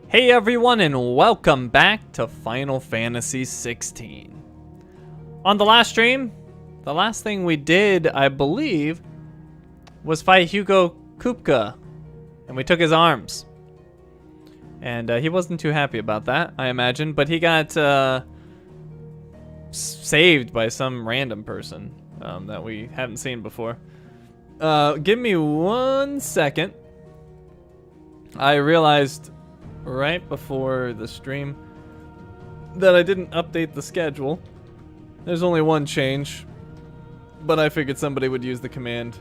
Hey everyone, and welcome back to Final Fantasy XVI. On the last stream, the last thing we did, I believe, was fight Hugo Kupka, and we took his arms. And he wasn't too happy about that, I imagine, but he got saved by some random person that we haven't seen before. Give me 1 second. I realized right before the stream that I didn't update the schedule. There's only one change, but I figured somebody would use the command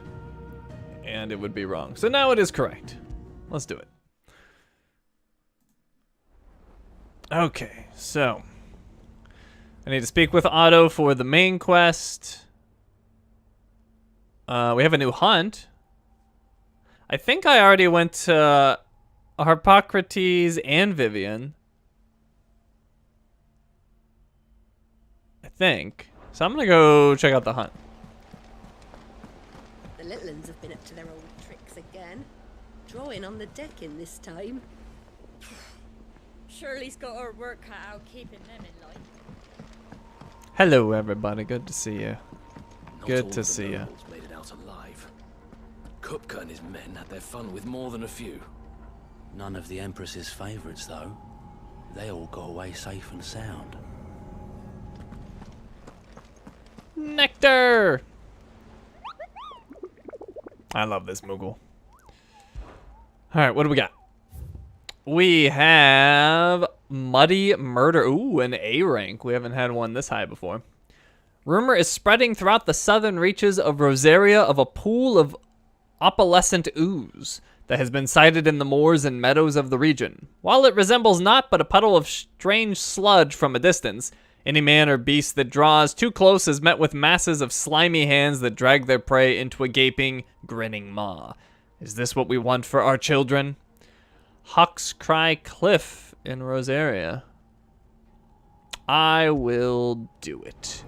and it would be wrong. So now it is correct. Let's do it. Okay, so I need to speak with Otto for the main quest. We have a new hunt. I think I already went to Harpocrates and Vivian. I think. So I'm gonna go check out the hunt. The little uns have been up to their old tricks again. Drawing on the deck in this time. Shirley's got her work cut out keeping them in line. Hello everybody, good to see you. Not Good all to of the see you. nobles made it out alive. Kupka and his men had their fun with more than a few. None of the Empress's favorites, though. They all got away safe and sound. Nectar! I love this Moogle. Alright, what do we got? We have Muddy Murder. Ooh, an A rank. We haven't had one this high before. Rumor is spreading throughout the southern reaches of Rosaria of a pool of opalescent ooze that has been sighted in the moors and meadows of the region. While it resembles naught but a puddle of strange sludge from a distance, any man or beast that draws too close is met with masses of slimy hands that drag their prey into a gaping, grinning maw. Is this what we want for our children? Hawk's Cry Cliff in Rosaria. I will do it.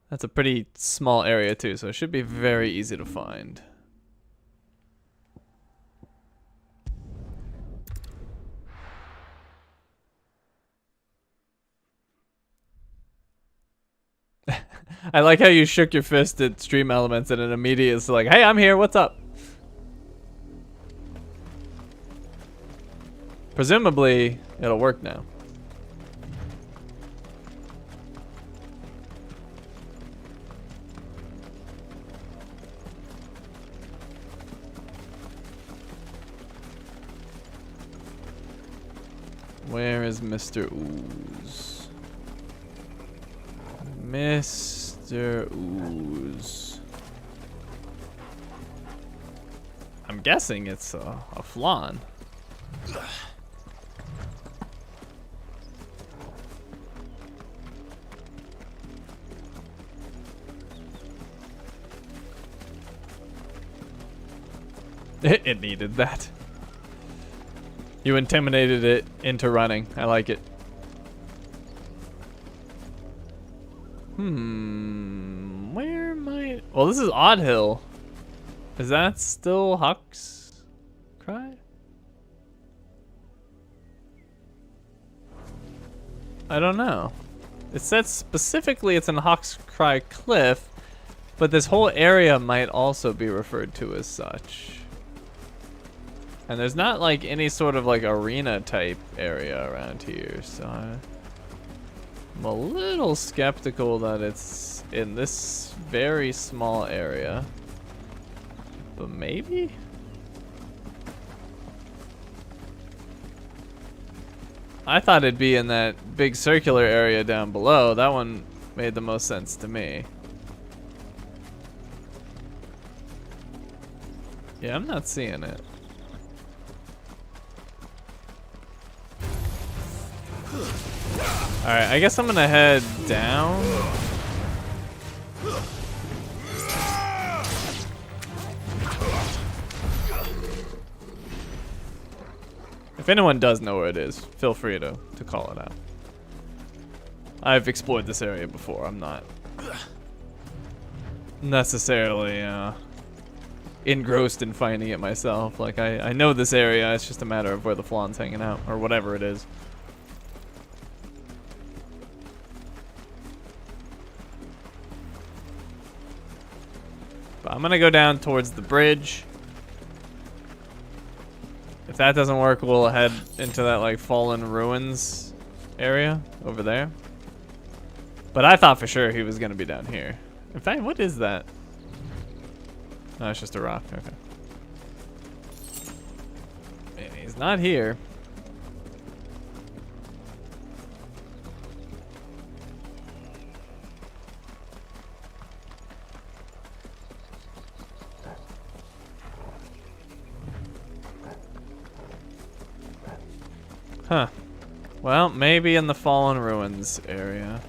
That's a pretty small area too, so it should be very easy to find. I like how you shook your fist at Stream Elements and it immediately is like, hey, I'm here, what's up? Presumably, it'll work now. Where is Mr. Ooze? Mr. Ooze. I'm guessing it's a Flan. It needed that. You intimidated it into running. I like it. Where might... Well, this is Odd Hill. Is that still Hawk's Cry? I don't know. It says specifically it's in Hawk's Cry Cliff, but this whole area might also be referred to as such. And there's not like any sort of like arena type area around here, so I'm a little skeptical that it's in this very small area. But maybe? I thought it'd be in that big circular area down below. That one made the most sense to me. Yeah, I'm not seeing it. Alright, I guess I'm gonna head down. If anyone does know where it is, feel free to call it out. I've explored this area before. I'm not necessarily engrossed in finding it myself. Like, I know this area, it's just a matter of where the Flan's hanging out, or whatever it is. But I'm gonna go down towards the bridge. If that doesn't work, we'll head into that, like, fallen ruins area over there. But I thought for sure he was gonna be down here. In fact, what is that? No, it's just a rock. Okay. And he's not here. Huh. Well, maybe in the fallen ruins area.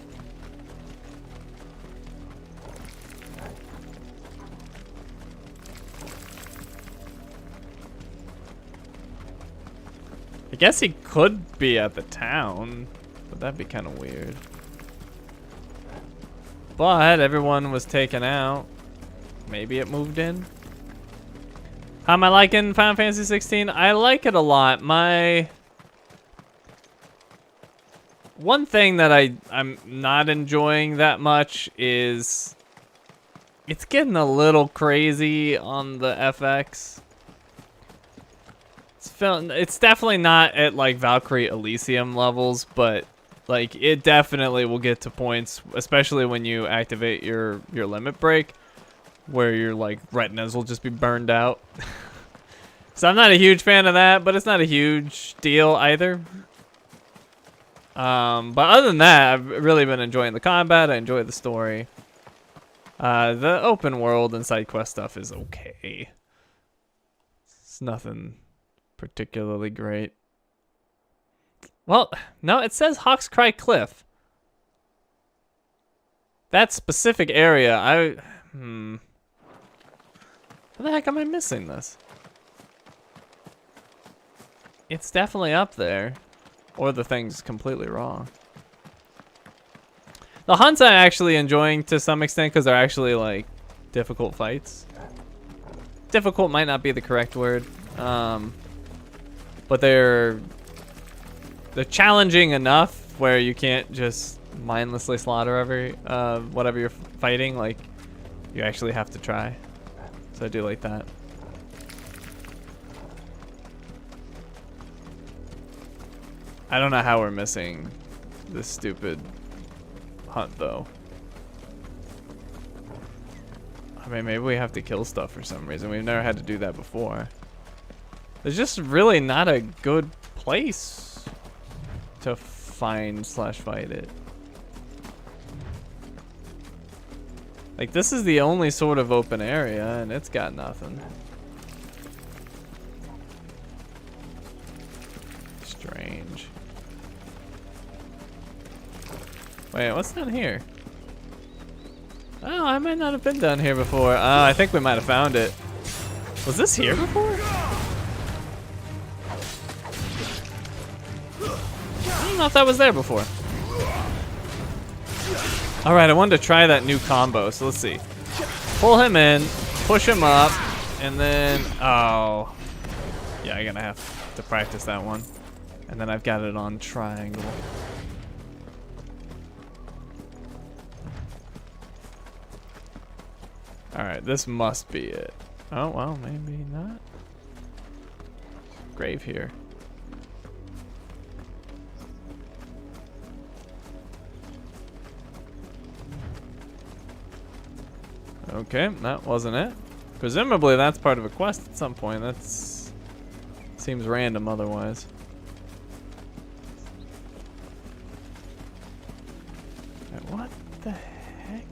I guess he could be at the town, but that'd be kind of weird. But everyone was taken out. Maybe it moved in. How am I liking Final Fantasy 16? I like it a lot. One thing that I'm not enjoying that much is it's getting a little crazy on the FX. It's definitely not at like Valkyrie Elysium levels, but like it definitely will get to points, especially when you activate your limit break, where your like retinas will just be burned out. So I'm not a huge fan of that, but it's not a huge deal either. But other than that, I've really been enjoying the combat. I enjoy the story. The open world and side quest stuff is okay. It's nothing particularly great. Well, no, it says Hawk's Cry Cliff. That specific area, how the heck am I missing this? It's definitely up there. Or the thing's completely wrong. The hunts I'm actually enjoying to some extent because they're actually like difficult fights. Difficult might not be the correct word. But they're challenging enough where you can't just mindlessly slaughter whatever you're fighting. Like, you actually have to try. So I do like that. I don't know how we're missing this stupid hunt though. I mean, maybe we have to kill stuff for some reason. We've never had to do that before. There's just really not a good place to find / fight it. Like, this is the only sort of open area and it's got nothing. Strange. Wait, what's down here? Oh, I might not have been down here before. Oh, I think we might have found it. Was this here before? I don't know if that was there before. Alright, I wanted to try that new combo, so let's see. Pull him in, push him up, and then... Oh. Yeah, I'm gonna have to practice that one. And then I've got it on triangle. Alright, this must be it. Oh, well, maybe not. Grave here. Okay, that wasn't it. Presumably that's part of a quest at some point. That's seems random otherwise. Right, what the heck?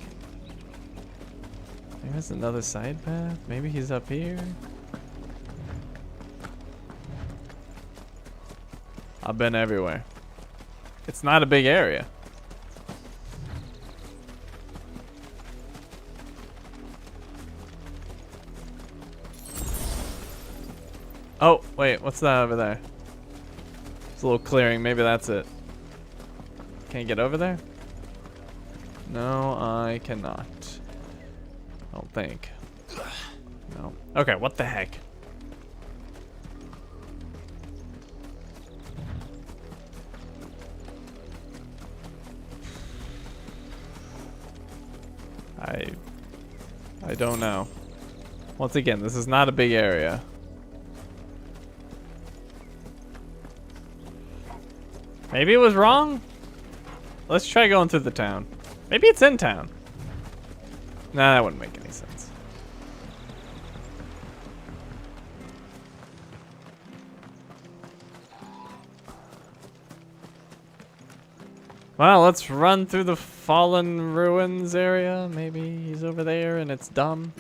Maybe there's another side path. Maybe he's up here. I've been everywhere. It's not a big area. Oh, wait, what's that over there? It's a little clearing, maybe that's it. Can you get over there? No, I cannot. I don't think. No. Okay, what the heck? I don't know. Once again, this is not a big area. Maybe it was wrong? Let's try going through the town. Maybe it's in town. Nah, that wouldn't make any sense. Well, let's run through the fallen ruins area. Maybe he's over there and it's dumb.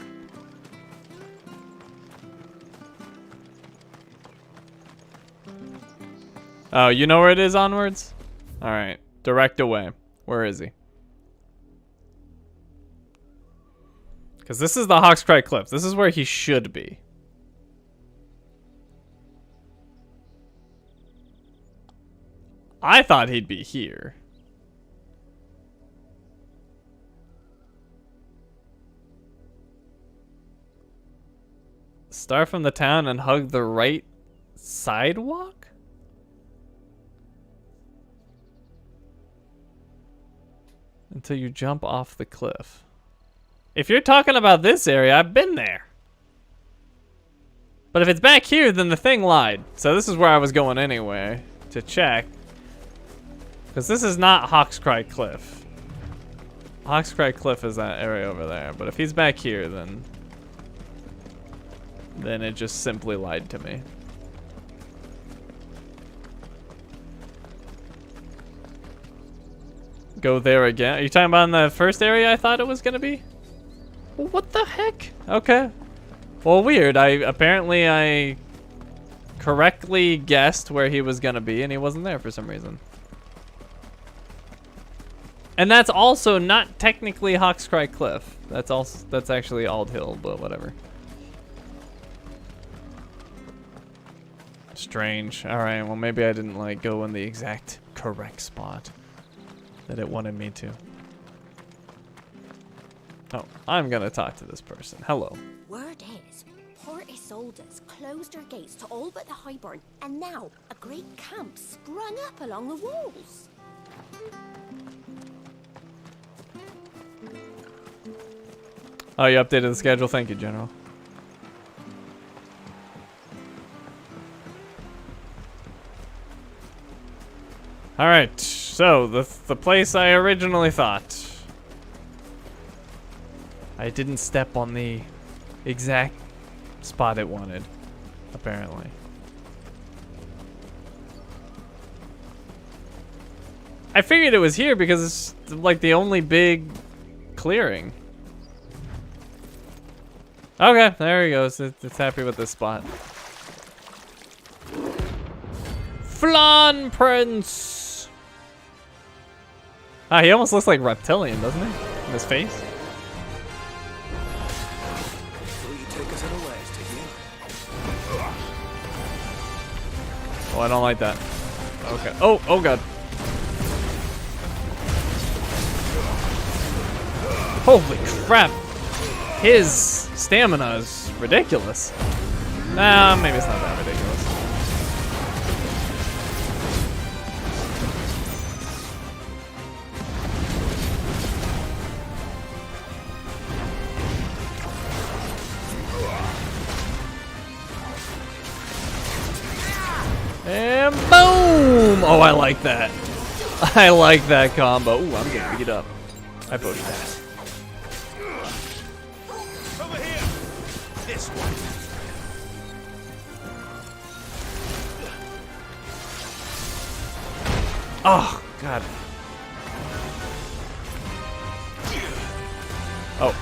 Oh, you know where it is onwards? All right, direct away. Where is he? Because this is the Hawkscry Cliffs. This is where he should be. I thought he'd be here. Start from the town and hug the right sidewalk? Until you jump off the cliff. If you're talking about this area, I've been there. But if it's back here, then the thing lied. So this is where I was going anyway, to check. Because this is not Hawkscry Cliff. Hawkscry Cliff is that area over there. But if he's back here, then it just simply lied to me. Go there again. Are you talking about in the first area I thought it was gonna be? Well, what the heck? Okay. Well, weird. Apparently I correctly guessed where he was gonna be and he wasn't there for some reason. And that's also not technically Hawkscry Cliff. That's actually Ald Hill, but whatever. Strange. All right. Well, maybe I didn't like go in the exact correct spot that it wanted me to. Oh, I'm gonna talk to this person. Hello. Word is, Port Isolde's closed her gates to all but the Highborn, and now a great camp sprung up along the walls. Oh, you updated the schedule? Thank you, General. All right, so the place I originally thought. I didn't step on the exact spot it wanted, apparently. I figured it was here because it's like the only big clearing. Okay, there he goes. It's happy with this spot. Flan Prince! Ah, he almost looks like reptilian, doesn't he? In his face. Oh, I don't like that. Okay. Oh god. Holy crap. His stamina is ridiculous. Nah, maybe it's not that ridiculous. And boom! Oh, I like that. I like that combo. Ooh, I'm getting beat up. I voted that. Over here. This one. Oh, God. Oh.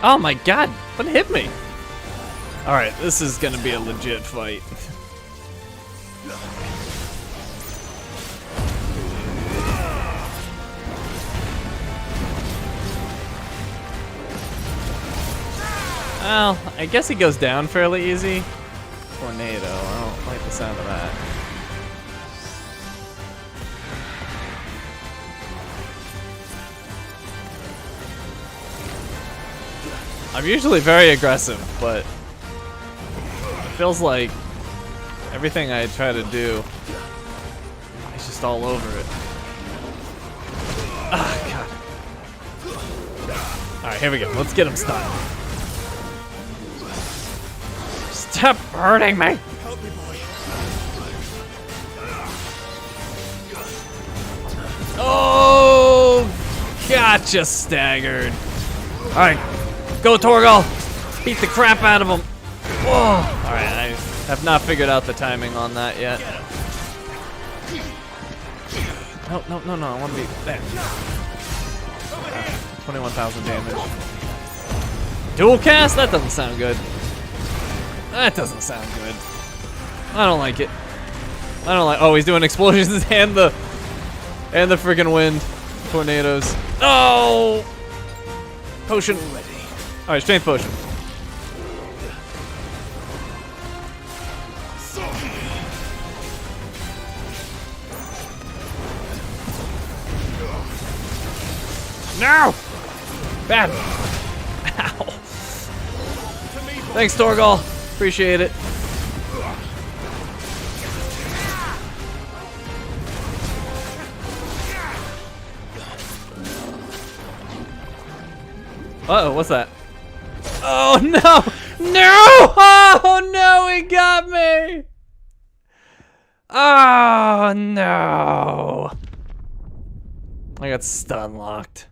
Oh my God! What hit me? All right, this is gonna be a legit fight. Well, I guess he goes down fairly easy. Tornado. I don't like the sound of that. I'm usually very aggressive, but it feels like everything I try to do is just all over it. Ah, God. Alright, here we go. Let's get him stunned. Stop hurting me! Oh! Gotcha, staggered. Alright, go Torgal! Beat the crap out of him. Whoa! Alright, I have not figured out the timing on that yet. No, no, no, no, I want to be there. 21,000 damage. Dual cast? That doesn't sound good. That doesn't sound good. I don't like it. I don't like. Oh, he's doing explosions and the freaking wind, tornadoes. Oh! Potion. All right, strength potion. No! Bad. Ow. Thanks, Torgal. Appreciate it. Uh-oh, what's that? Oh, no! No! Oh, no, he got me! Oh, no. I got stun locked.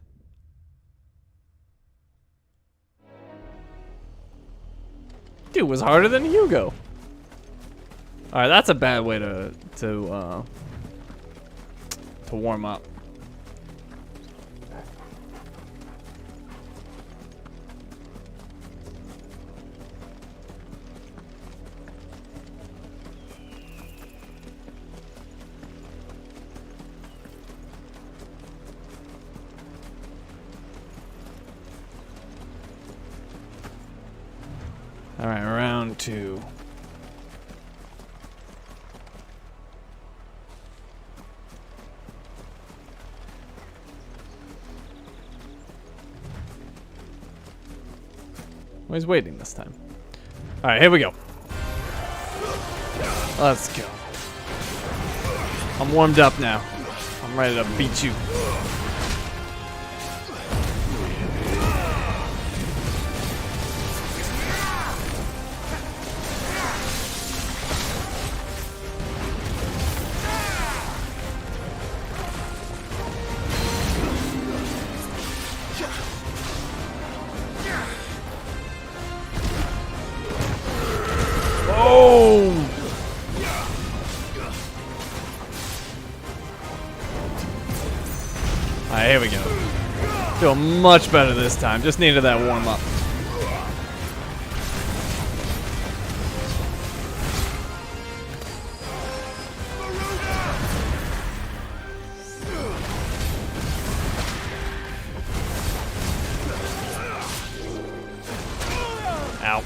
Dude was harder than Hugo. All right, that's a bad way to warm up. All right, round 2. Well, he's waiting this time. All right, here we go. Let's go. I'm warmed up now. I'm ready to beat you. Alright, here we go. Feel much better this time. Just needed that warm up. Ow.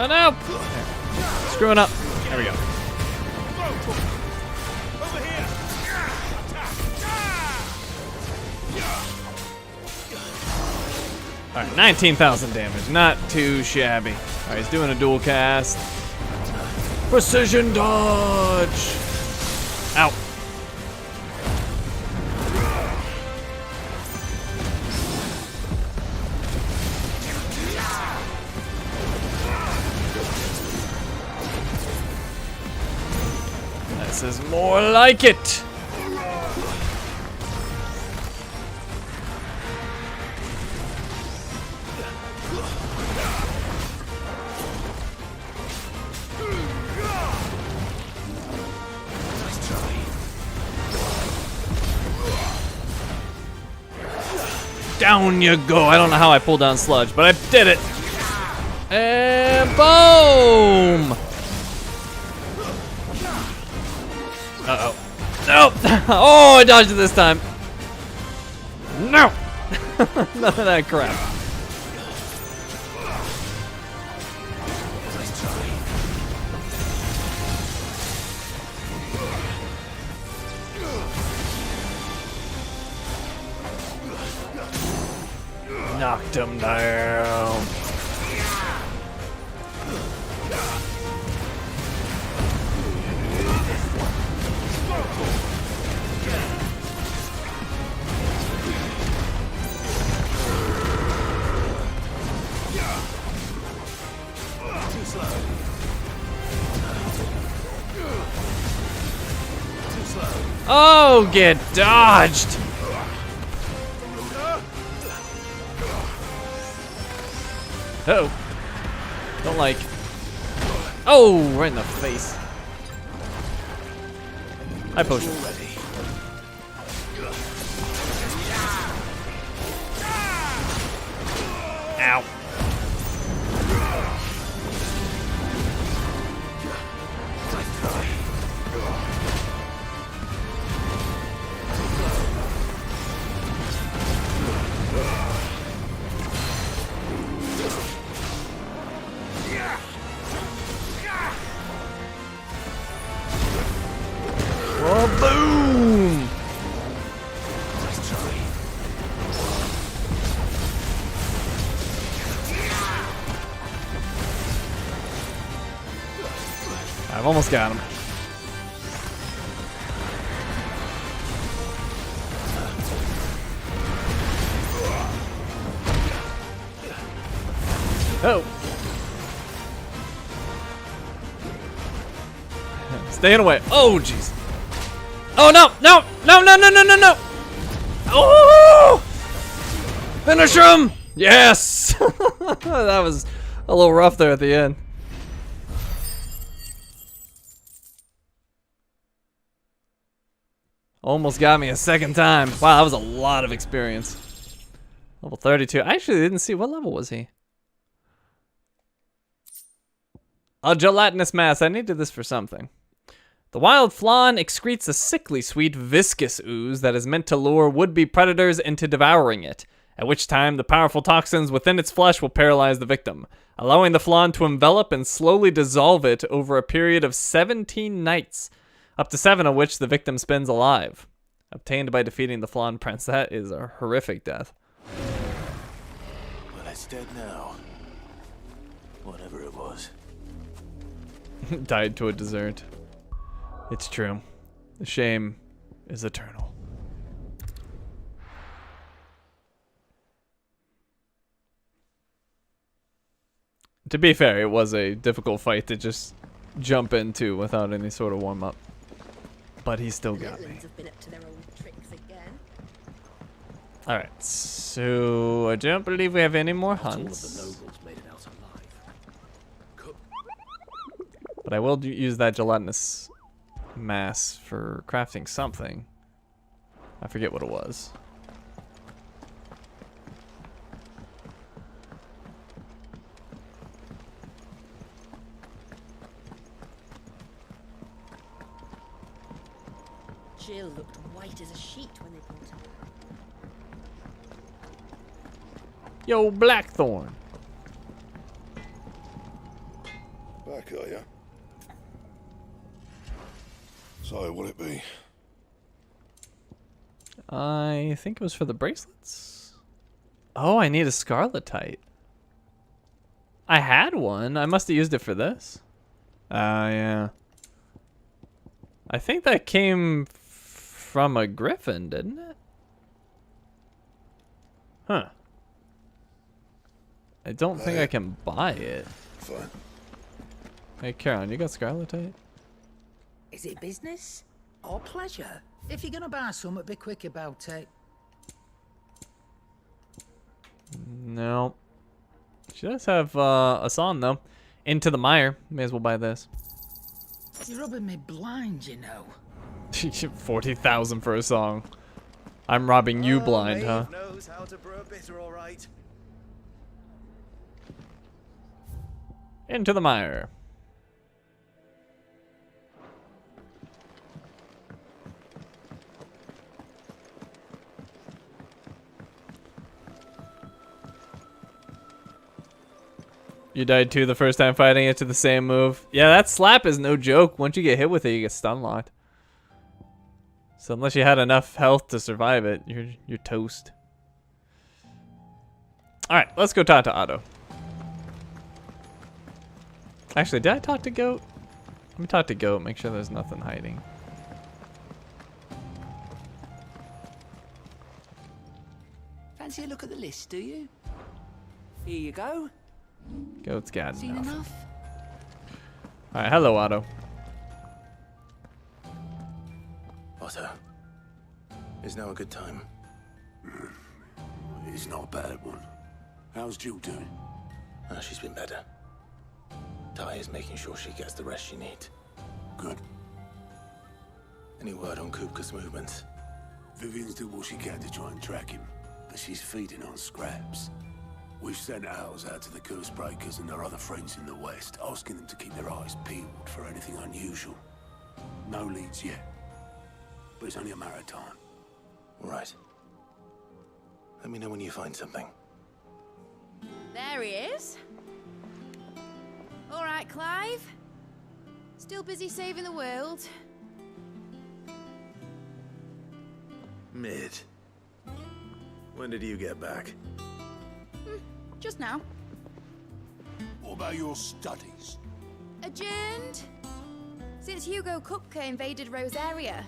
Oh no! Screwing up. There we go. Over here. Alright, 19,000 damage. Not too shabby. Alright, he's doing a dual cast. Precision dodge! Ow. This is more like it. Down you go. I don't know how I pulled down Sludge, but I did it. And boom! Uh-oh. Nope! Oh, I dodged it this time. No! None of that crap. Knocked him down. Too slow. Too slow. Oh, get dodged. Uh-oh. Don't like. Oh, right in the face. High potion. Ow. Oh, boom! I've almost got him. Oh. Staying away. Oh, jeez. Oh, no, no, no, no, no, no, no, no. Oh! Finish him! Yes! That was a little rough there at the end. Almost got me a second time. Wow, that was a lot of experience. Level 32. I actually didn't see. What level was he? A gelatinous mass. I needed this for something. The wild flan excretes a sickly sweet viscous ooze that is meant to lure would-be predators into devouring it, at which time the powerful toxins within its flesh will paralyze the victim, allowing the flan to envelop and slowly dissolve it over a period of 17 nights, up to 7 of which the victim spends alive, obtained by defeating the flan prince. That is a horrific death. Well, it's dead now. Whatever it was. Died to a dessert. It's true. The shame is eternal. To be fair, it was a difficult fight to just jump into without any sort of warm-up. But he still got me. Alright, so I don't believe we have any more hunts. But I will use that gelatinous mass for crafting something. I forget what it was. Jill looked white as a sheet when they brought her. Yo, Blackthorn. Back, are ya? So, what'll it be? I think it was for the bracelets. Oh, I need a scarletite. I had one. I must have used it for this. Yeah. I think that came from a griffin, didn't it? Huh. I don't think I can buy it. Fine. Hey, Karen, you got scarletite? Is it business or pleasure? If you're gonna buy something, be quick about it. No. She does have a song, though. Into the Mire. May as well buy this. You're rubbing me blind, you know. 40,000 for a song. I'm robbing you blind, huh? Knows how to brew a bitter, all right. Into the Mire. You died too the first time fighting it to the same move. Yeah, that slap is no joke. Once you get hit with it, you get stun locked. So unless you had enough health to survive it, you're toast. Alright, let's go talk to Otto. Actually, did I talk to Goat? Let me talk to Goat, make sure there's nothing hiding. Fancy a look at the list, do you? Here you go. Goat's got Seen enough. enough? Alright, hello, Otto. Otto, is now a good time? It's not a bad one. How's Jill doing? Oh, she's been better. Tarya's making sure she gets the rest she needs. Good. Any word on Kupka's movements? Vivian's doing what she can to try and track him, but she's feeding on scraps. We've sent ours out to the curse breakers and their other friends in the west, asking them to keep their eyes peeled for anything unusual. No leads yet, but it's only a matter of time. All right. Let me know when you find something. There he is. All right, Clive. Still busy saving the world. Mid. When did you get back? Just now. What about your studies? Adjourned. Since Hugo Kupka invaded Rosaria.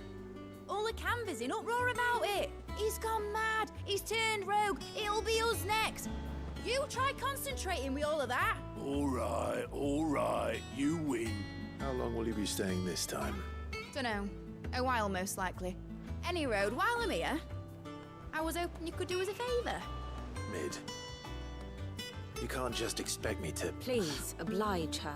All the canvas in uproar about it. He's gone mad. He's turned rogue. It'll be us next. You try concentrating with all of that. All right, you win. How long will you be staying this time? Dunno. A while, most likely. Any road, while I'm here, I was hoping you could do us a favour. Mid. You can't just expect me to... Please, oblige her.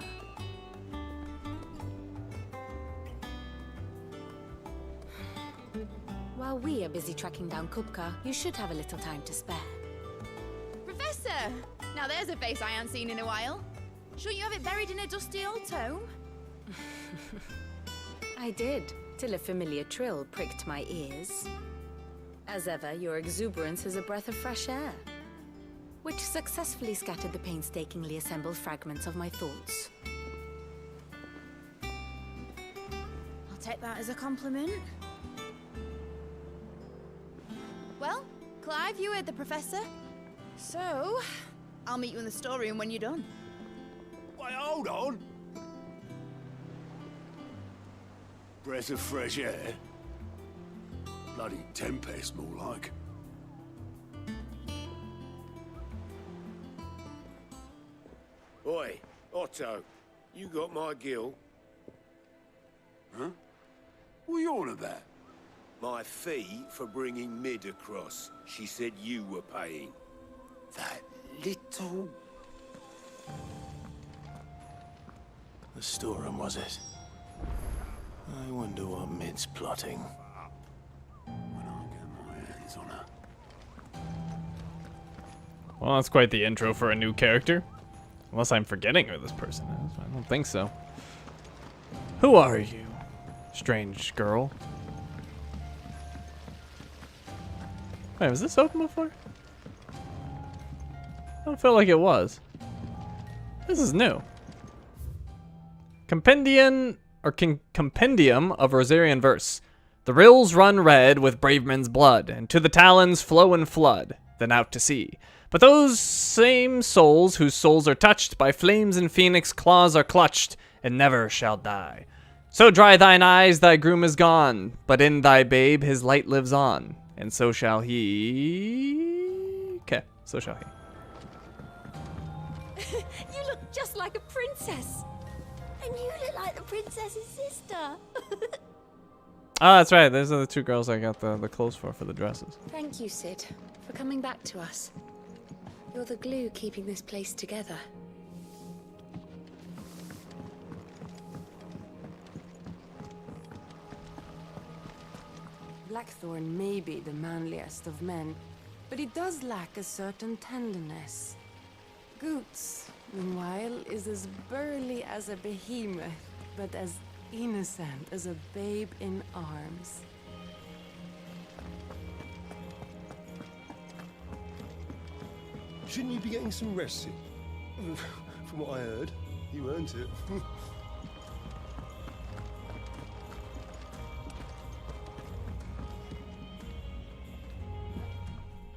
While we are busy tracking down Kupka, you should have a little time to spare. Professor! Now there's a face I haven't seen in a while. Shouldn't you have it buried in a dusty old tome? I did, till a familiar trill pricked my ears. As ever, your exuberance is a breath of fresh air, which successfully scattered the painstakingly assembled fragments of my thoughts. I'll take that as a compliment. Well, Clive, you heard the professor. So, I'll meet you in the storeroom when you're done. Wait, hold on. Breath of fresh air? Bloody tempest, more like. Oi, Otto, you got my gill? Huh? What are you on about? My fee for bringing Mid across. She said you were paying. That little... The storeroom, was it? I wonder what Mid's plotting. When I get my hands on her. Well, that's quite the intro for a new character. Unless I'm forgetting who this person is. I don't think so. Who are you, strange girl? Wait, was this open before? I don't feel like it was. This is new. Compendium of Rosarian verse. The rills run red with brave men's blood, and to the talons flow and flood, then out to sea. But those same souls whose souls are touched by flames and phoenix claws are clutched, and never shall die. So dry thine eyes, thy groom is gone, but in thy babe his light lives on, and so shall he... Okay, so shall he. You look just like a princess. And you look like the princess's sister. Oh, that's right. Those are the two girls I got the clothes for the dresses. Thank you, Sid, for coming back to us. You're the glue keeping this place together. Blackthorn may be the manliest of men, but he does lack a certain tenderness. Goots, meanwhile, is as burly as a behemoth, but as innocent as a babe in arms. Shouldn't you be getting some rest, Sid? From what I heard, you earned it.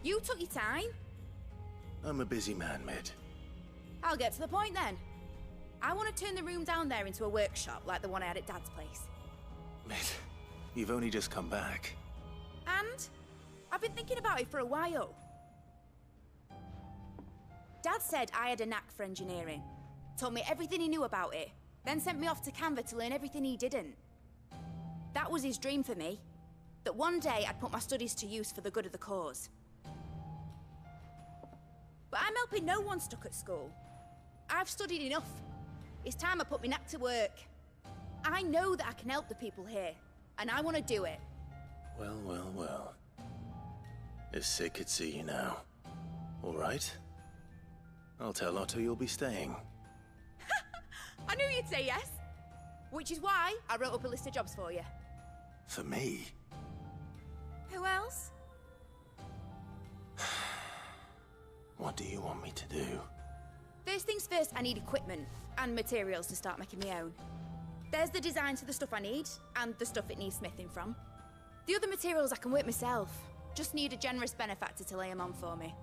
You took your time. I'm a busy man, Mid. I'll get to the point then. I want to turn the room down there into a workshop like the one I had at Dad's place. Mid, you've only just come back. And I've been thinking about it for a while. Dad said I had a knack for engineering. Told me everything he knew about it, then sent me off to Canva to learn everything he didn't. That was his dream for me. That one day I'd put my studies to use for the good of the cause. But I'm helping no one stuck at school. I've studied enough. It's time I put my knack to work. I know that I can help the people here, and I want to do it. Well, well, well. If Sid could see you now. All right. I'll tell Otto you'll be staying. I knew you'd say yes. Which is why I wrote up a list of jobs for you. For me? Who else? What do you want me to do? First things first, I need equipment and materials to start making my own. There's the designs for the stuff I need, and the stuff it needs smithing from. The other materials I can work myself. Just need a generous benefactor to lay them on for me.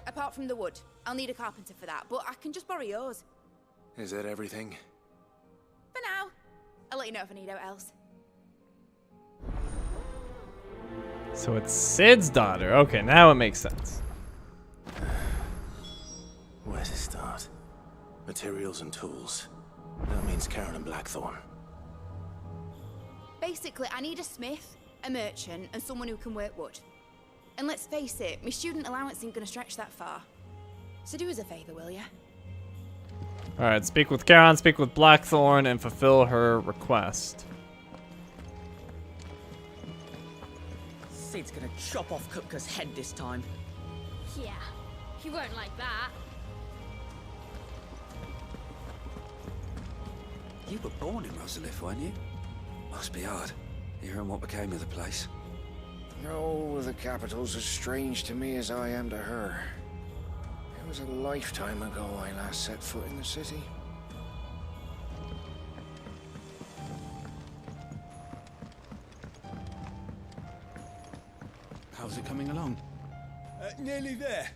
Apart from the wood, I'll need a carpenter for that, but I can just borrow yours. Is that everything? For now. I'll let you know if I need out else. So it's Sid's daughter. Okay, now it makes sense. Where to start? Materials and tools. That means Karen and Blackthorn. Basically, I need a smith, a merchant, and someone who can work wood. And let's face it, my student allowance isn't going to stretch that far. So do us a favour, will ya? Alright, speak with Karen, speak with Blackthorn, and fulfill her request. Sid's gonna chop off Kupka's head this time. Yeah, he won't like that. You were born in Rosalith, weren't you? Must be hard, hearing what became of the place. No, the capital's as strange to me as I am to her. It was a lifetime ago I last set foot in the city. How's it coming along? Nearly there.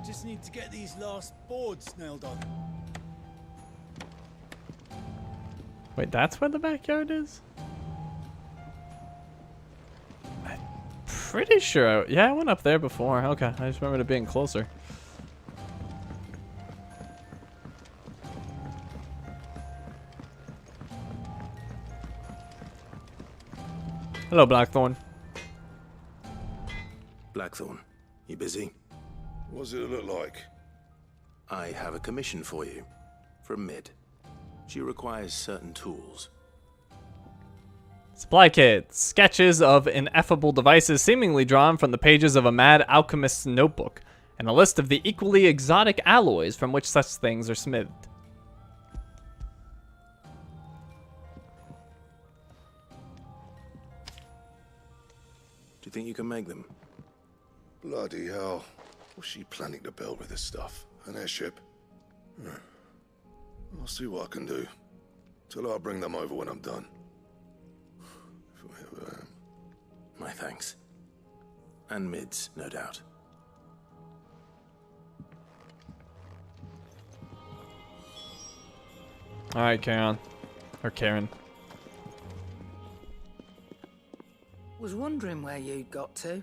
Just need to get these last boards nailed on. Wait, that's where the backyard is? I'm pretty sure. Yeah, I went up there before. Okay, I just remembered it being closer. Hello, Blackthorn. Blackthorn, you busy? What's it look like? I have a commission for you. From Mid. She requires certain tools. Supply kits. Sketches of ineffable devices seemingly drawn from the pages of a mad alchemist's notebook. And a list of the equally exotic alloys from which such things are smithed. Do you think you can make them? Bloody hell. What's she planning to build with this stuff? An airship? I'll see what I can do. Till I'll bring them over when I'm done. If I am. My thanks. And Mid's, no doubt. Alright, Karen. Or Karen. Was wondering where you'd got to.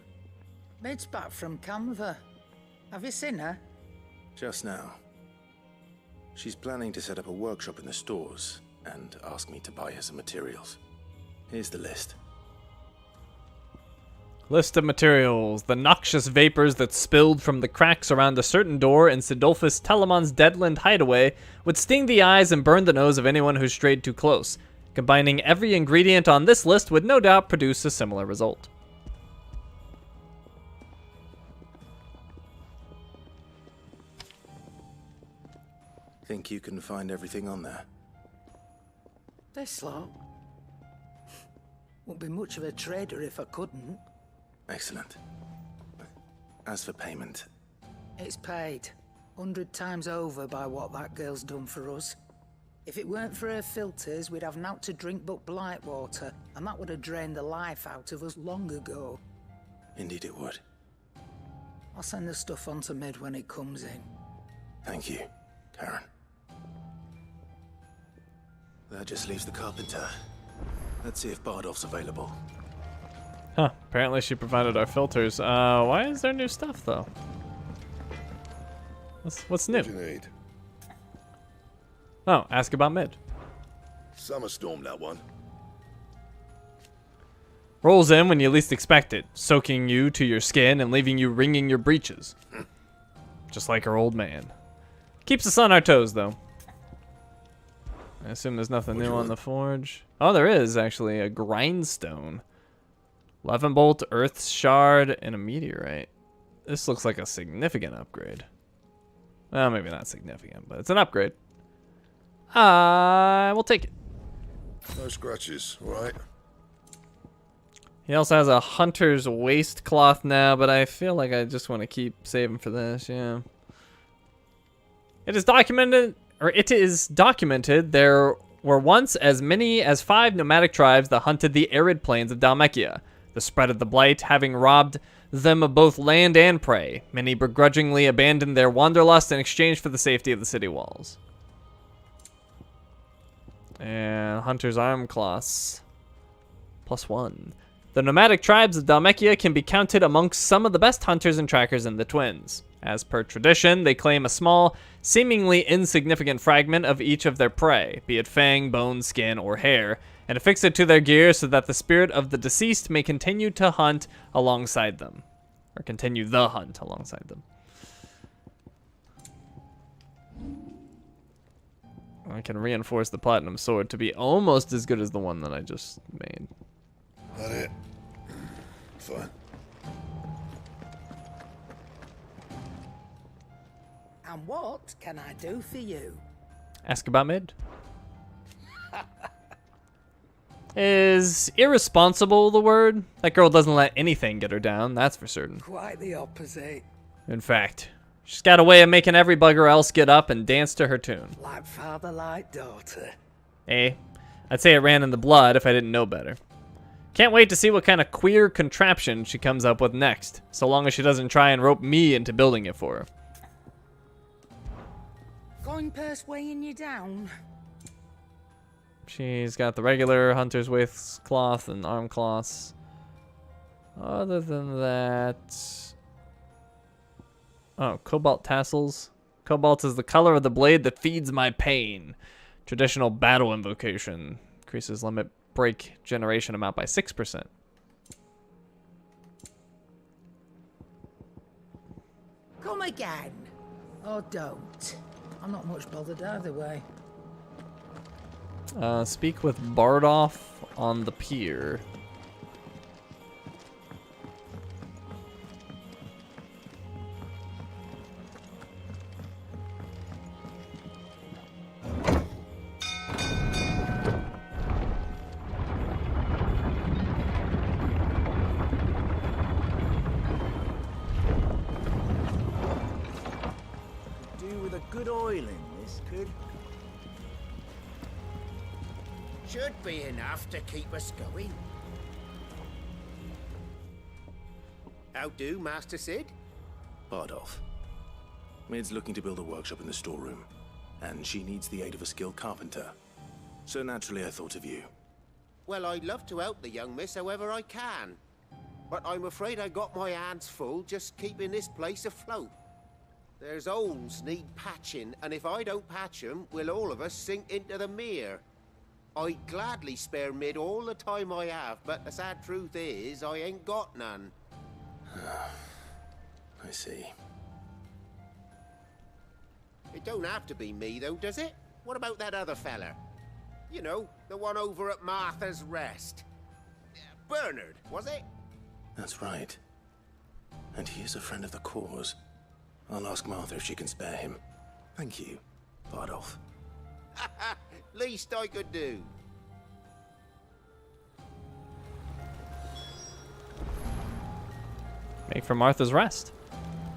Mid's back from Canva. Have you seen her? Just now. She's planning to set up a workshop in the stores and ask me to buy her some materials. Here's the list. List of materials. The noxious vapors that spilled from the cracks around a certain door in Sidolphus Telemon's Deadland Hideaway would sting the eyes and burn the nose of anyone who strayed too close. Combining every ingredient on this list would no doubt produce a similar result. Think you can find everything on there? This lot. Wouldn't be much of a trader if I couldn't. Excellent. As for payment... It's paid. 100 times over by what that girl's done for us. If it weren't for her filters, we'd have naught to drink but blight water, and that would have drained the life out of us long ago. Indeed it would. I'll send the stuff on to Mid when it comes in. Thank you, Karen. That just leaves the carpenter. Let's see if Bardolph's available. Huh. Apparently she provided our filters. Why is there new stuff, though? What's new? What do you need? Oh, ask about Mid. Summer storm, that one. Rolls in when you least expect it, soaking you to your skin and leaving you wringing your breeches. Just like our old man. Keeps us on our toes, though. I assume there's nothing new on the forge. Oh, there is, actually. A grindstone. 11 bolt, earth shard, and a meteorite. This looks like a significant upgrade. Well, maybe not significant, but it's an upgrade. We'll take it. No scratches, all right? He also has a hunter's waistcloth now, but I feel like I just want to keep saving for this, yeah. It is documented there were once as many as 5 nomadic tribes that hunted the arid plains of Dhalmekia, the spread of the blight having robbed them of both land and prey. Many begrudgingly abandoned their wanderlust in exchange for the safety of the city walls. And hunter's arm class. +1. The nomadic tribes of Dhalmekia can be counted amongst some of the best hunters and trackers in the Twins. As per tradition, they claim a small, seemingly insignificant fragment of each of their prey, be it fang, bone, skin, or hair, and affix it to their gear so that the spirit of the deceased may continue to hunt alongside them. Or continue the hunt alongside them. I can reinforce the platinum sword to be almost as good as the one that I just made. That it? Fine. And what can I do for you? Ask about Mid. Is irresponsible the word? That girl doesn't let anything get her down, that's for certain. Quite the opposite. In fact, she's got a way of making every bugger else get up and dance to her tune. Like father, like daughter. Eh? I'd say it ran in the blood if I didn't know better. Can't wait to see what kind of queer contraption she comes up with next, so long as she doesn't try and rope me into building it for her. Coin purse weighing you down? She's got the regular hunter's waistcloth and arm cloths. Other than that... Oh, cobalt tassels. Cobalt is the color of the blade that feeds my pain. Traditional battle invocation. Increases limit break generation amount by 6%. Come again. Or don't. I'm not much bothered either way. Speak with Bardolph on the pier. Good oiling, this could. Should be enough to keep us going. How do, Master Sid? Bardolph. Mid's looking to build a workshop in the storeroom, and she needs the aid of a skilled carpenter. So naturally I thought of you. Well, I'd love to help the young miss however I can. But I'm afraid I got my hands full just keeping this place afloat. There's holes need patching, and if I don't patch them, will all of us sink into the mere. I'd gladly spare Mid all the time I have, but the sad truth is, I ain't got none. I see. It don't have to be me, though, does it? What about that other fella? You know, the one over at Martha's Rest. Bernard, was it? That's right. And he is a friend of the cause. I'll ask Martha if she can spare him. Thank you, Bardolph. Least I could do. Make for Martha's Rest.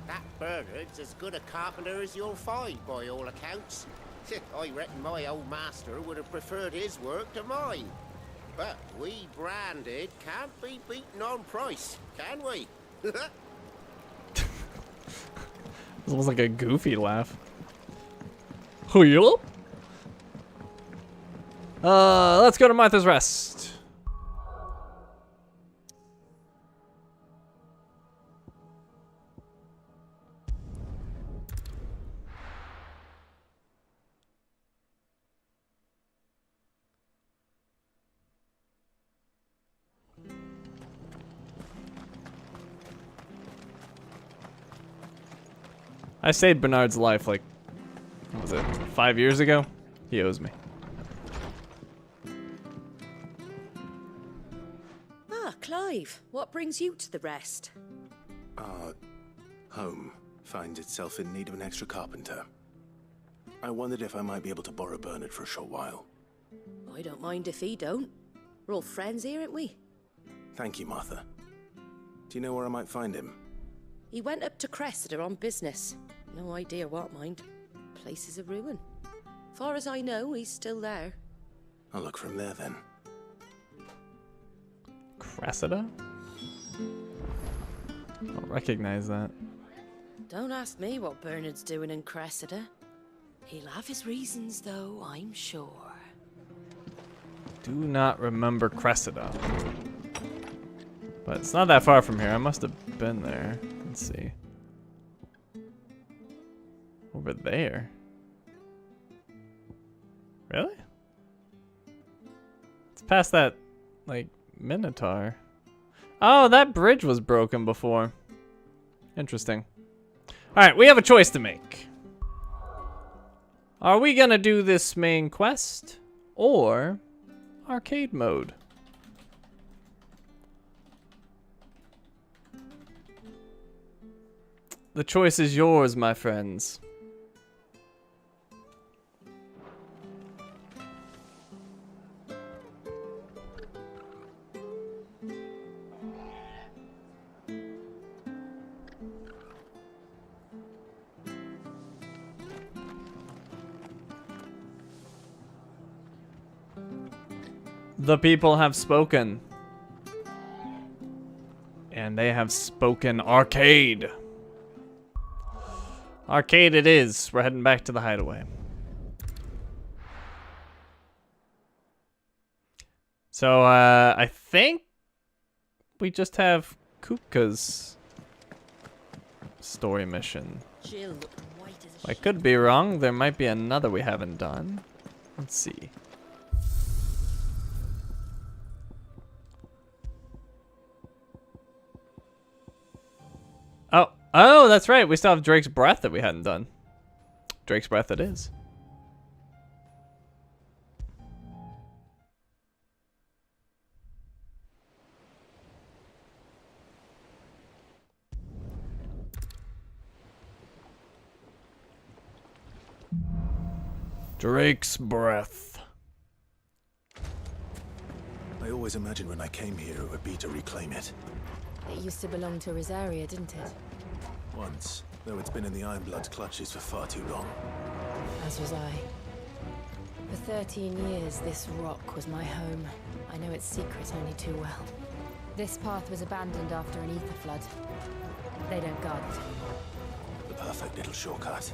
That Bernard's as good a carpenter as you'll find, by all accounts. I reckon my old master would have preferred his work to mine. But we branded can't be beaten on price, can we? It's almost like a goofy laugh. Hello? Let's go to Martha's Rest. I saved Bernard's life like, what was it, 5 years ago? He owes me. Ah, Clive, what brings you to the Rest? Our home finds itself in need of an extra carpenter. I wondered if I might be able to borrow Bernard for a short while. I don't mind if he don't. We're all friends here, aren't we? Thank you, Martha. Do you know where I might find him? He went up to Cressida on business. No idea what, mind. Place is a ruin. Far as I know, he's still there. I'll look for him there then. Cressida? I don't recognize that. Don't ask me what Bernard's doing in Cressida. He'll have his reasons, though, I'm sure. Do not remember Cressida. But it's not that far from here. I must have been there. Let's see. Over there. Really? It's past that, like, Minotaur. Oh, that bridge was broken before. Interesting. Alright, we have a choice to make. Are we gonna do this main quest or arcade mode? The choice is yours, my friends. The people have spoken. And they have spoken arcade. Arcade it is. We're heading back to the Hideaway. So, I think we just have Kupka's story mission. Jill looked white as a I could be wrong. There might be another we haven't done. Let's see. Oh, that's right. We still have Drake's Breath that we hadn't done. Drake's Breath it is. Drake's Breath. I always imagined when I came here it would be to reclaim it. It used to belong to Rosaria, didn't it? Once, though it's been in the Ironblood's clutches for far too long. As was I. For 13 years, this rock was my home. I know its secret only too well. This path was abandoned after an ether flood. They don't guard it. The perfect little shortcut.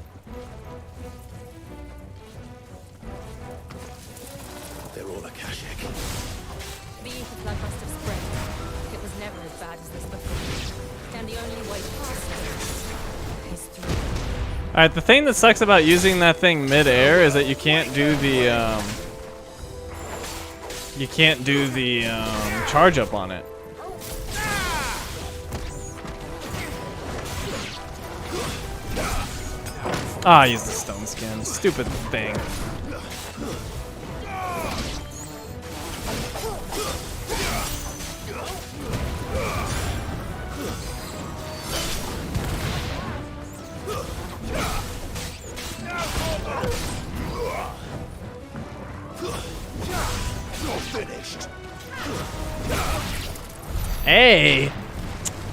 They're all Akashic. The ether flood must have spread. It was never as bad as this before. And the only way past it is through. Alright, the thing that sucks about using that thing mid-air is that you can't do the, charge up on it. Ah, I used the stone skin. Stupid thing. Hey!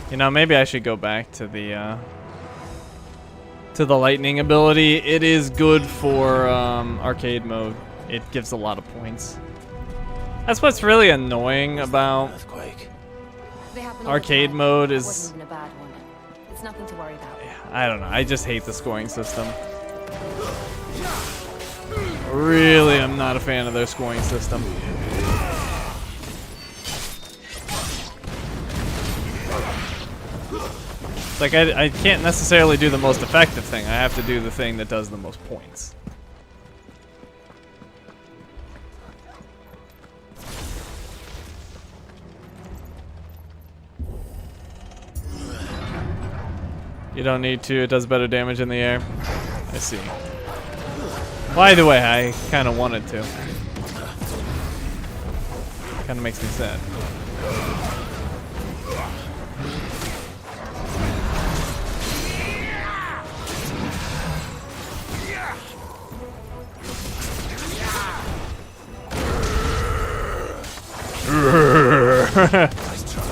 You know, maybe I should go back to the lightning ability. It is good for arcade mode. It gives a lot of points. That's what's really annoying about arcade mode is... Wasn't even a bad one. It's nothing to worry about. I don't know. I just hate the scoring system. Really, I'm not a fan of their scoring system. Like, I can't necessarily do the most effective thing. I have to do the thing that does the most points. You don't need to. It does better damage in the air. I see. Well, either way, I kind of wanted to. Kind of makes me sad. Nice try.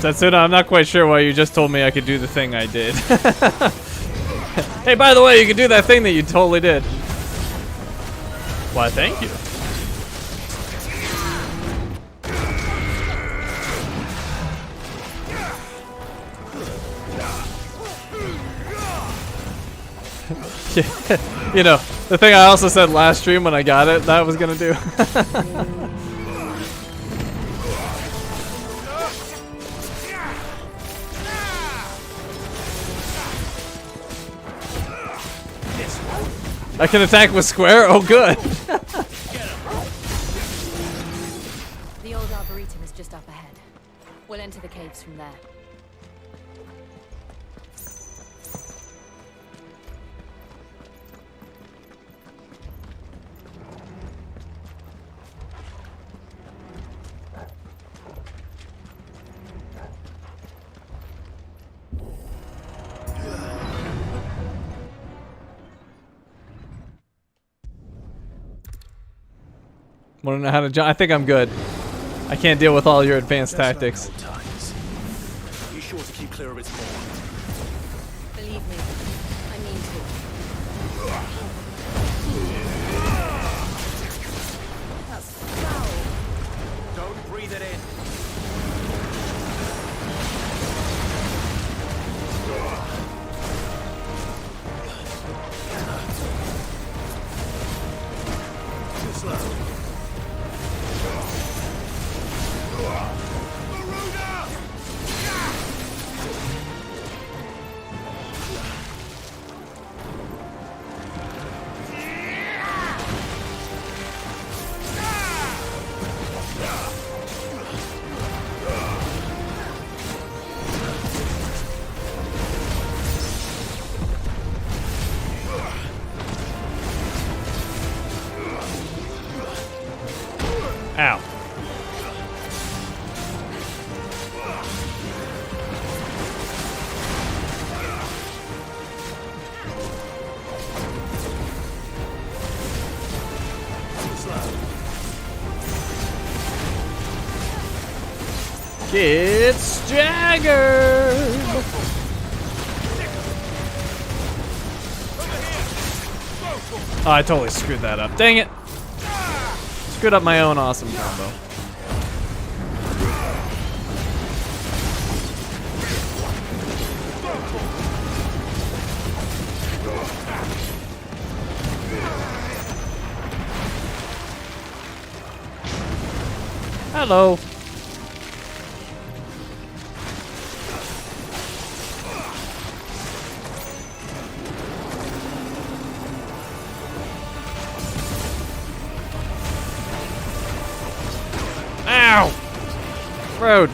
That's it. I'm not quite sure why you just told me I could do the thing I did. Hey, by the way, you can do that thing that you totally did. Why, thank you. You know, the thing I also said last stream when I got it, that I was gonna do. I can attack with square? Oh, good. The old arboretum is just up ahead. We'll enter the caves from there. Want to know how to jump? I think I'm good. I can't deal with all your advanced tactics. Be sure to keep clear of its maw. Believe me, I mean to. That's foul. Don't breathe it in. Ow. It's staggered. Oh, I totally screwed that up. Dang it. Screwed up my own awesome combo. Hello. Ow! Road.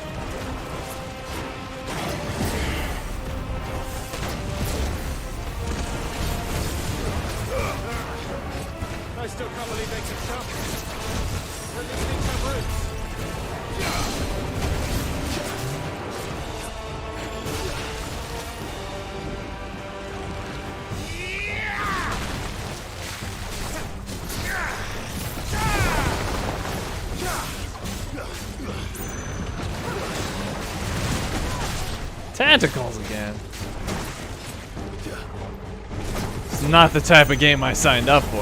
I still can't believe they can jump. At least they have roots. Tentacles again. It's not the type of game I signed up for.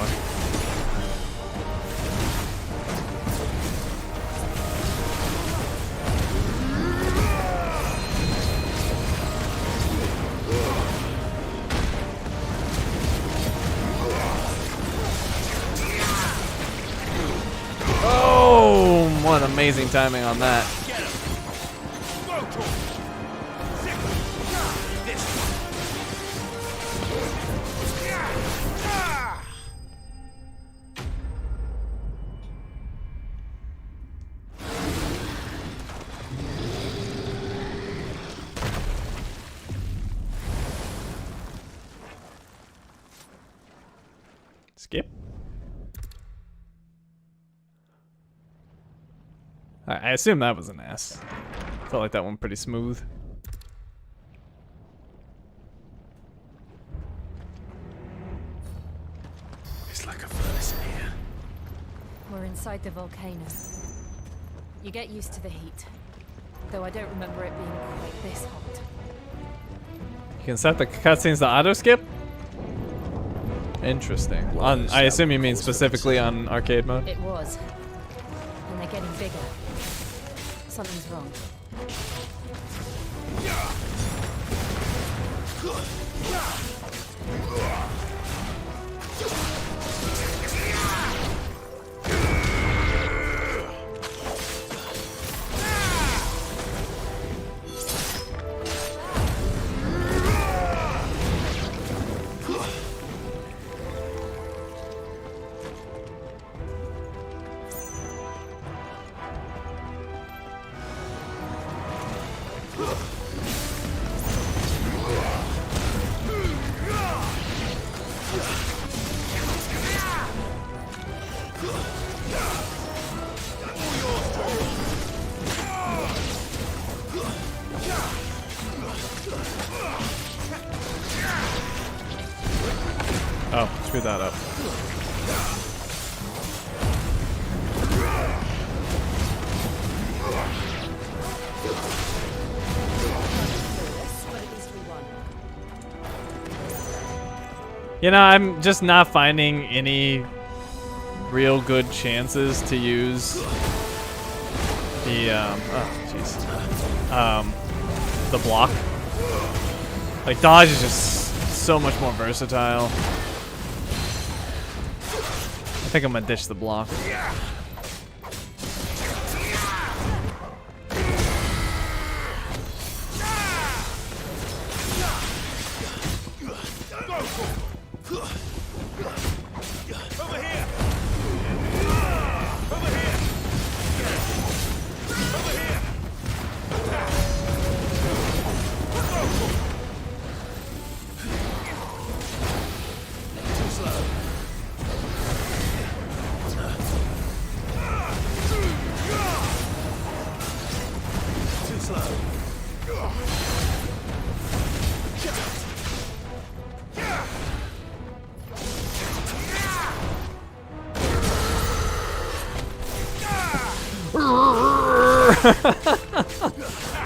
Oh, what amazing timing on that. Skip. I assume that was an S. Felt like that one pretty smooth. It's like a furnace in here. We're inside the volcano. You get used to the heat. Though I don't remember it being quite this hot. You can set the cutscenes to auto skip? Interesting. On, I assume you mean specifically on arcade mode? It was. And they're getting bigger. Something's wrong. Oh, screw that up. You know, I'm just not finding any real good chances to use the the block. Like, dodge is just so much more versatile. I think I'm gonna ditch the block.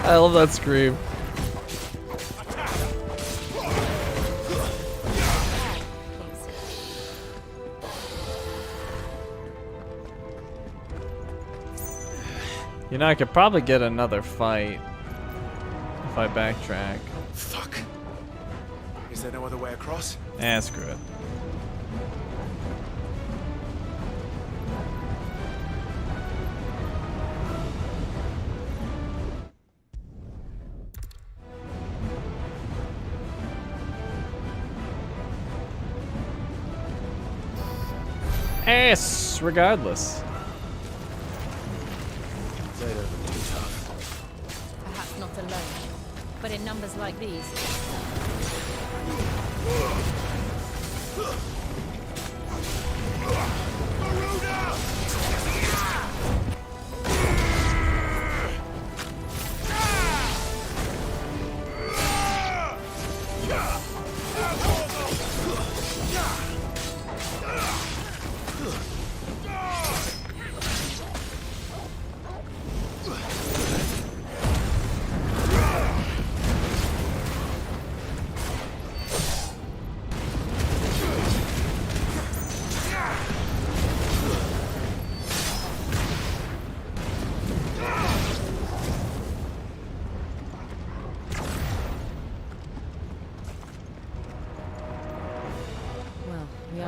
I love that scream. You know, I could probably get another fight if I backtrack. Fuck. Is there no other way across? Screw it. Ass, regardless. Perhaps not alone, but in numbers like these.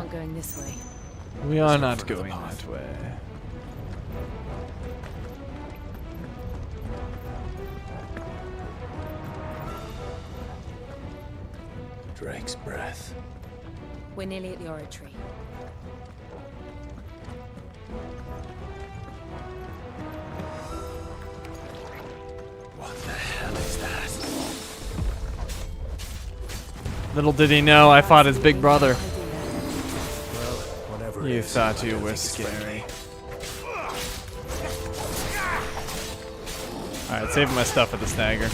not going this way. We are not going that way. Drake's breath. We're nearly at the oratory. What the hell is that? Little did he know I fought his big brother. Whatever You it is, thought I you don't were think it's friendly. scary. Alright, saving my stuff for the snagger.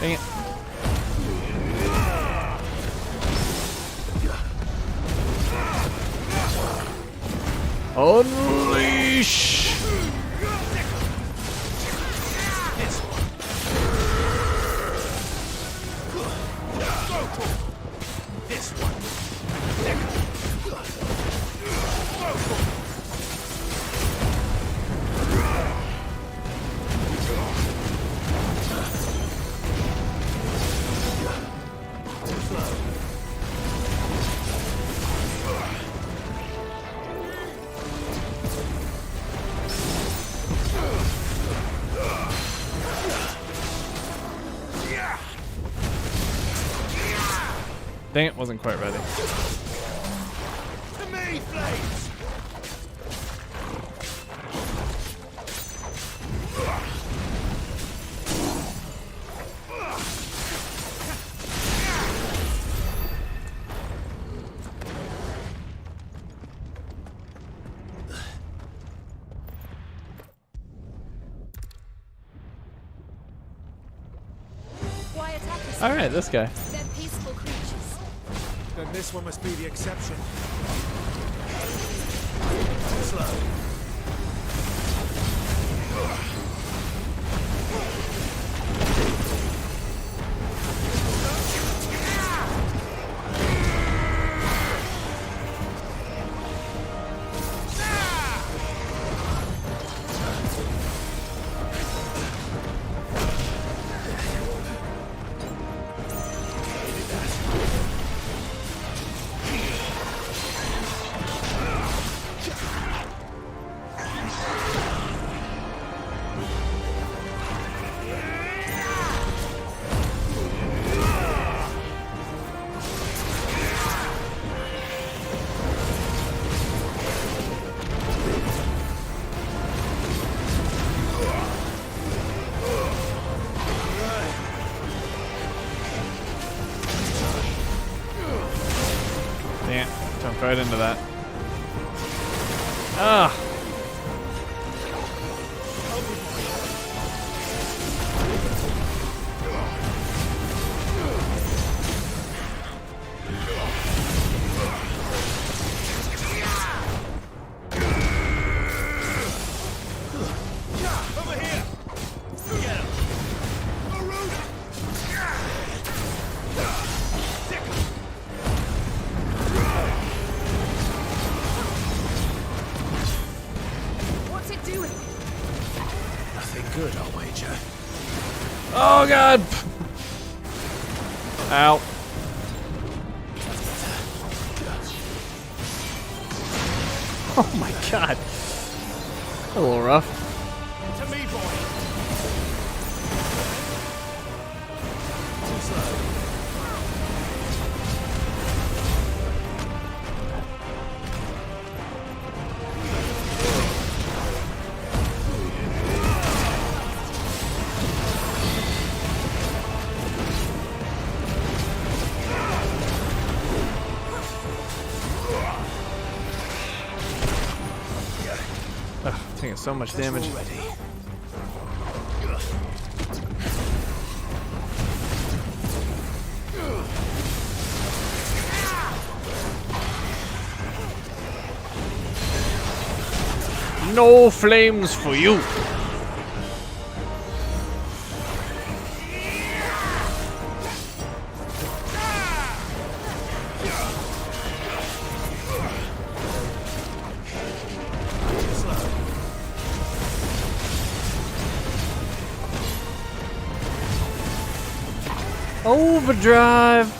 Dang it. Unleash! Dang it, wasn't quite ready. To me, Flames! Why attack us? Alright, this guy. They're peaceful creatures. Then this one must be the exception. Slow. Right into that. Ah. Oh god! Ow. Oh my god. A little rough. To me, boy. Too slow. Taking so much damage. No flames for you. Overdrive.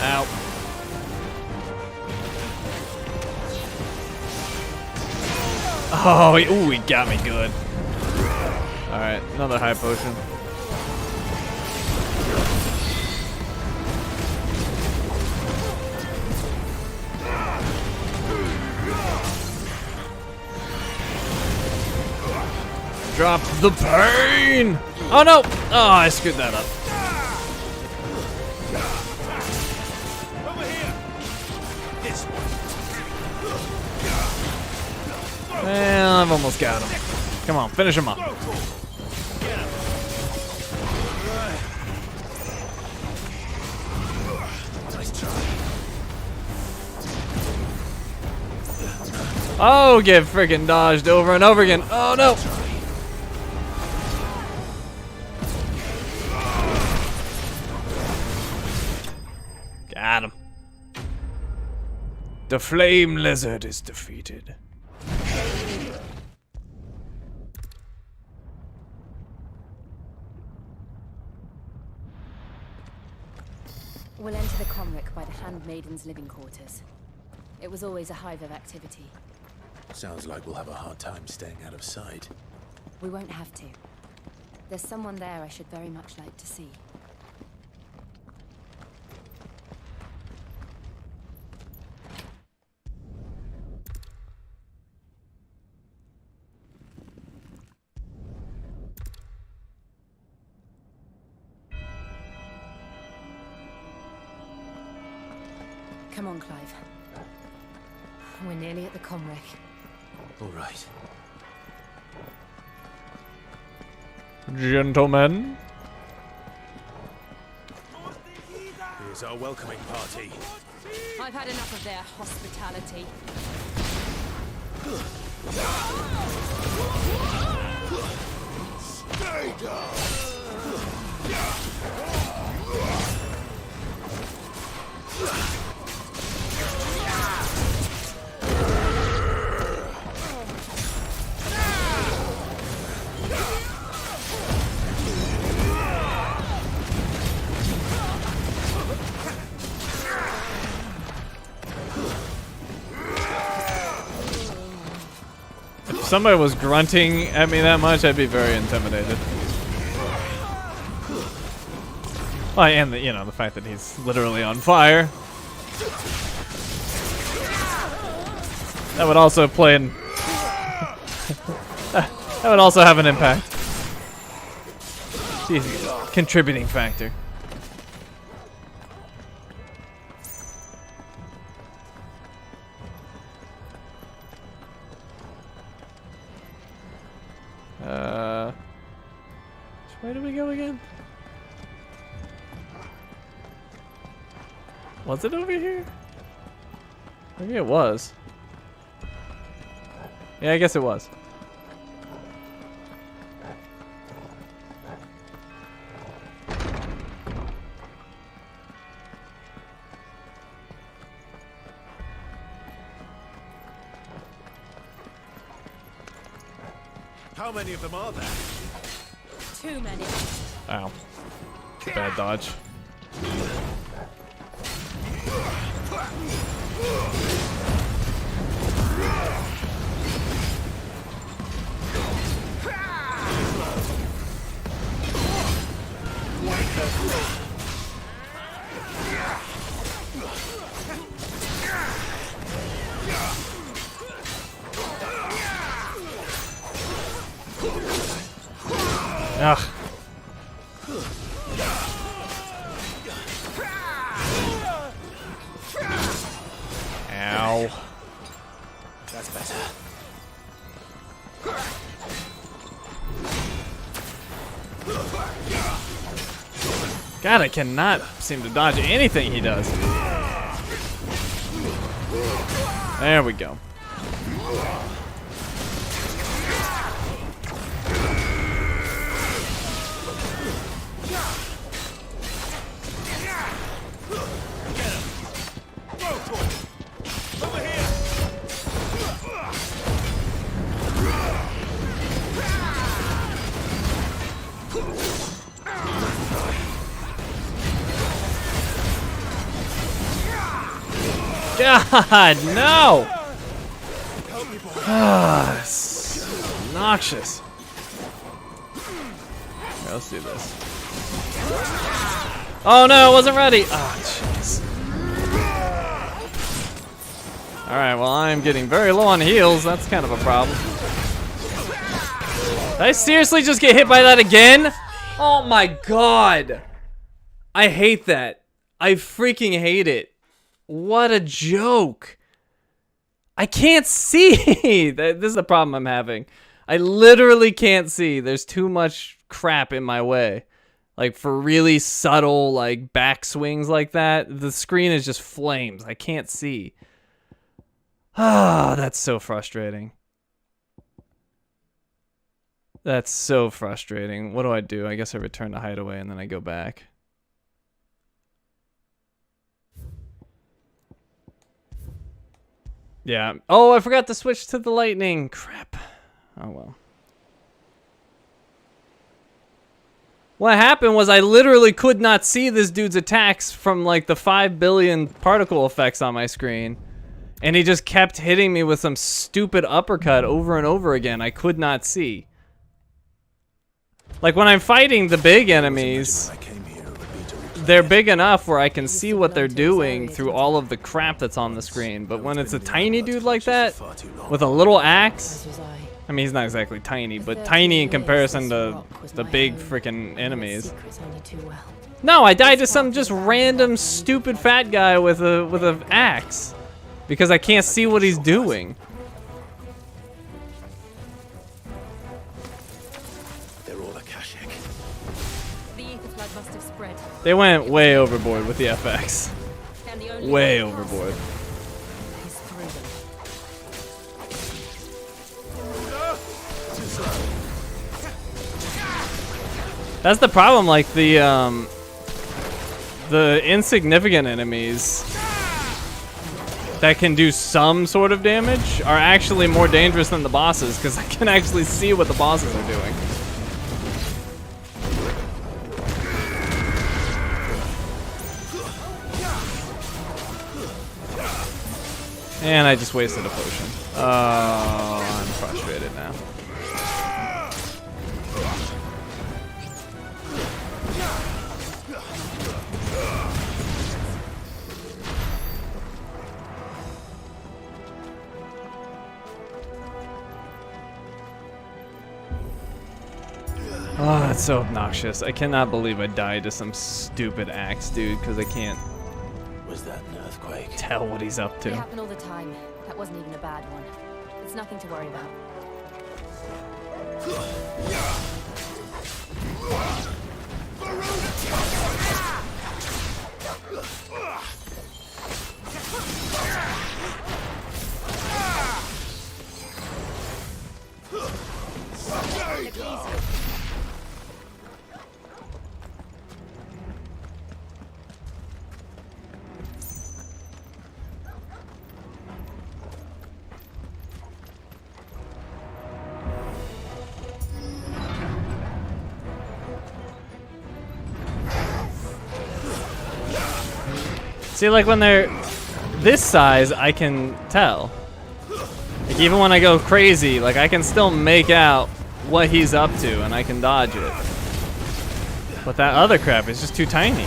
Ow. Oh, ooh, he got me good. Alright, another high potion. Drop the pain! Oh no! Oh, I screwed that up. Well, I've almost got him. Come on, finish him up. Oh, get freaking dodged over and over again. Oh no! Got him. The flame lizard is defeated. We'll enter the Comric by the Handmaiden's living quarters. It was always a hive of activity. Sounds like we'll have a hard time staying out of sight. We won't have to. There's someone there I should very much like to see. Come on, Clive. We're nearly at the Comric. All right. Gentlemen. Here's our welcoming party. I've had enough of their hospitality. Stay down. If somebody was grunting at me that much, I'd be very intimidated. Well, and the, you know, the fact that he's literally on fire. That would also play in. That would also have an impact. Jesus, contributing factor. Where do we go again? Was it over here? Maybe it was. Yeah, I guess it was. How many of them are there? Too many. Ow. Bad dodge. Ugh. Ow. That's better. God, I cannot seem to dodge anything he does. There we go. God, no! Ah, it's obnoxious. Here, let's do this. Oh no, I wasn't ready. Oh, jeez. Alright, well, I'm getting very low on heals. That's kind of a problem. Did I seriously just get hit by that again? Oh my god. I hate that. I freaking hate it. What a joke. I can't see. This is the problem I'm having. I literally can't see. There's too much crap in my way. Like, for really subtle, like, backswings like that, the screen is just flames. I can't see. Ah, that's so frustrating. That's so frustrating. What do? I guess I return to Hideaway and then I go back. Yeah. Oh, I forgot to switch to the lightning. Crap. Oh, well. What happened was I literally could not see this dude's attacks from like the 5 billion particle effects on my screen. And he just kept hitting me with some stupid uppercut over and over again. I could not see. Like when I'm fighting the big enemies, they're big enough where I can see what they're doing through all of the crap that's on the screen. But when it's a tiny dude like that, with a little axe, I mean, he's not exactly tiny, but tiny in comparison to the big freaking enemies. No, I died to some just random stupid fat guy with a axe because I can't see what he's doing. They went way overboard with the FX. Way overboard. That's the problem, like the insignificant enemies that can do some sort of damage are actually more dangerous than the bosses because I can actually see what the bosses are doing. And I just wasted a potion. Oh, I'm frustrated now. Oh, that's so obnoxious. I cannot believe I died to some stupid axe dude because I can't Was that an earthquake? tell what he's up They to. happen all the time. That wasn't even a bad one. It's nothing to worry about. See, like when they're this size, I can tell. Like even when I go crazy, like I can still make out what he's up to and I can dodge it. But that other crap is just too tiny.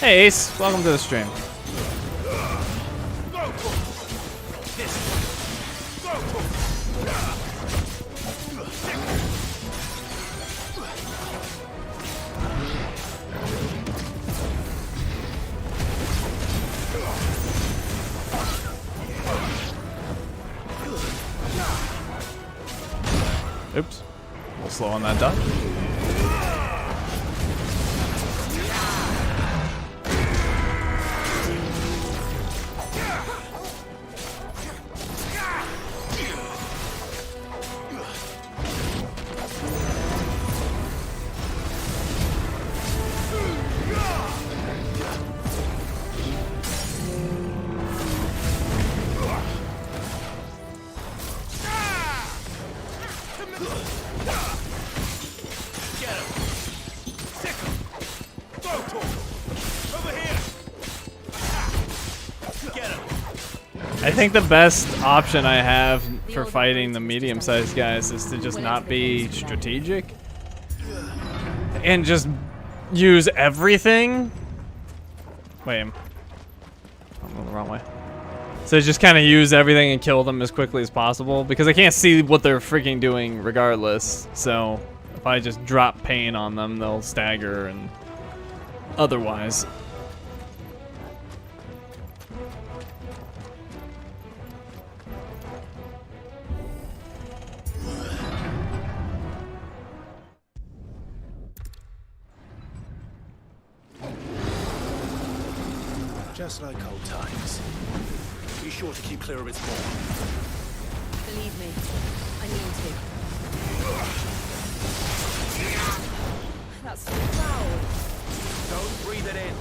Hey Ace, welcome to the stream. Oops, a little slow on that dodge. I think the best option I have for fighting the medium-sized guys is to just not be strategic and just use everything. Wait, I'm going the wrong way. So just kind of use everything and kill them as quickly as possible because I can't see what they're freaking doing regardless. So if I just drop pain on them, they'll stagger and otherwise. Just like old times. Be sure to keep clear of its maw. Believe me, I mean to. That's foul. Don't breathe it in.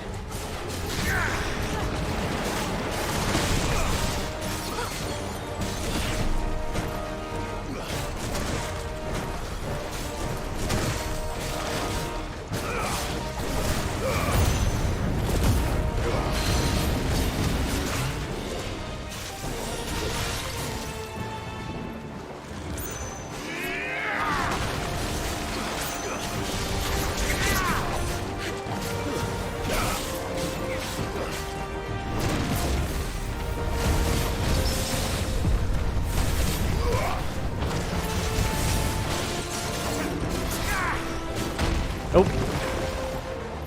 Oh.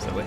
Silly.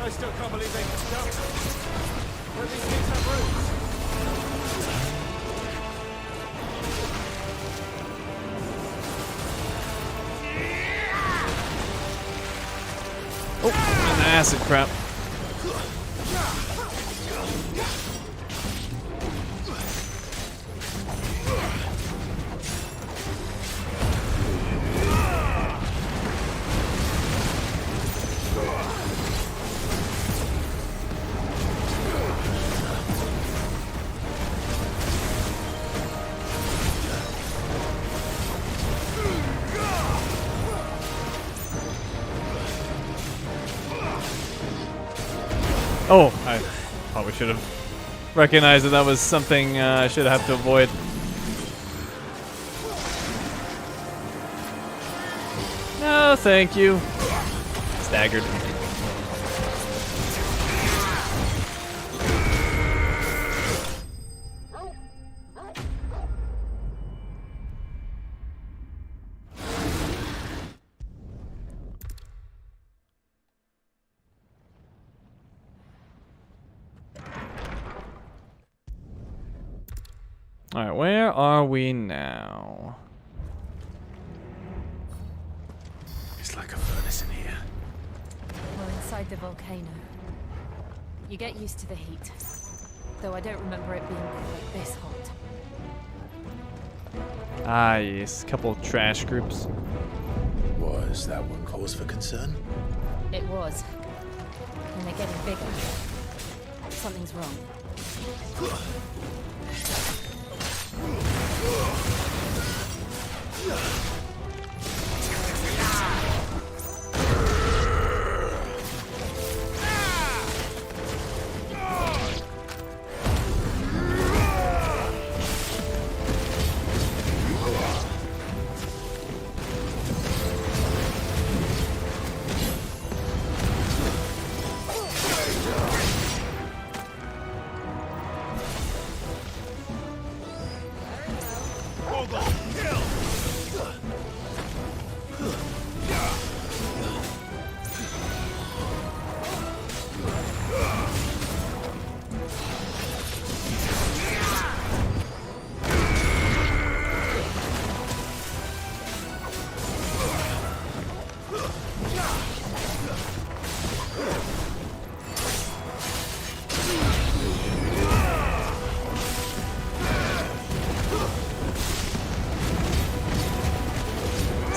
I still can't believe they can jump. But these things have roots. Oh, an acid crap. Oh, I probably should have recognized that was something I should have to avoid. No, thank you. Staggered. Alright, where are we now? It's like a furnace in here. We're inside the volcano. You get used to the heat. Though I don't remember it being quite this hot. Ah, yes. Couple of trash groups. Was that one cause for concern? It was. And they're getting bigger. Something's wrong.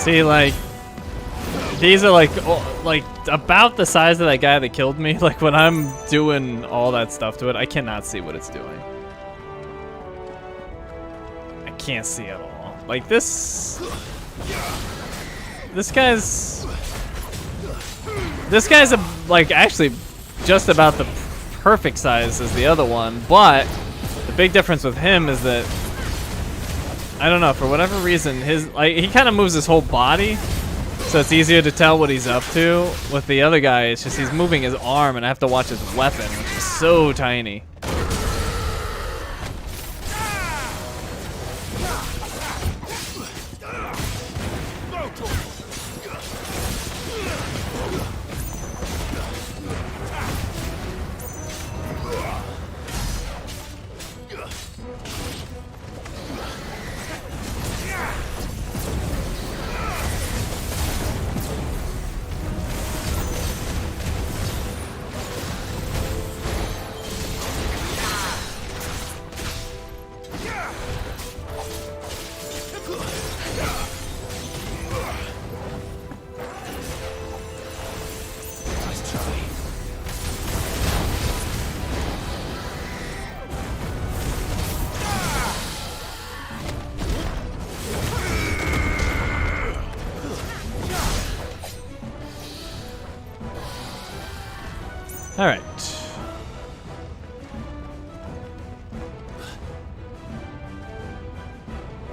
See, like, these are like about the size of that guy that killed me. Like when I'm doing all that stuff to it, I cannot see what it's doing. I can't see at all. Like this guy's like actually just about the perfect size as the other one, but the big difference with him is that I don't know, for whatever reason, he kind of moves his whole body, so it's easier to tell what he's up to. With the other guy, it's just he's moving his arm, and I have to watch his weapon, which is so tiny. All right.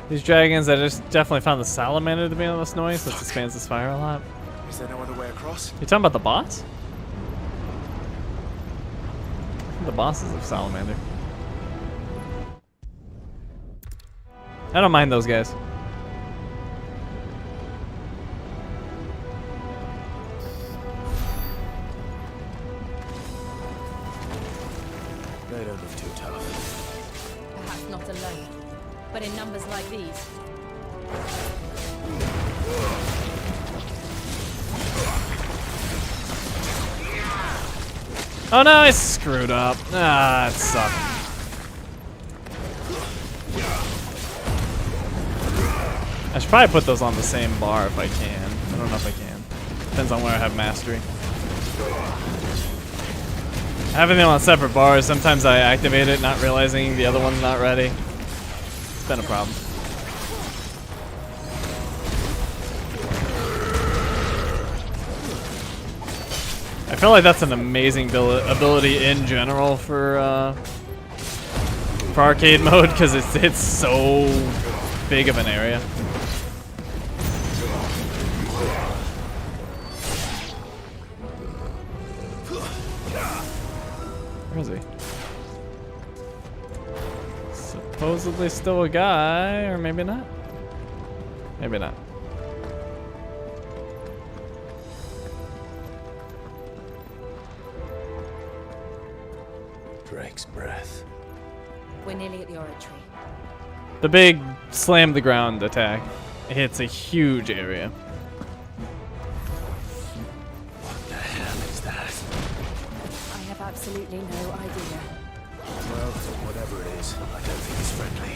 These dragons, I just definitely found the salamander to be the most annoying since it spans this fire a lot. Is there no other way across? You talking about the boss? The boss is a salamander. I don't mind those guys. They don't look too tough. Perhaps not alone, but in numbers like these. Oh no, I screwed up. Ah, it sucked. I should probably put those on the same bar if I can. I don't know if I can. Depends on where I have mastery. Having them on separate bars, sometimes I activate it not realizing the other one's not ready. It's been a problem. I feel like that's an amazing ability in general for arcade mode because it's so big of an area. Where is he? Supposedly still a guy, or maybe not. Maybe not. Drake's breath. We're nearly at the oratory. The big slam the ground attack hits a huge area. What the hell is that? I have absolutely no idea. Well, whatever it is, I don't think it's friendly.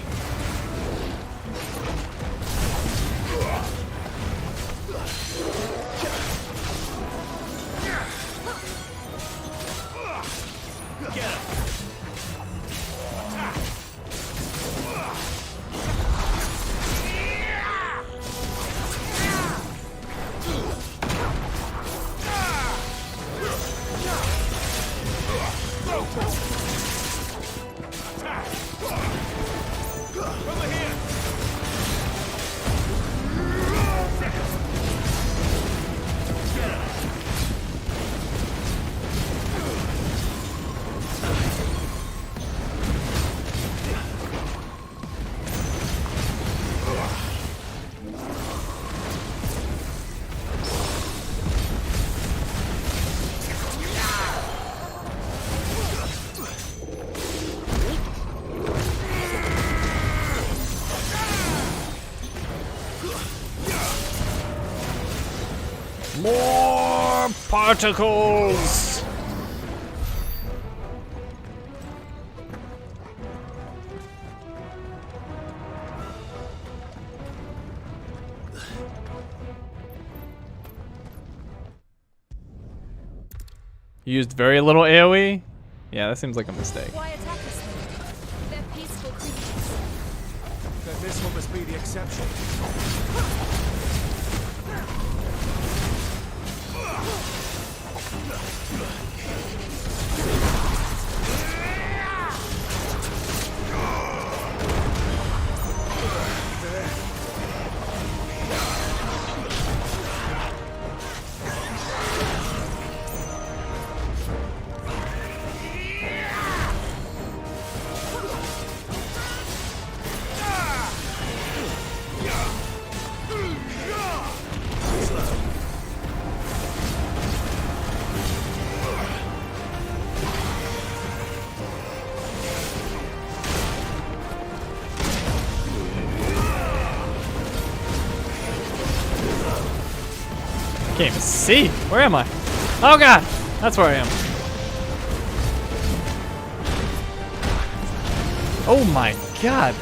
Get him! More particles! Used very little AoE? Yeah, that seems like a mistake. Why attack us then? They're peaceful creatures. Then this one must be the exception. Can't even see. Where am I? Oh god! That's where I am. Oh my god.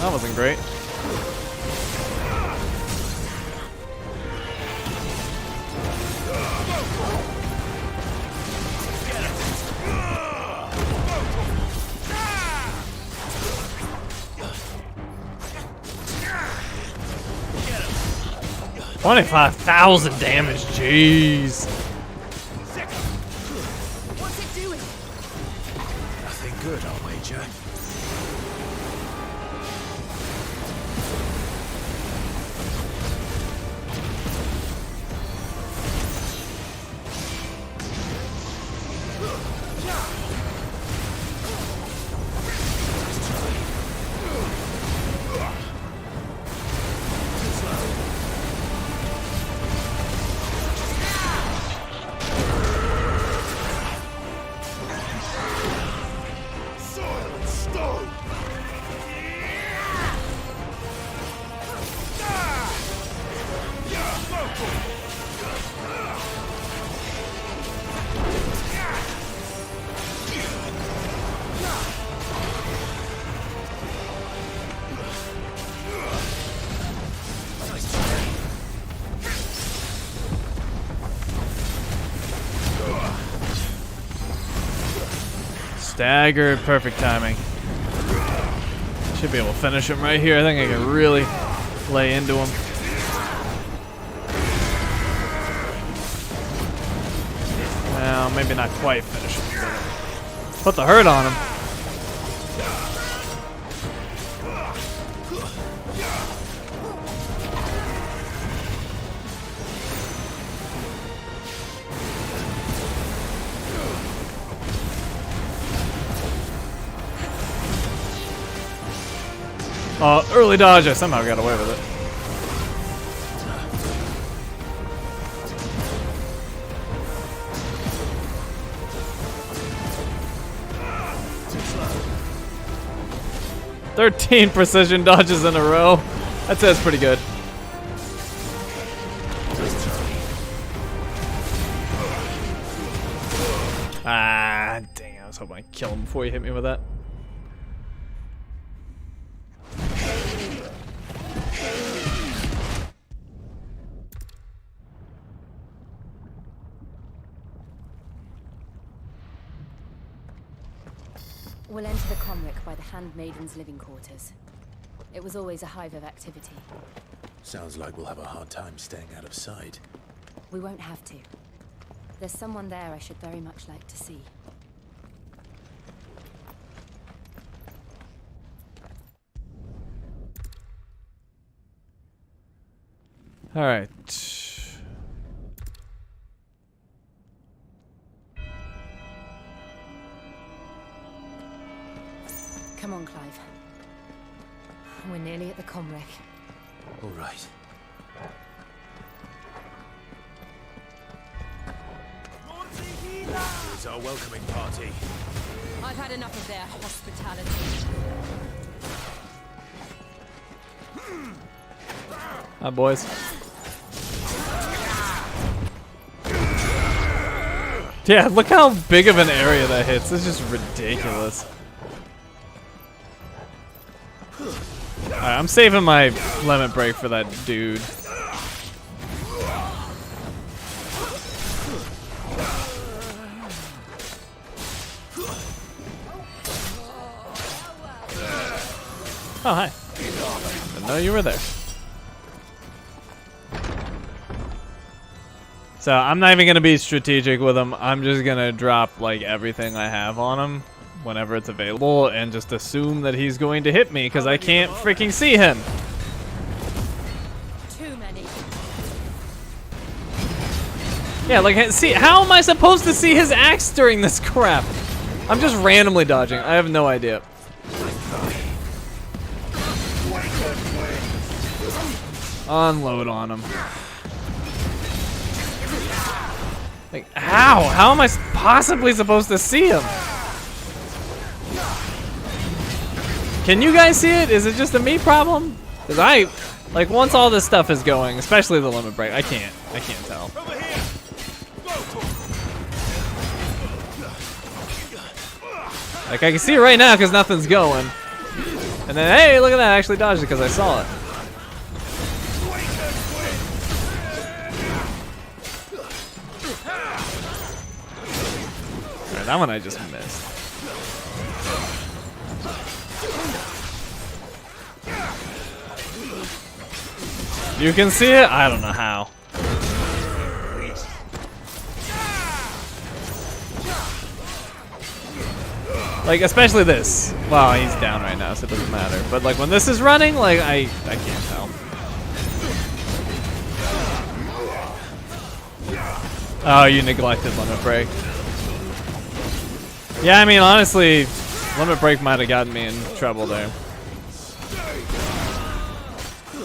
That wasn't great. $25,000 damage, jeez. What's it doing? Nothing good, I'll wager. Staggered, perfect timing. Should be able to finish him right here. I think I can really lay into him. Well, maybe not quite finish him. Put the hurt on him. Early dodge, I somehow got away with it. Too slow. 13 precision dodges in a row. That says pretty good. Ah, dang, I was hoping I'd kill him before he hit me with that. We'll enter the Comric by the Handmaiden's living quarters. It was always a hive of activity. Sounds like we'll have a hard time staying out of sight. We won't have to. There's someone there I should very much like to see. All right. Come on, Clive. We're nearly at the Comric. All right. Here's our welcoming party. I've had enough of their hospitality. Hi, boys. Yeah, look how big of an area that hits. It's just ridiculous. Alright, I'm saving my limit break for that dude. Oh, hi. Didn't know you were there. So I'm not even gonna be strategic with him. I'm just gonna drop like everything I have on him whenever it's available and just assume that he's going to hit me because I can't freaking see him. Too many. Yeah, like, see, how am I supposed to see his axe during this crap? I'm just randomly dodging. I have no idea. Unload on him. Like, how? How am I possibly supposed to see him? Can you guys see it? Is it just a me problem? Because I, like, once all this stuff is going, especially the limit break, I can't tell. Like, I can see it right now because nothing's going. And then, hey, look at that, I actually dodged it because I saw it. Alright, that one I just missed. You can see it? I don't know how. Like, especially this. Well, he's down right now, so it doesn't matter. But like when this is running, like I can't tell. Oh, you neglected limit break. Yeah, I mean, honestly, limit break might have gotten me in trouble there.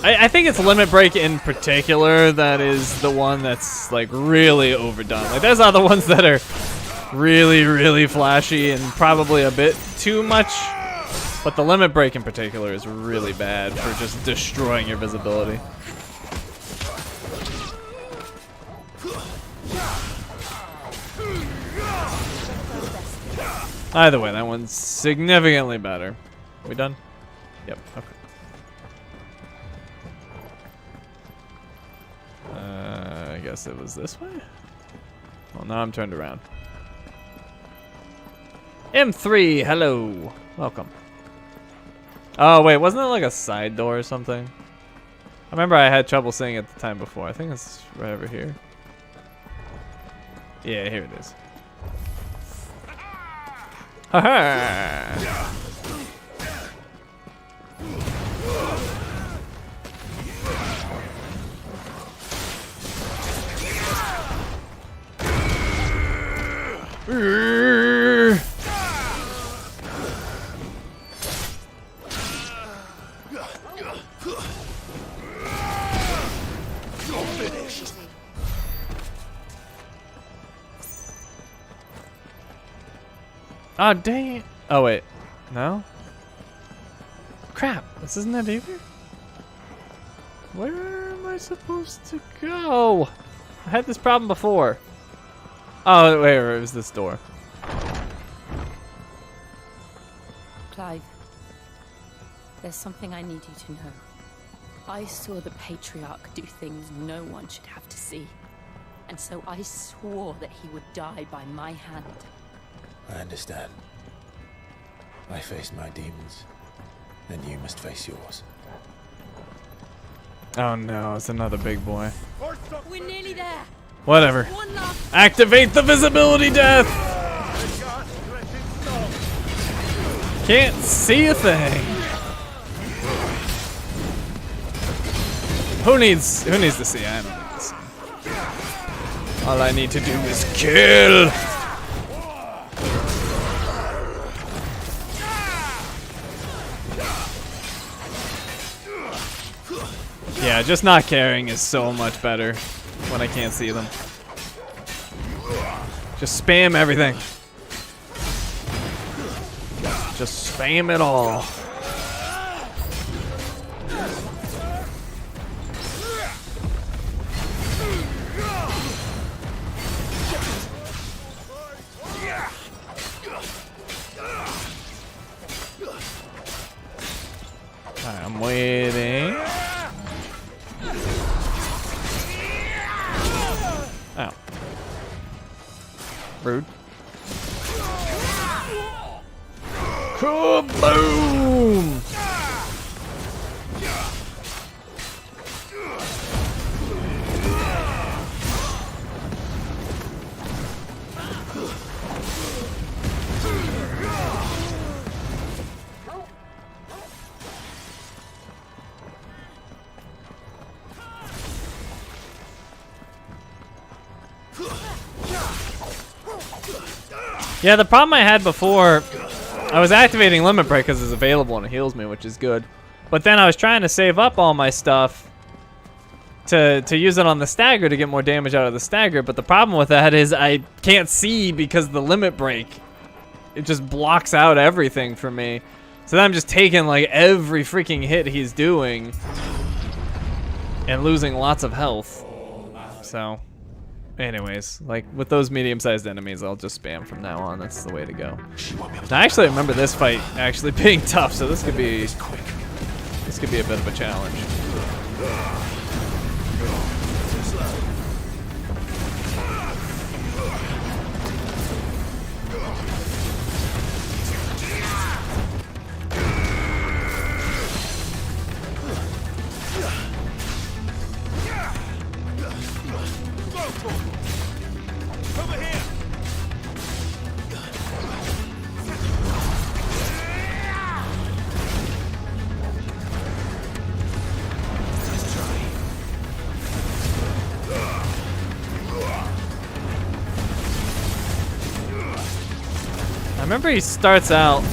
I think it's limit break in particular that is the one that's like really overdone. Like there's other ones that are really, really flashy and probably a bit too much, but the limit break in particular is really bad for just destroying your visibility. Either way, that one's significantly better. Are we done? Yep, okay. I guess it was this way? Well, now I'm turned around. M3, hello. Welcome. Oh, wait, wasn't it like a side door or something? I remember I had trouble seeing it the time before. I think it's right over here. Yeah, here it is. Ha-ha! Oh, dang it. Oh, wait. No? Crap. This isn't it either? Where am I supposed to go? I had this problem before. Oh, wait, it was this door. Clive, there's something I need you to know. I saw the Patriarch do things no one should have to see. And so I swore that he would die by my hand. I understand. I faced my demons, then you must face yours. Oh no, it's another big boy. We're nearly there. Whatever. Activate the visibility death! Can't see a thing. Who needs to see? I don't need to see. All I need to do is kill. Yeah, just not caring is so much better when I can't see them. Just spam everything. Just spam it all. Alright, I'm waiting. Ow. Rude. Kaboom! Yeah, the problem I had before, I was activating Limit Break because it's available and it heals me, which is good. But then I was trying to save up all my stuff to use it on the stagger to get more damage out of the stagger. But the problem with that is I can't see because the Limit Break, it just blocks out everything for me. So then I'm just taking like every freaking hit he's doing and losing lots of health. So anyways, like with those medium-sized enemies, I'll just spam from now on. That's the way to go. I actually remember this fight actually being tough, so this could be a bit of a challenge. I remember he starts out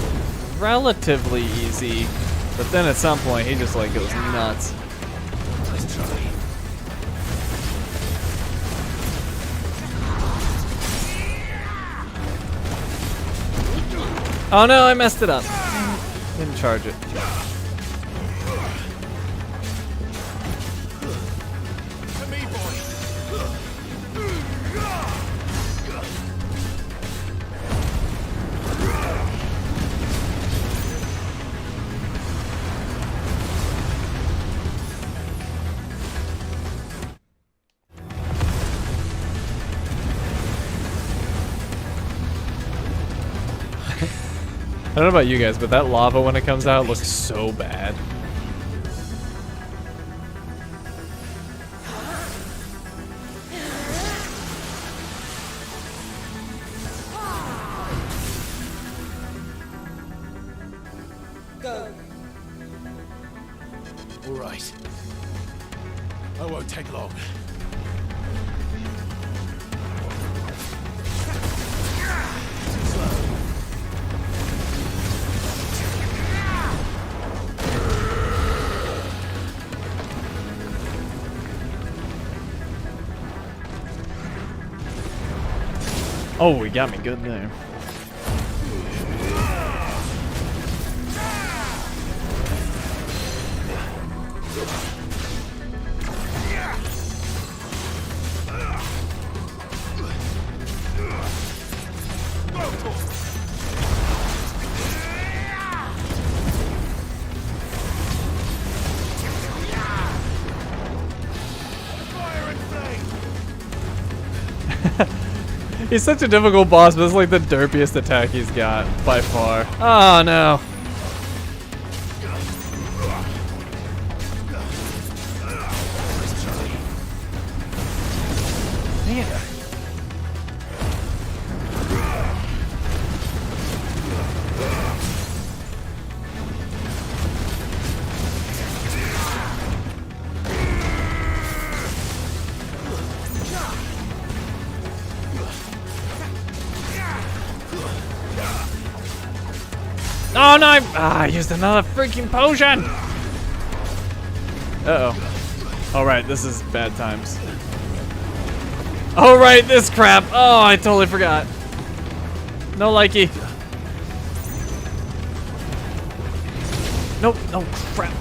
relatively easy, but then at some point he just like goes nuts. Let's try. Oh no, I messed it up. Didn't charge it. I don't know about you guys, but that lava when it comes out looks so bad. Go. All right. I won't take long. Oh, he got me good there. He's such a difficult boss, but it's like the derpiest attack he's got by far. Oh no. Dang it. Oh no! I used another freaking potion! Uh-oh. Alright, this is bad times. Alright, this crap! Oh, I totally forgot. No likey. Nope, no crap.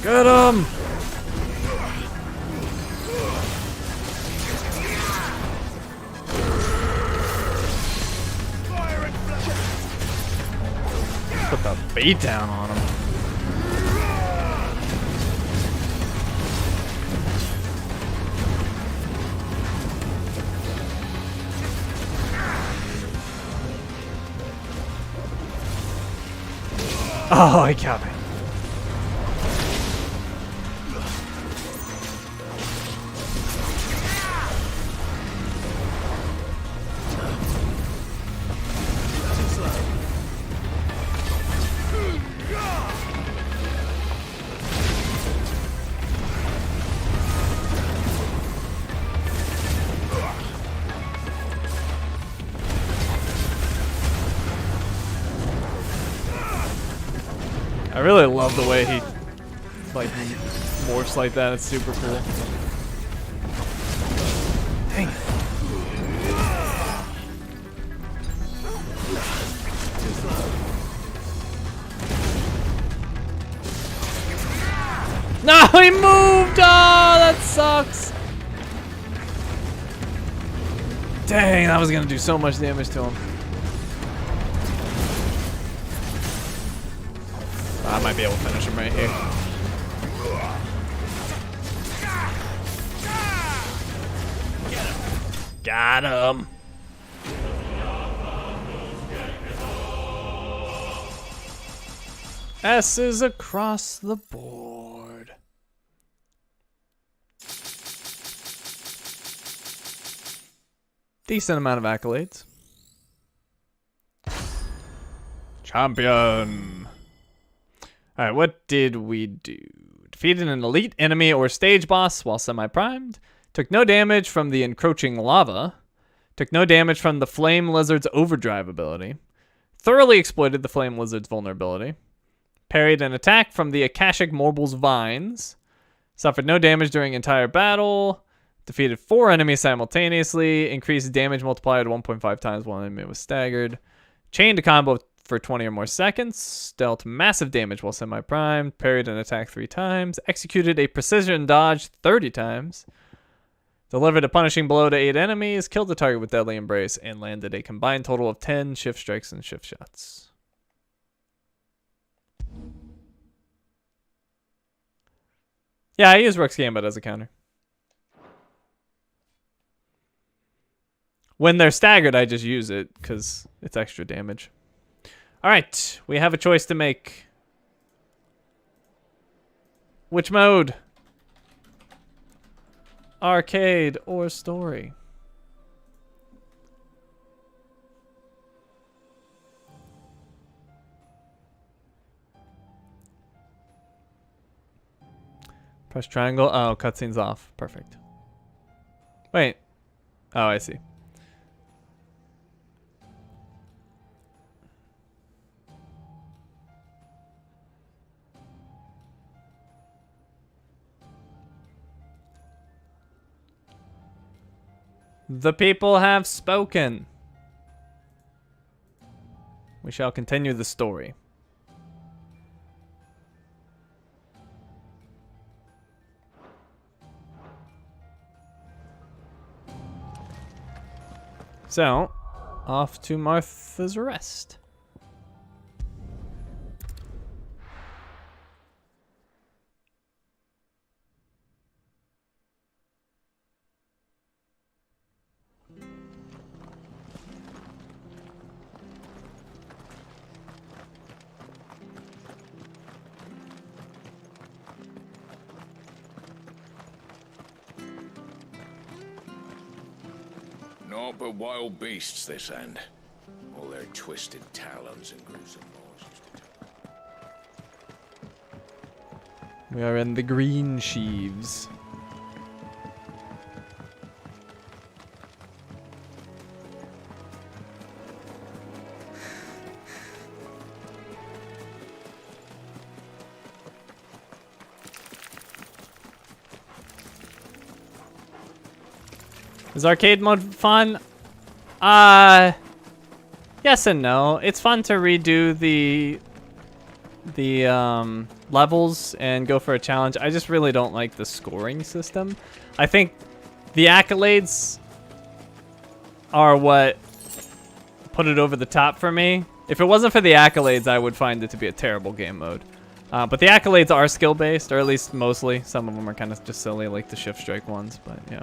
Get him! Put the beat down on him. Oh, he got me. I really love the way he like morphs like that. It's super cool. Dang it. No, he moved! Oh, that sucks. Dang, that was gonna do so much damage to him. I might be able to finish him right here. Got him. S's across the board. Decent amount of accolades. Champion. Alright, what did we do? Defeated an elite enemy or stage boss while semi-primed. Took no damage from the encroaching lava. Took no damage from the flame lizard's overdrive ability. Thoroughly exploited the flame lizard's vulnerability. Parried an attack from the Akashic Morble's vines. Suffered no damage during entire battle. Defeated 4 enemies simultaneously. Increased damage multiplier to 1.5 times while an enemy was staggered. Chained a combo for 20 or more seconds. Dealt massive damage while semi-primed. Parried an attack 3 times. Executed a precision dodge 30 times. Delivered a punishing blow to 8 enemies. Killed the target with Deadly Embrace. And landed a combined total of 10 shift strikes and shift shots. Yeah, I use Rook's Gambit as a counter. When they're staggered, I just use it because it's extra damage. Alright, we have a choice to make. Which mode? Arcade or story? Press triangle. Oh, cutscene's off. Perfect. Wait. Oh, I see. The people have spoken. We shall continue the story. So, off to Martha's Rest. Naught but wild beasts, this end. All their twisted talons and gruesome laws used to tell. We are in the Green Sheaves. Is arcade mode fun? Yes and no. It's fun to redo the levels and go for a challenge. I just really don't like the scoring system. I think the accolades are what put it over the top for me. If it wasn't for the accolades, I would find it to be a terrible game mode. But the accolades are skill-based, or at least mostly. Some of them are kind of just silly, like the shift strike ones, but yeah.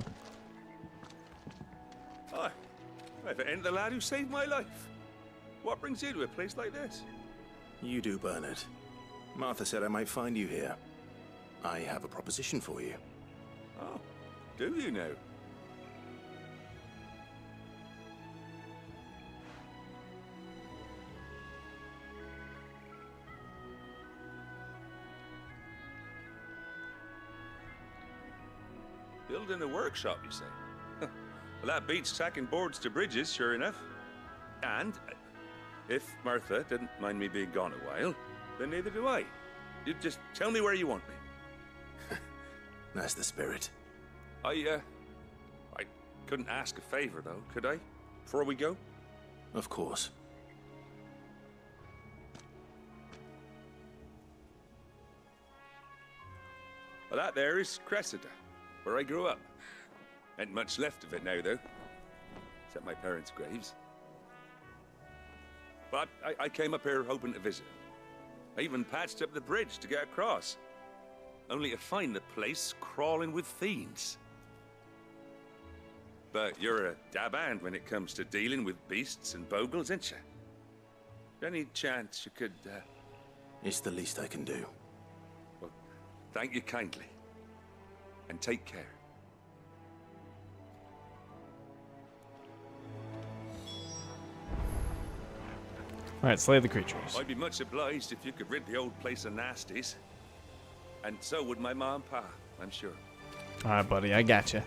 If it ain't the lad who saved my life. What brings you to a place like this? You do, Bernard. Martha said I might find you here. I have a proposition for you. Oh, do you now? Building a workshop, you say? Well, that beats tacking boards to bridges, sure enough. And, if Martha didn't mind me being gone a while, Then neither do I. You just tell me where you want me. That's the spirit. I couldn't ask a favor, though, could I? Before we go? Of course. Well, that there is Cressida, where I grew up. Ain't much left of it now, though. Except my parents' graves. But I came up here hoping to visit. I even patched up the bridge to get across. Only to find the place crawling with fiends. But you're a dab hand when it comes to dealing with beasts and bogles, ain't you? Any chance you could, It's the least I can do. Well, thank you kindly. And take care. Alright, slay the creatures. I'd be much obliged if you could rid the old place of nasties. And so would my ma and pa, I'm sure. Alright, buddy, I got you.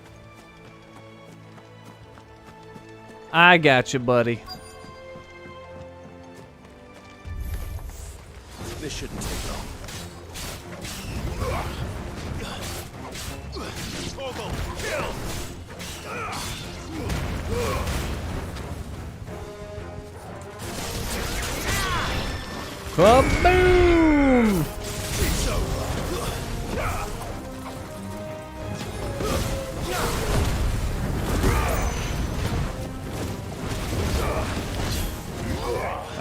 I got you, buddy. This shouldn't take long. Torgal, kill! Kaboom!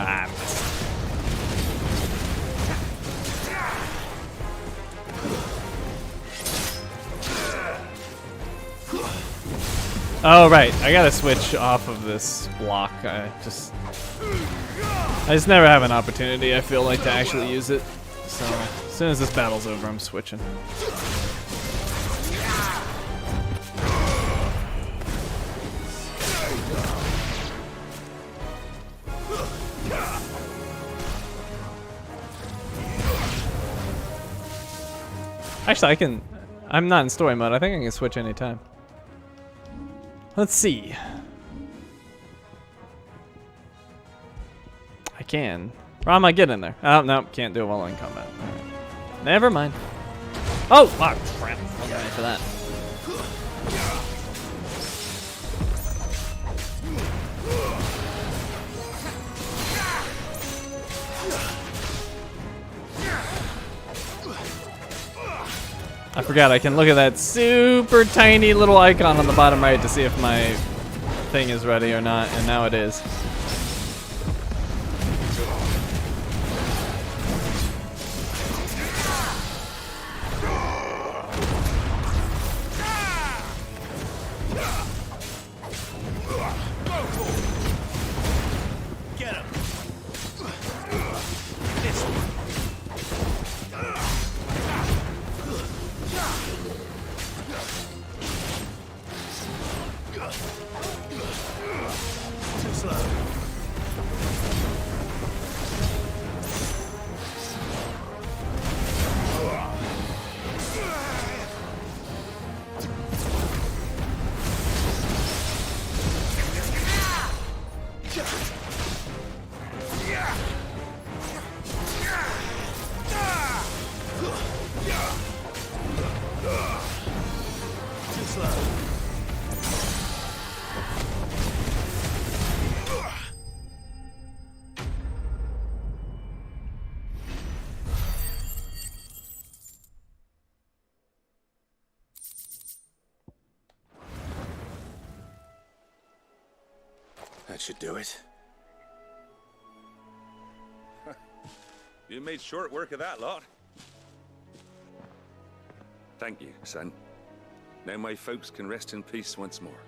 Ah, missed. Oh, right. I gotta switch off of this block. I just never have an opportunity, I feel like, to actually use it. So, as soon as this battle's over, I'm switching. Actually, I'm not in story mode. I think I can switch anytime. Let's see. I can. How am I getting there? Oh, no, can't do it while in combat. Right. Never mind. Oh, wow, crap. I'm ready for that. I forgot I can look at that super tiny little icon on the bottom right to see if my thing is ready or not, and now it is. Get him! Too slow. Too slow. That should do it. You made short work of that lot. Thank you, son. Now my folks can rest in peace once more.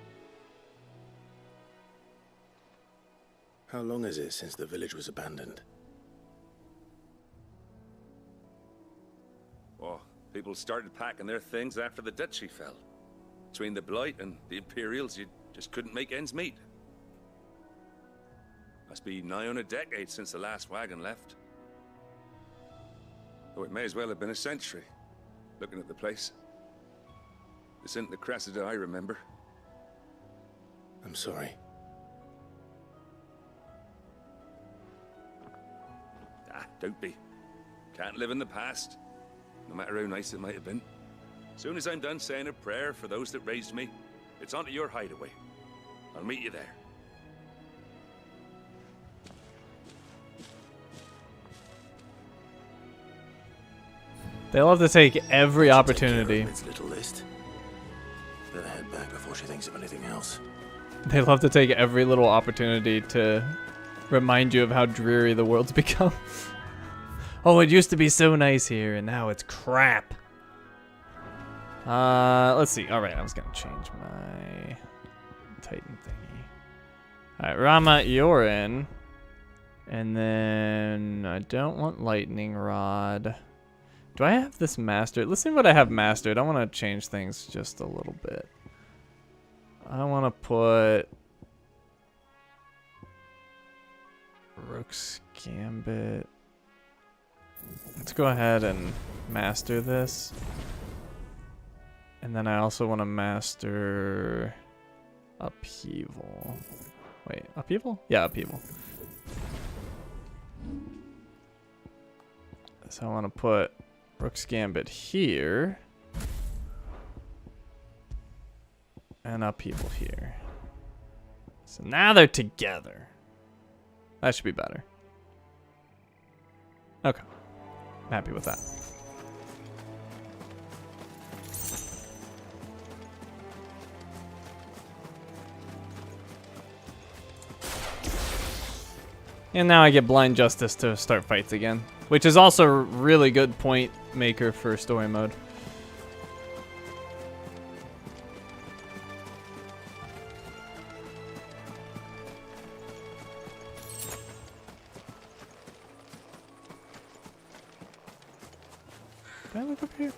How long is it since the village was abandoned? Oh, people started packing their things after the duchy fell. Between the Blight and the Imperials, you just couldn't make ends meet. Must be nigh on a decade since the last wagon left. Though it may as well have been a century, looking at the place. This isn't the Cressida I remember. I'm sorry. Ah, don't be. Can't live in the past, no matter how nice it might have been. Soon as I'm done saying a prayer for those that raised me, it's on to your hideaway. I'll meet you there. They love to take every opportunity. Little list. Better head back before she thinks of anything else. They love to take every little opportunity to remind you of how dreary the world's become. Oh, it used to be so nice here, and now it's crap. Let's see. All right, I was gonna change my Titan thingy. All right, Rama, you're in, and then I don't want lightning rod. Do I have this mastered? Let's see what I have mastered. I want to change things just a little bit. I want to put Rook's Gambit. Let's go ahead and master this. And then I also want to master Upheaval. Wait, Upheaval? Yeah, Upheaval. So I want to put Rook's Gambit here. And Upheaval here. So now they're together. That should be better. Okay. I'm happy with that. And now I get Blind Justice to start fights again, which is also a really good point maker for story mode. Can I look up here?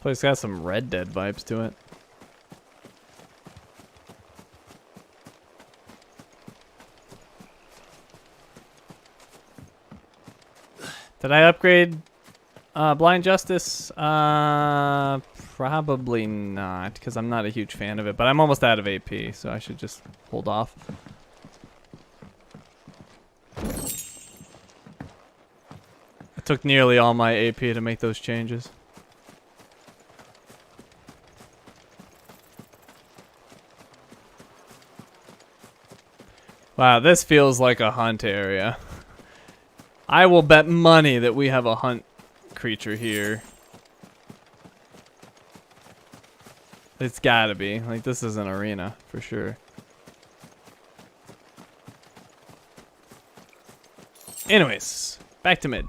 Place got some Red Dead vibes to it. Did I upgrade Blind Justice? Probably not, because I'm not a huge fan of it, but I'm almost out of AP, so I should just hold off. It took nearly all my AP to make those changes. Wow, this feels like a hunt area. I will bet money that we have a hunt creature here. It's gotta be. Like, this is an arena, for sure. Anyways, back to mid.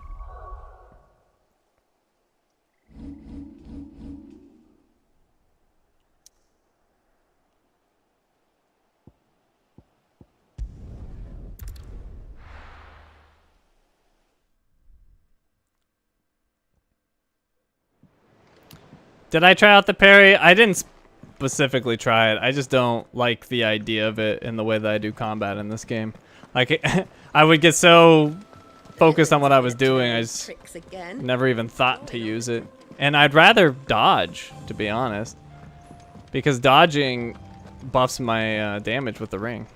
Did I try out the parry? I didn't specifically try it. I just don't like the idea of it in the way that I do combat in this game. Like, I would get so focused on what I was doing, I just never even thought to use it. And I'd rather dodge, to be honest, because dodging buffs my damage with the ring.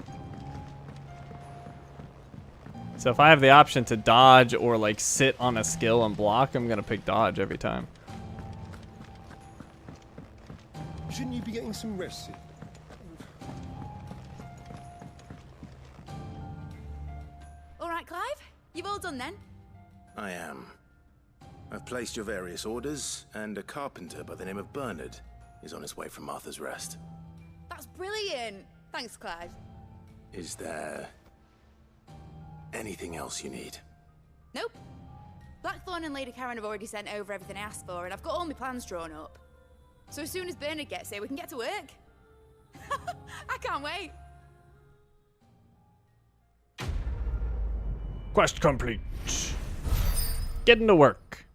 So if I have the option to dodge or like sit on a skill and block, I'm gonna pick dodge every time. Shouldn't you be getting some rest soon? All right, Clive. You've all done then? I am. I've placed your various orders, and a carpenter by the name of Bernard is on his way from Martha's Rest. That's brilliant. Thanks, Clive. Is there anything else you need? Nope. Blackthorn and Lady Karen have already sent over everything I asked for, and I've got all my plans drawn up. So as soon as Bernard gets here, we can get to work. I can't wait. Quest complete. Getting to work.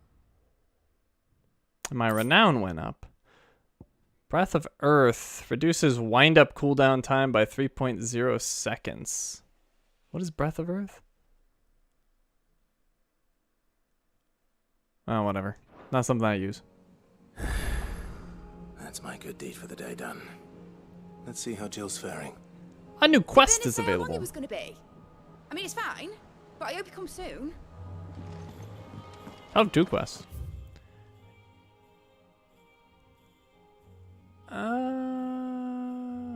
My renown went up. Breath of Earth reduces wind-up cooldown time by 3.0 seconds. What is Breath of Earth? Oh, whatever. Not something I use. That's my good deed for the day done. Let's see how Jill's faring. A new quest Didn't is say how long available. it was gonna be. I mean, it's fine, but I hope you come soon. Oh, 2 quests.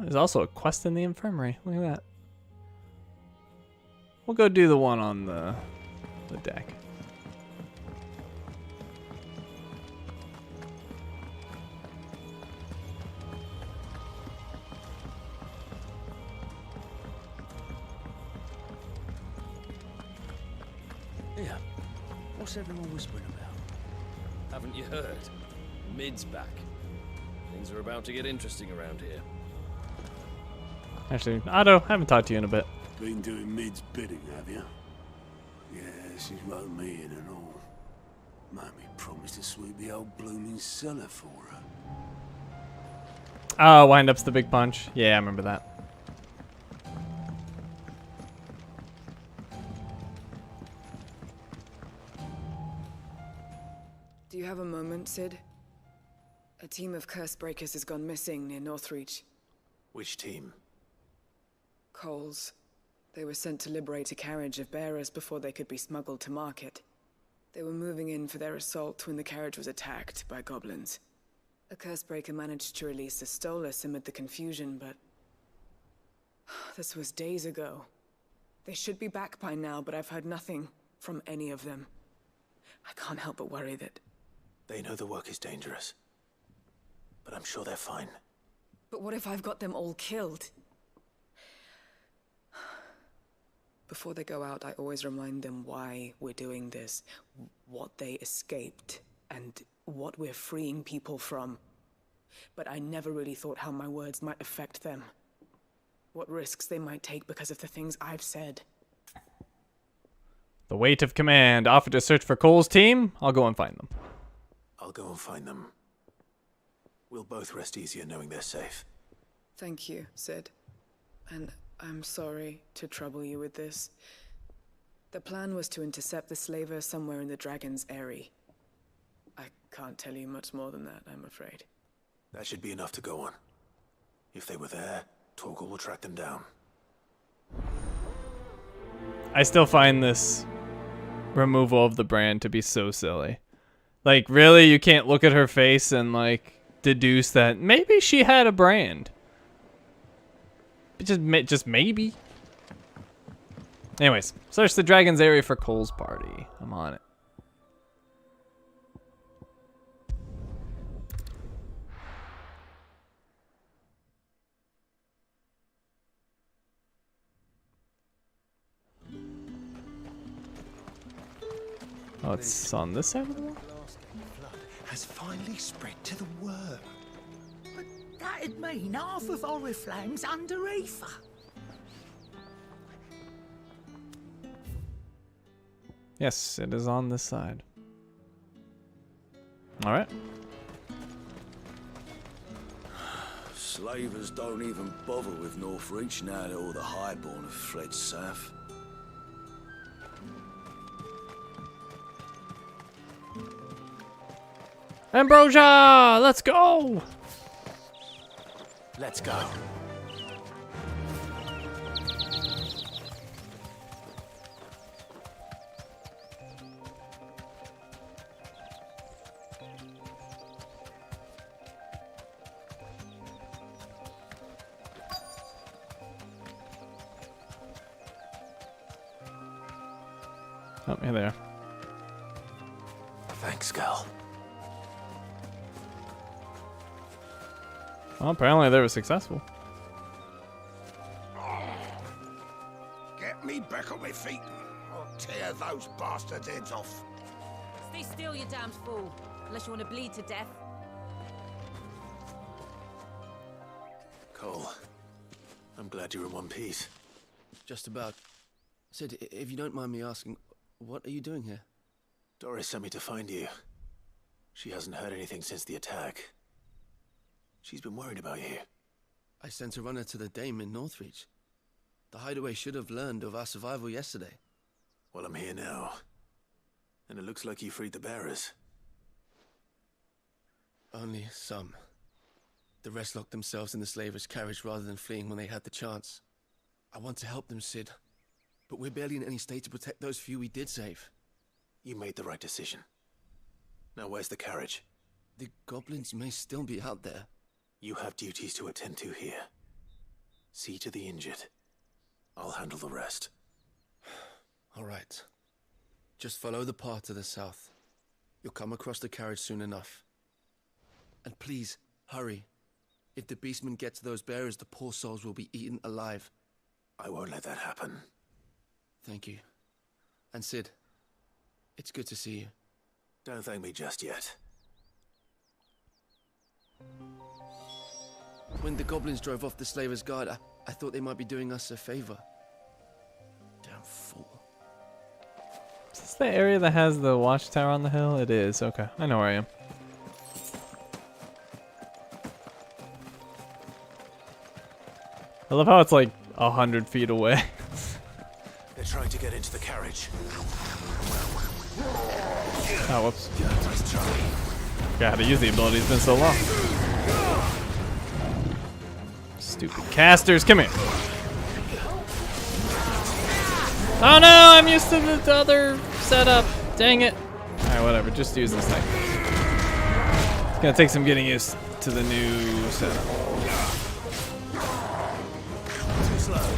There's also a quest in the infirmary. Look at that. We'll go do the one on the deck. Yeah. What's everyone whispering about? Haven't you heard? Mid's back. Things are about to get interesting around here. Actually, Otto, I haven't talked to you in a bit. Been doing Mid's bidding, have you? Yeah, she's wrote me in and all. Mammy promised to sweep the old blooming cellar for her. Oh, wind-up's the big punch. Yeah, I remember that. Do you have a moment, Sid? A team of curse breakers has gone missing near Northreach. Which team? Coles. They were sent to liberate a carriage of bearers before they could be smuggled to market. They were moving in for their assault when the carriage was attacked by goblins. A curse breaker managed to release a Stolas amid the confusion, but... this was days ago. They should be back by now, but I've heard nothing from any of them. I can't help but worry that... They know the work is dangerous. But I'm sure they're fine. But what if I've got them all killed? Before they go out, I always remind them why we're doing this, what they escaped, and what we're freeing people from. But I never really thought how my words might affect them. What risks they might take because of the things I've said. The weight of command. Offer to search for Cole's team. I'll go and find them. I'll go and find them. We'll both rest easier knowing they're safe. Thank you, Sid. And I'm sorry to trouble you with this. The plan was to intercept the slaver somewhere in the Dragon's Eyrie. I can't tell you much more than that, I'm afraid. That should be enough to go on. If they were there, Torgal will track them down. I still find this removal of the brand to be so silly. Like, really? You can't look at her face and, like, deduce that maybe she had a brand. Just maybe. Anyways, search the Dragon's Eyrie for Cole's party. I'm on it. Oh, it's on this side of the wall? Has finally spread to the worm. But that'd mean half of Oriflan's under Aether. Yes, it is on this side. Alright. Slavers don't even bother with Northreach now that all the highborn have fled south. Ambrosia! Let's go! Let's go. Oh, here they are. Thanks, girl. Well, apparently they were successful. Get me back on my feet. I'll tear those bastards' heads off. Stay still, you damned fool. Unless you want to bleed to death. Cole, I'm glad you're in one piece. Just about. Sid, if you don't mind me asking, what are you doing here? Doris sent me to find you. She hasn't heard anything since the attack. She's been worried about you. I sent a runner to the Dame in Northreach. The Hideaway should have learned of our survival yesterday. Well, I'm here now. And it looks like you freed the bearers. Only some. The rest locked themselves in the slavers' carriage rather than fleeing when they had the chance. I want to help them, Sid. But we're barely in any state to protect those few we did save. You made the right decision. Now where's the carriage? The goblins may still be out there. You have duties to attend to here. See to the injured. I'll handle the rest. All right. Just follow the path to the south. You'll come across the carriage soon enough. And please, hurry. If the beastmen get to those bearers, the poor souls will be eaten alive. I won't let that happen. Thank you. And Sid, it's good to see you. Don't thank me just yet. When the goblins drove off the slavers' guard, I thought they might be doing us a favor. Damn fool. Is this the area that has the watchtower on the hill? It is. Okay, I know where I am. I love how it's like 100 feet away. They're trying to get into the carriage. Oh, whoops. Forgot how to use the ability, it's been so long. Stupid casters, come here. Oh no, I'm used to the other setup. Dang it. Alright, whatever, just use this thing. It's gonna take some getting used to the new setup. Too slow.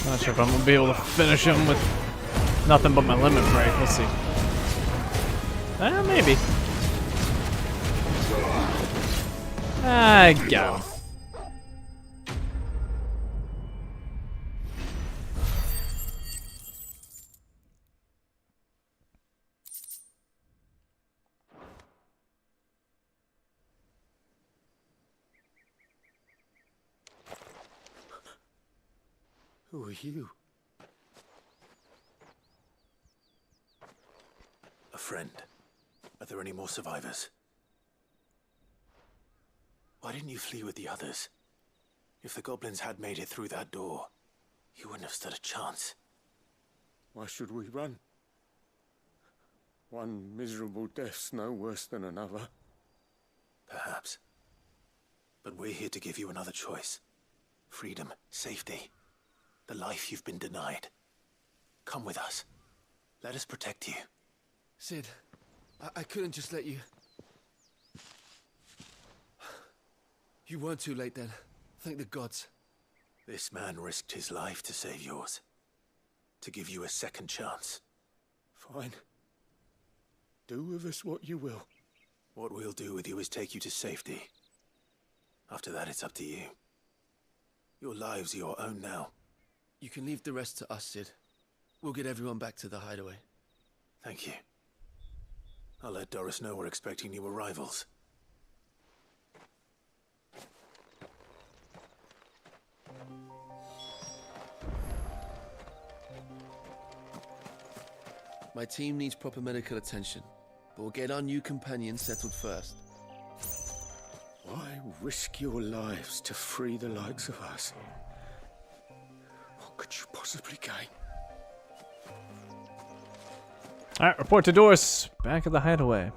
Not sure if I'm gonna be able to finish him with nothing but my limit break. We'll see. Maybe. I got him. Who are you? A friend. Are there any more survivors? Why didn't you flee with the others? If the goblins had made it through that door, you wouldn't have stood a chance. Why should we run? One miserable death's no worse than another. Perhaps. But we're here to give you another choice. Freedom, safety. The life you've been denied. Come with us. Let us protect you. Sid, I couldn't just let you... You weren't too late then. Thank the gods. This man risked his life to save yours. To give you a second chance. Fine. Do with us what you will. What we'll do with you is take you to safety. After that, it's up to you. Your lives are your own now. You can leave the rest to us, Sid. We'll get everyone back to the hideaway. Thank you. I'll let Doris know we're expecting new arrivals. My team needs proper medical attention, but we'll get our new companion settled first. Why risk your lives to free the likes of us? could you possibly gain? Alright, report to Doris. Back at the Hideaway.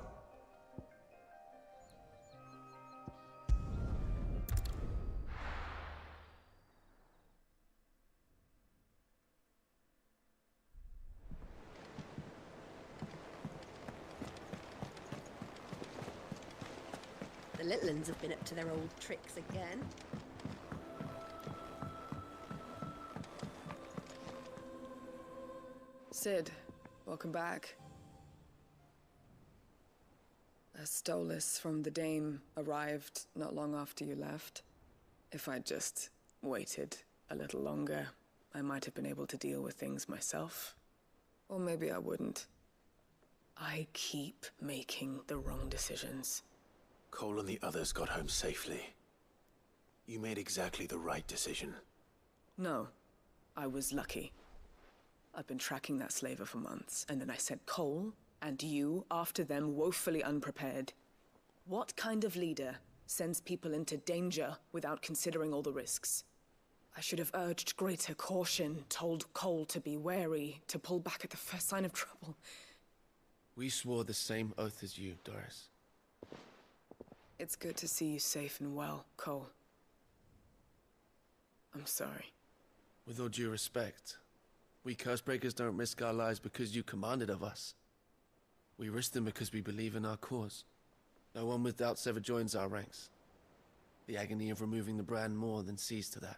The little uns have been up to their old tricks again. Sid, welcome back. A Stolas from the Dame arrived not long after you left. If I'd just waited a little longer, I might have been able to deal with things myself. Or maybe I wouldn't. I keep making the wrong decisions. Cole and the others got home safely. You made exactly the right decision. No, I was lucky. I've been tracking that slaver for months, and then I sent Cole and you after them, woefully unprepared. What kind of leader sends people into danger without considering all the risks? I should have urged greater caution, told Cole to be wary, to pull back at the first sign of trouble. We swore the same oath as you, Doris. It's good to see you safe and well, Cole. I'm sorry. With all due respect, we Cursebreakers don't risk our lives because you commanded of us. We risk them because we believe in our cause. No one with doubts ever joins our ranks. The agony of removing the brand more than sees to that.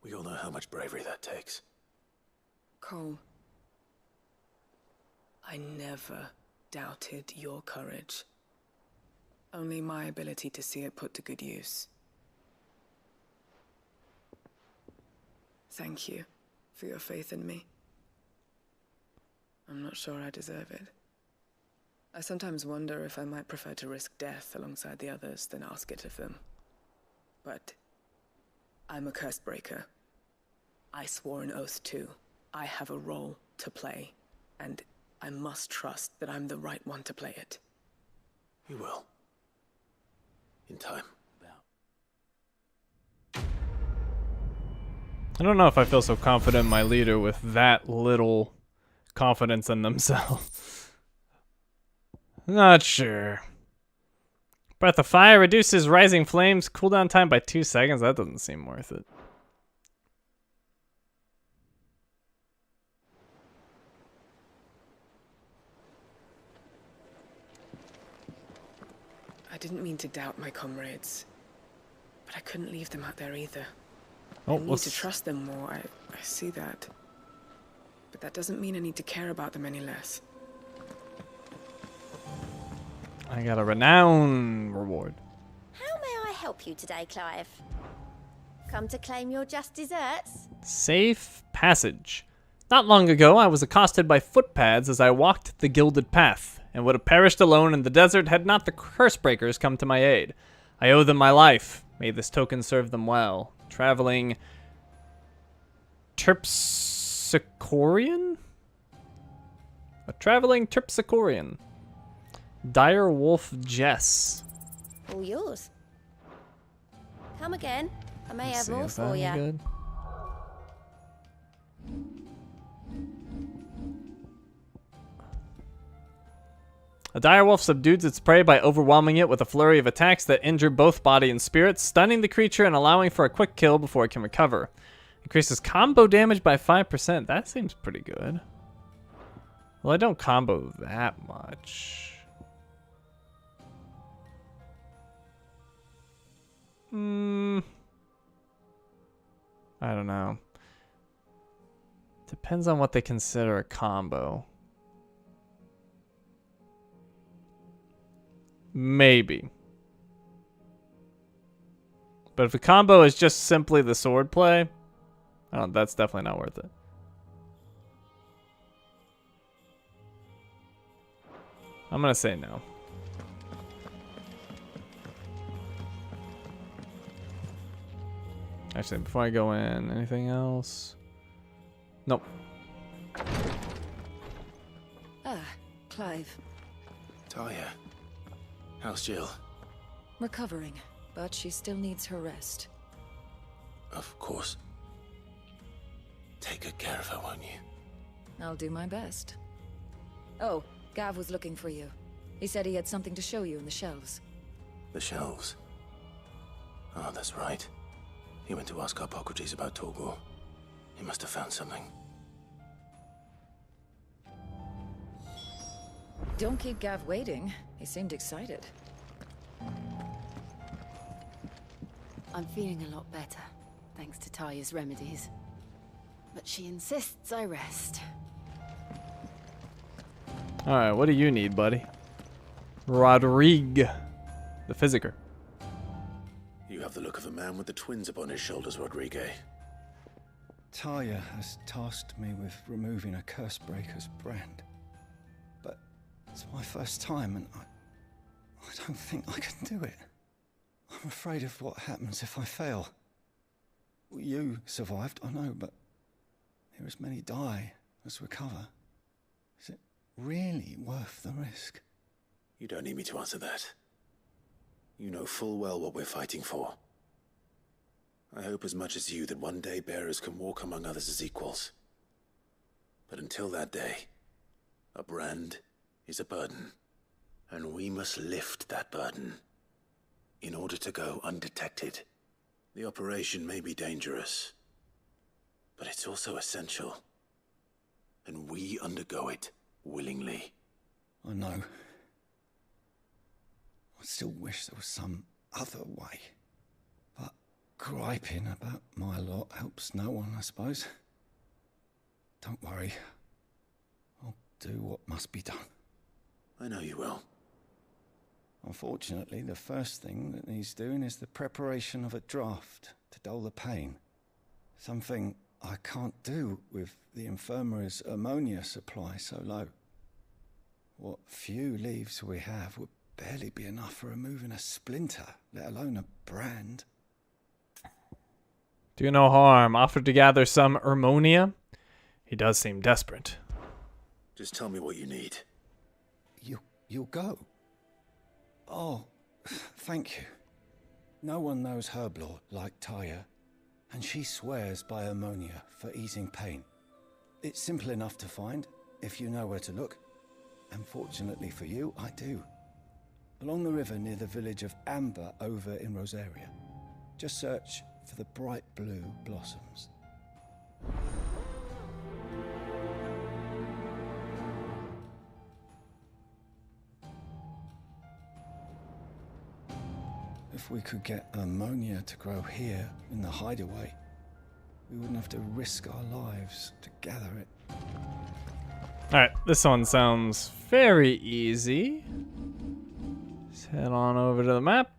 We all know how much bravery that takes. Cole, I never doubted your courage. Only my ability to see it put to good use. Thank you for your faith in me. I'm not sure I deserve it. I sometimes wonder if I might prefer to risk death alongside the others than ask it of them. But I'm a Cursebreaker. I swore an oath too. I have a role to play, and I must trust that I'm the right one to play it. You will. In time. I don't know if I feel so confident in my leader with that little confidence in themselves. Not sure. Breath of Fire reduces rising flames cooldown time by 2 seconds. That doesn't seem worth it. I didn't mean to doubt my comrades, but I couldn't leave them out there either. Oh, I need to trust them more, I see that. But that doesn't mean I need to care about them any less. I got a renown reward. How may I help you today, Clive? Come to claim your just desserts? Safe passage. Not long ago, I was accosted by footpads as I walked the gilded path, and would have perished alone in the desert had not the Cursebreakers come to my aid. I owe them my life. May this token serve them well. Traveling Terpsichorian? A traveling Terpsichorian. Dire Wolf Jess. All yours. Come again. I may Let's have see more if for that'll be you. good. A direwolf subdues its prey by overwhelming it with a flurry of attacks that injure both body and spirit, stunning the creature and allowing for a quick kill before it can recover. Increases combo damage by 5%. That seems pretty good. Well, I don't combo that much. I don't know. Depends on what they consider a combo. Maybe. But if the combo is just simply the sword play, that's definitely not worth it. I'm gonna say no. Actually, before I go in, anything else? Nope. Ah, Clive. Tarya. How's Jill? Recovering, but she still needs her rest. Of course. take good care of her, won't you? I'll do my best. Oh, Gav was looking for you. He said he had something to show you in the shelves. The shelves? Oh, that's right. He went to ask Hippocrates about Torgal. He must have found something. Don't keep Gav waiting. He seemed excited. I'm feeling a lot better, thanks to Tarya's remedies. But she insists I rest. Alright, what do you need, buddy? Rodrigue, the physiker. You have the look of a man with the twins upon his shoulders, Rodrigue. Tarya has tasked me with removing a Cursebreaker's brand. But it's my first time, and I don't think I can do it. I'm afraid of what happens if I fail. You survived, I know, but here as many die as recover. Is it really worth the risk? You don't need me to answer that. You know full well what we're fighting for. I hope as much as you that one day bearers can walk among others as equals. But until that day, a brand is a burden, and we must lift that burden in order to go undetected. The operation may be dangerous, but it's also essential, and we undergo it willingly. I know. I still wish there was some other way. But griping about my lot helps no one, I suppose. Don't worry. I'll do what must be done. I know you will. Unfortunately, the first thing that needs doing is the preparation of a draft to dull the pain. Something I can't do with the infirmary's ammonia supply so low. What few leaves we have would barely be enough for removing a splinter, let alone a brand. Do no harm. Offered to gather some ammonia. He does seem desperate. Just tell me what you need. You'll go. Oh, thank you. No one knows herb lore like Tarya, and she swears by ammonia for easing pain. It's simple enough to find, if you know where to look. And fortunately for you, I do. Along the river near the village of Amber over in Rosaria. Just search for the bright blue blossoms. If we could get ammonia to grow here in the Hideaway, we wouldn't have to risk our lives to gather it. Alright, this one sounds very easy. Let's head on over to the map.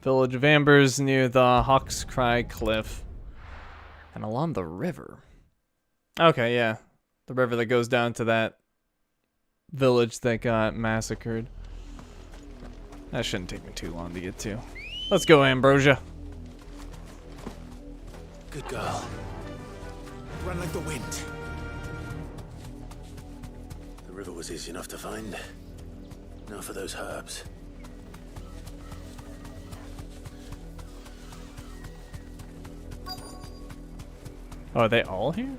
Village of Ambers near the Hawk's Cry Cliff. And along the river. Okay, yeah. The river that goes down to that village that got massacred. That shouldn't take me too long to get to. Let's go, Ambrosia. Good girl. Run like the wind. The river was easy enough to find. Now for those herbs. Oh, are they all here?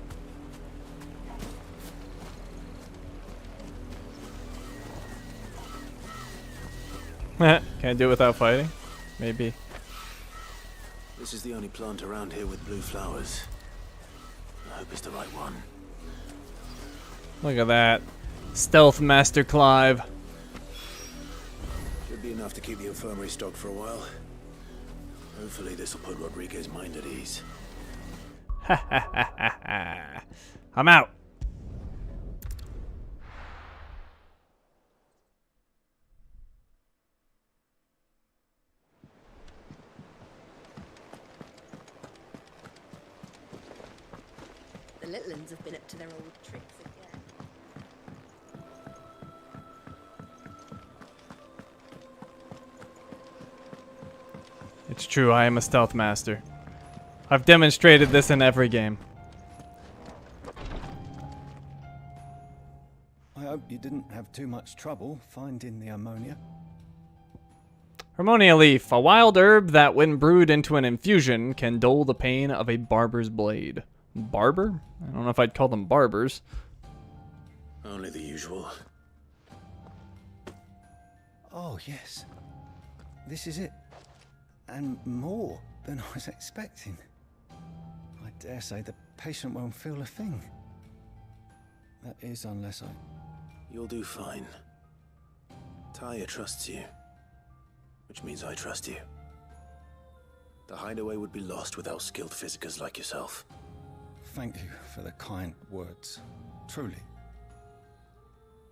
Can I do it without fighting? Maybe. This is the only plant around here with blue flowers. I hope it's the right one. Look at that. Stealth Master Clive. Should be enough to keep the infirmary stocked for a while. Hopefully this will put Rodriguez's mind at ease. Ha ha ha ha ha. I'm out. The little ones have been up to their old tricks again. It's true, I am a stealth master. I've demonstrated this in every game. I hope you didn't have too much trouble finding the ammonia. Harmonia leaf, a wild herb that when brewed into an infusion can dull the pain of a barber's blade. Barber? I don't know if I'd call them barbers. Only the usual. Oh, yes. This is it. And more than I was expecting. I dare say the patient won't feel a thing. That is, unless I... You'll do fine. Tarya trusts you, which means I trust you. The Hideaway would be lost without skilled physicers like yourself. Thank you for the kind words. Truly.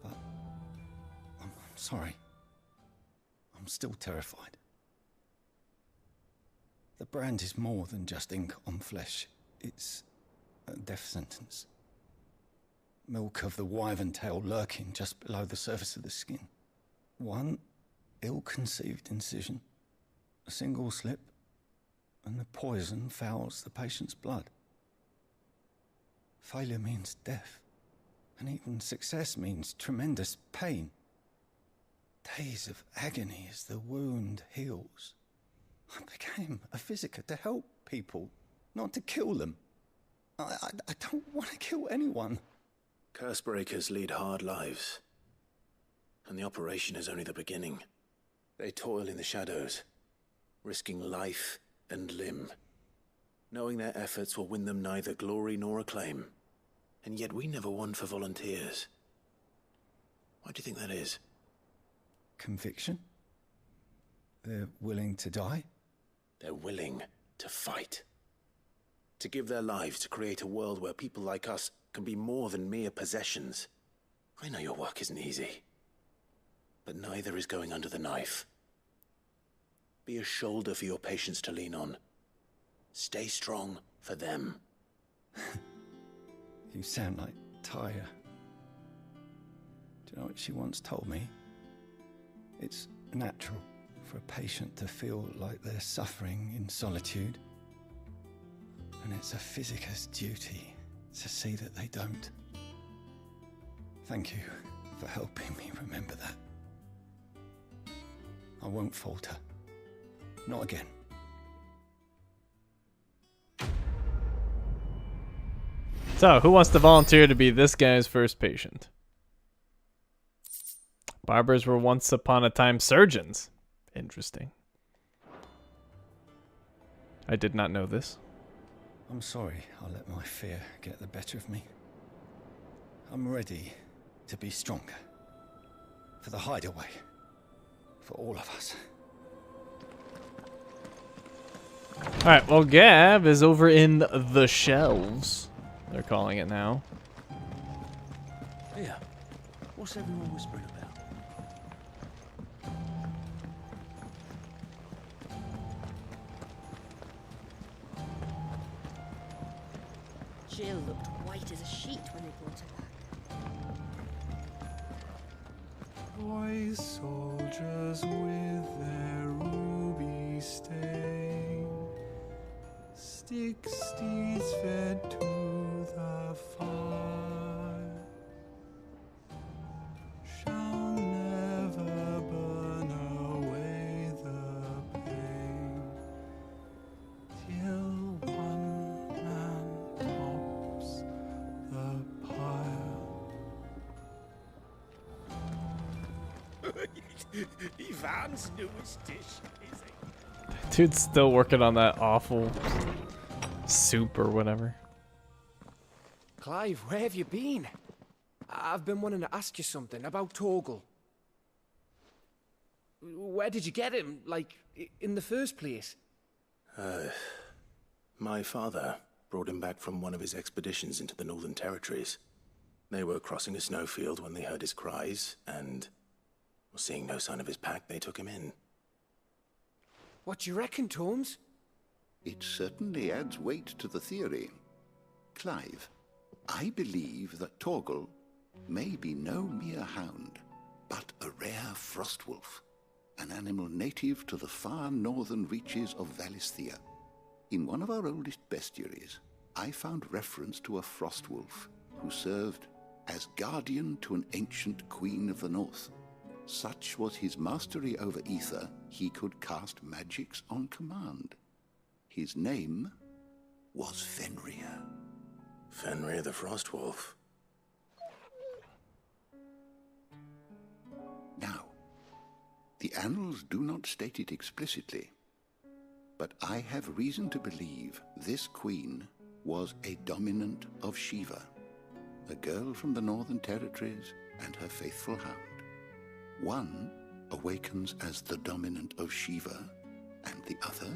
But... I'm sorry. I'm still terrified. The brand is more than just ink on flesh. It's a death sentence. Milk of the wyvern tail lurking just below the surface of the skin. One ill-conceived incision, a single slip, and the poison fouls the patient's blood. Failure means death, and even success means tremendous pain. Days of agony as the wound heals. I became a physiker to help people, not to kill them. I don't want to kill anyone. Cursebreakers lead hard lives, and the operation is only the beginning. They toil in the shadows, risking life and limb, knowing their efforts will win them neither glory nor acclaim. And yet we never won for volunteers. Why do you think that is? Conviction? They're willing to die? They're willing to fight. To give their lives to create a world where people like us can be more than mere possessions. I know your work isn't easy, but neither is going under the knife. Be a shoulder for your patients to lean on. Stay strong for them. You sound like Tarya. Do you know what she once told me? It's natural for a patient to feel like they're suffering in solitude. And it's a physiker's duty to see that they don't. Thank you for helping me remember that. I won't falter. Not again. So, who wants to volunteer to be this guy's first patient? Barbers were once upon a time surgeons. Interesting. I did not know this. I'm sorry I let my fear get the better of me. I'm ready to be stronger. For the Hideaway. For all of us. Alright, well, Gav is over in the shelves. They're calling it now. Here, what's everyone whispering about? Jill looked white as a sheet when they brought her back. Boy soldiers with their ruby stain, stick steeds fed to the fire, shall never burn away the pain, till one man tops the pile. Ivan's newest dish, is it? Dude's still working on that awful soup or whatever. Clive, where have you been? I've been wanting to ask you something about Torgal. Where did you get him, like, in the first place? My father brought him back from one of his expeditions into the Northern Territories. They were crossing a snowfield when they heard his cries, and, seeing no sign of his pack, they took him in. What do you reckon, Torms? It certainly adds weight to the theory. Clive, I believe that Torgal may be no mere hound, but a rare frostwolf, an animal native to the far northern reaches of Valisthea. In one of our oldest bestiaries, I found reference to a frostwolf who served as guardian to an ancient queen of the north. Such was his mastery over ether, he could cast magics on command. His name was Fenrir. Fenrir the Frostwolf. Now, the annals do not state it explicitly, but I have reason to believe this queen was a dominant of Shiva, a girl from the Northern Territories and her faithful hound. One awakens as the dominant of Shiva, and the other?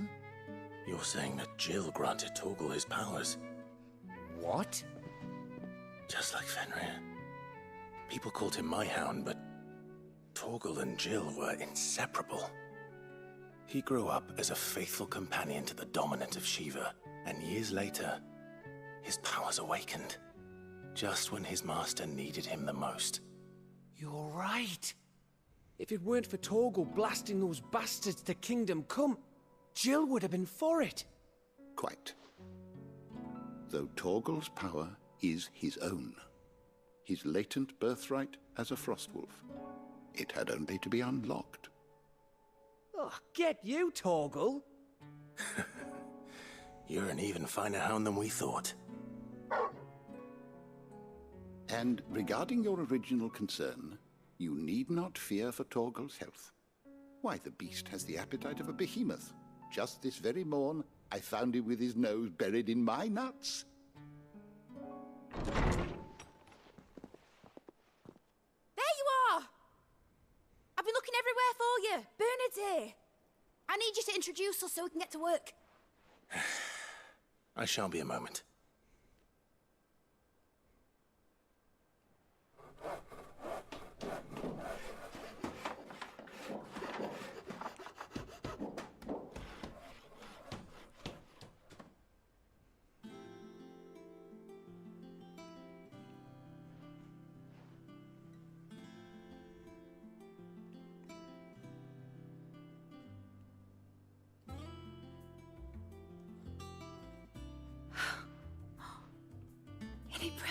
You're saying that Jill granted Torgal his powers? What? Just like Fenrir. People called him my hound, but Torgal and Jill were inseparable. He grew up as a faithful companion to the dominant of Shiva, and years later, his powers awakened, just when his master needed him the most. You're right. If it weren't for Torgal blasting those bastards to Kingdom Come, Jill would have been for it. Quite. Though Torgal's power is his own, his latent birthright as a Frostwolf, it had only to be unlocked. Oh, get you, Torgal. You're an even finer hound than we thought. And regarding your original concern, you need not fear for Torgal's health. Why, the beast has the appetite of a behemoth. Just this very morn, I found him with his nose buried in my nuts. There you are! I've been looking everywhere for you. Bernard's here. I need you to introduce us so we can get to work. I shall be a moment.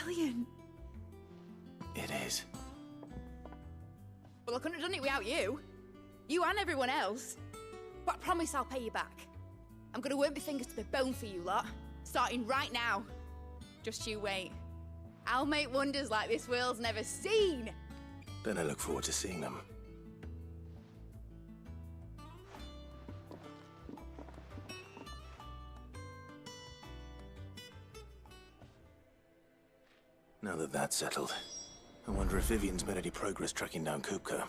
Brilliant. It is. Well, I couldn't have done it without you. You and everyone else. But I promise I'll pay you back. I'm gonna work my fingers to the bone for you lot, starting right now. Just you wait. I'll make wonders like this world's never seen. Then I look forward to seeing them. Now that that's settled, I wonder if Vivian's made any progress tracking down Kupka.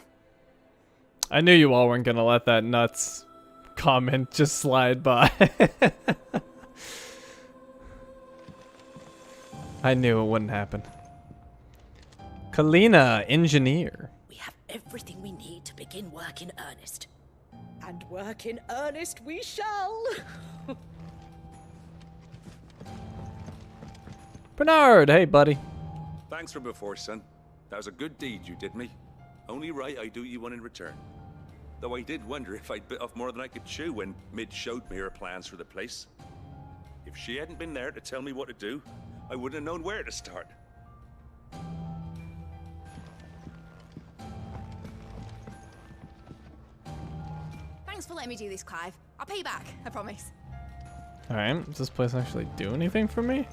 I knew you all weren't gonna let that nuts comment just slide by. I knew it wouldn't happen. Kalina, engineer. We have everything we need to begin work in earnest. And work in earnest we shall! Bernard, hey buddy. Thanks for before, son. That was a good deed you did me. Only right I do you one in return. Though I did wonder if I'd bit off more than I could chew when Mid showed me her plans for the place. If she hadn't been there to tell me what to do, I wouldn't have known where to start. Thanks for letting me do this, Clive. I'll pay you back, I promise. Alright, does this place actually do anything for me?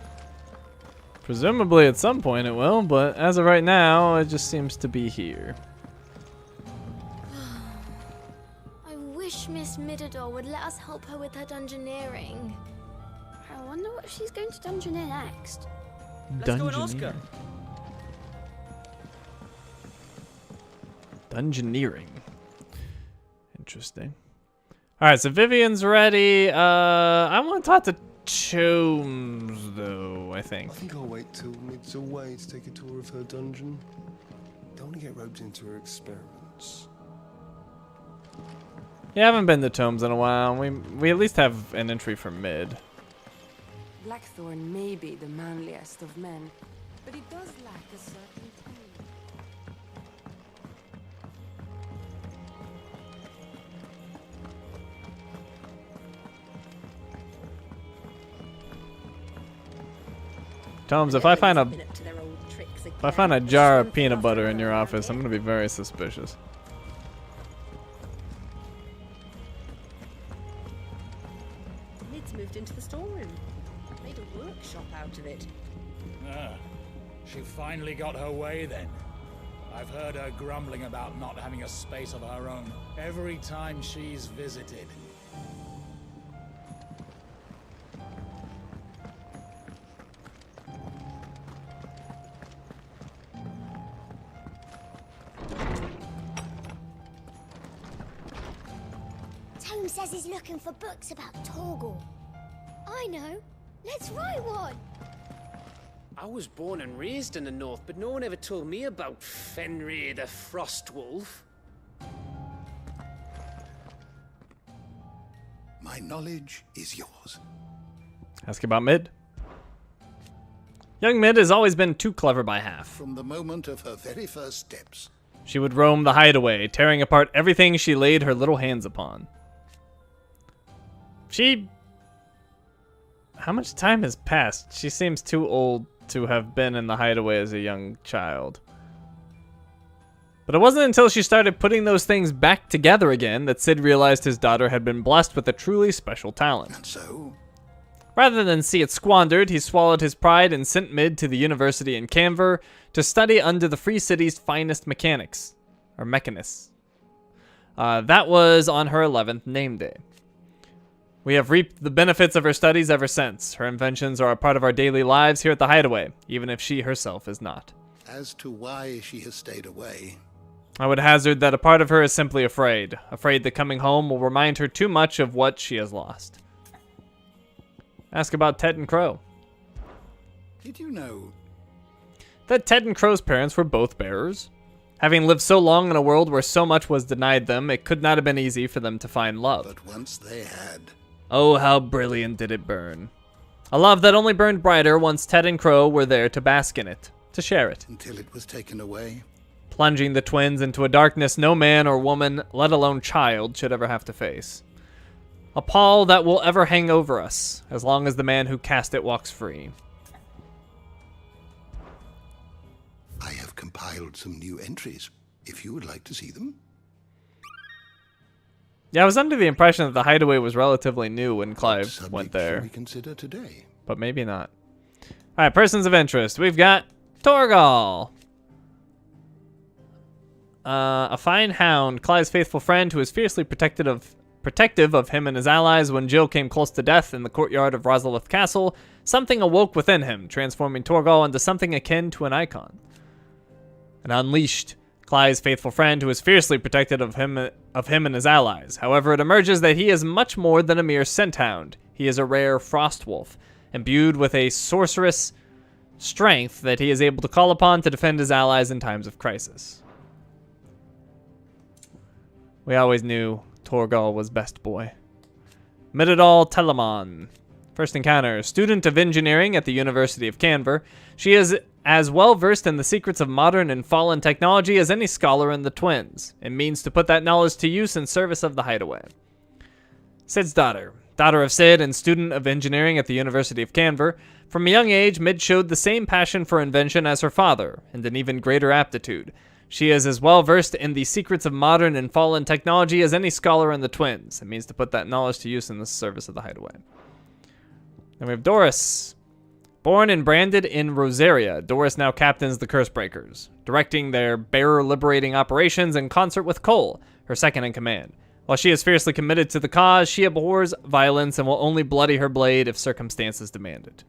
Presumably at some point it will, but as of right now, it just seems to be here. I wish Miss Midador would let us help her with her dungeoneering. I wonder what she's going to dungeoneer next. Let's go and ask her. Dungeoneering. Interesting. Alright, so Vivian's ready. I want to talk to Chomes, though, I think. I think I'll wait till Mid's away to take a tour of her dungeon. Don't want to get roped into her experiments. Yeah, I haven't been to Tomes in a while. We at least have an entry for Mid. Blackthorn may be the manliest of men, but he does lack a certain Tomes, if I find a jar of peanut butter in your office, I'm gonna be very suspicious. Mid's moved into the storeroom. Made a workshop out of it. Ah, she finally got her way then. I've heard her grumbling about not having a space of her own every time she's visited. Tome says he's looking for books about Torgal. I know. Let's write one. I was born and raised in the north, but no one ever told me about Fenrir the Frostwolf. My knowledge is yours. Ask about Mid. Young Mid has always been too clever by half. From the moment of her very first steps. She would roam the Hideaway, tearing apart everything she laid her little hands upon. How much time has passed? She seems too old to have been in the Hideaway as a young child. But it wasn't until she started putting those things back together again that Sid realized his daughter had been blessed with a truly special talent. And so? Rather than see it squandered, he swallowed his pride and sent Mid to the university in Canver to study under the Free City's finest mechanics. Or mechanists. That was on her 11th name day. We have reaped the benefits of her studies ever since. Her inventions are a part of our daily lives here at the Hideaway, even if she herself is not. As to why she has stayed away, I would hazard that a part of her is simply afraid. Afraid that coming home will remind her too much of what she has lost. Ask about Ted and Crow. did you know that Ted and Crow's parents were both bearers? Having lived so long in a world where so much was denied them, it could not have been easy for them to find love. But once they had... Oh, how brilliant did it burn. A love that only burned brighter once Ted and Crow were there to bask in it, to share it. Until it was taken away. Plunging the twins into a darkness no man or woman, let alone child, should ever have to face. A pall that will ever hang over us, as long as the man who cast it walks free. I have compiled some new entries, if you would like to see them. Yeah, I was under the impression that the Hideaway was relatively new when Clive went there. We consider today. But maybe not. Alright, persons of interest. We've got Torgal. A fine hound, Clive's faithful friend who is fiercely protective of him and his allies. When Jill came close to death in the courtyard of Rosalith Castle, something awoke within him, transforming Torgal into something akin to an icon. And unleashed Clive's faithful friend who is fiercely protective of him and his allies. However, it emerges that he is much more than a mere scent hound. He is a rare frost wolf, imbued with a sorcerous strength that he is able to call upon to defend his allies in times of crisis. We always knew Torgal was best boy. Midadal Telemon. First encounter, student of engineering at the University of Canver. She is as well versed in the secrets of modern and fallen technology as any scholar in the Twins, and means to put that knowledge to use in service of the Hideaway. Sid's daughter. Daughter of Sid and student of engineering at the University of Canver. From a young age, Mid showed the same passion for invention as her father, and an even greater aptitude. She is as well versed in the secrets of modern and fallen technology as any scholar in the Twins. It means to put that knowledge to use in the service of the Hideaway. Then we have Doris. Born and branded in Rosaria, Doris now captains the Cursebreakers, directing their bearer-liberating operations in concert with Cole, her second in command. While she is fiercely committed to the cause, she abhors violence and will only bloody her blade if circumstances demand it.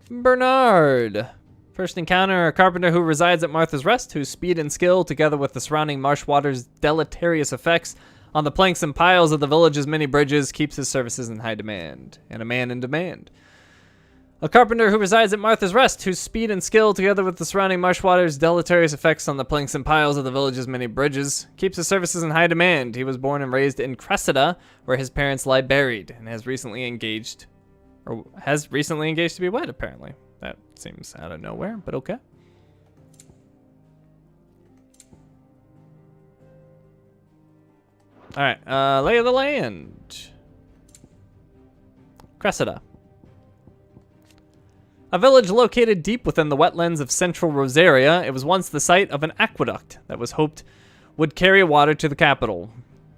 Bernard. First encounter, a carpenter who resides at Martha's Rest, whose speed and skill, together with the surrounding marsh water's deleterious effects on the planks and piles of the village's many bridges, keeps his services in high demand, and a man in demand. A carpenter who resides at Martha's Rest, whose speed and skill, together with the surrounding marsh water's deleterious effects on the planks and piles of the village's many bridges, keeps his services in high demand. He was born and raised in Cressida, where his parents lie buried, and has recently engaged to be wed, apparently. That seems out of nowhere, but okay. Alright, lay of the land. Cressida. A village located deep within the wetlands of central Rosaria, it was once the site of an aqueduct that was hoped would carry water to the capital,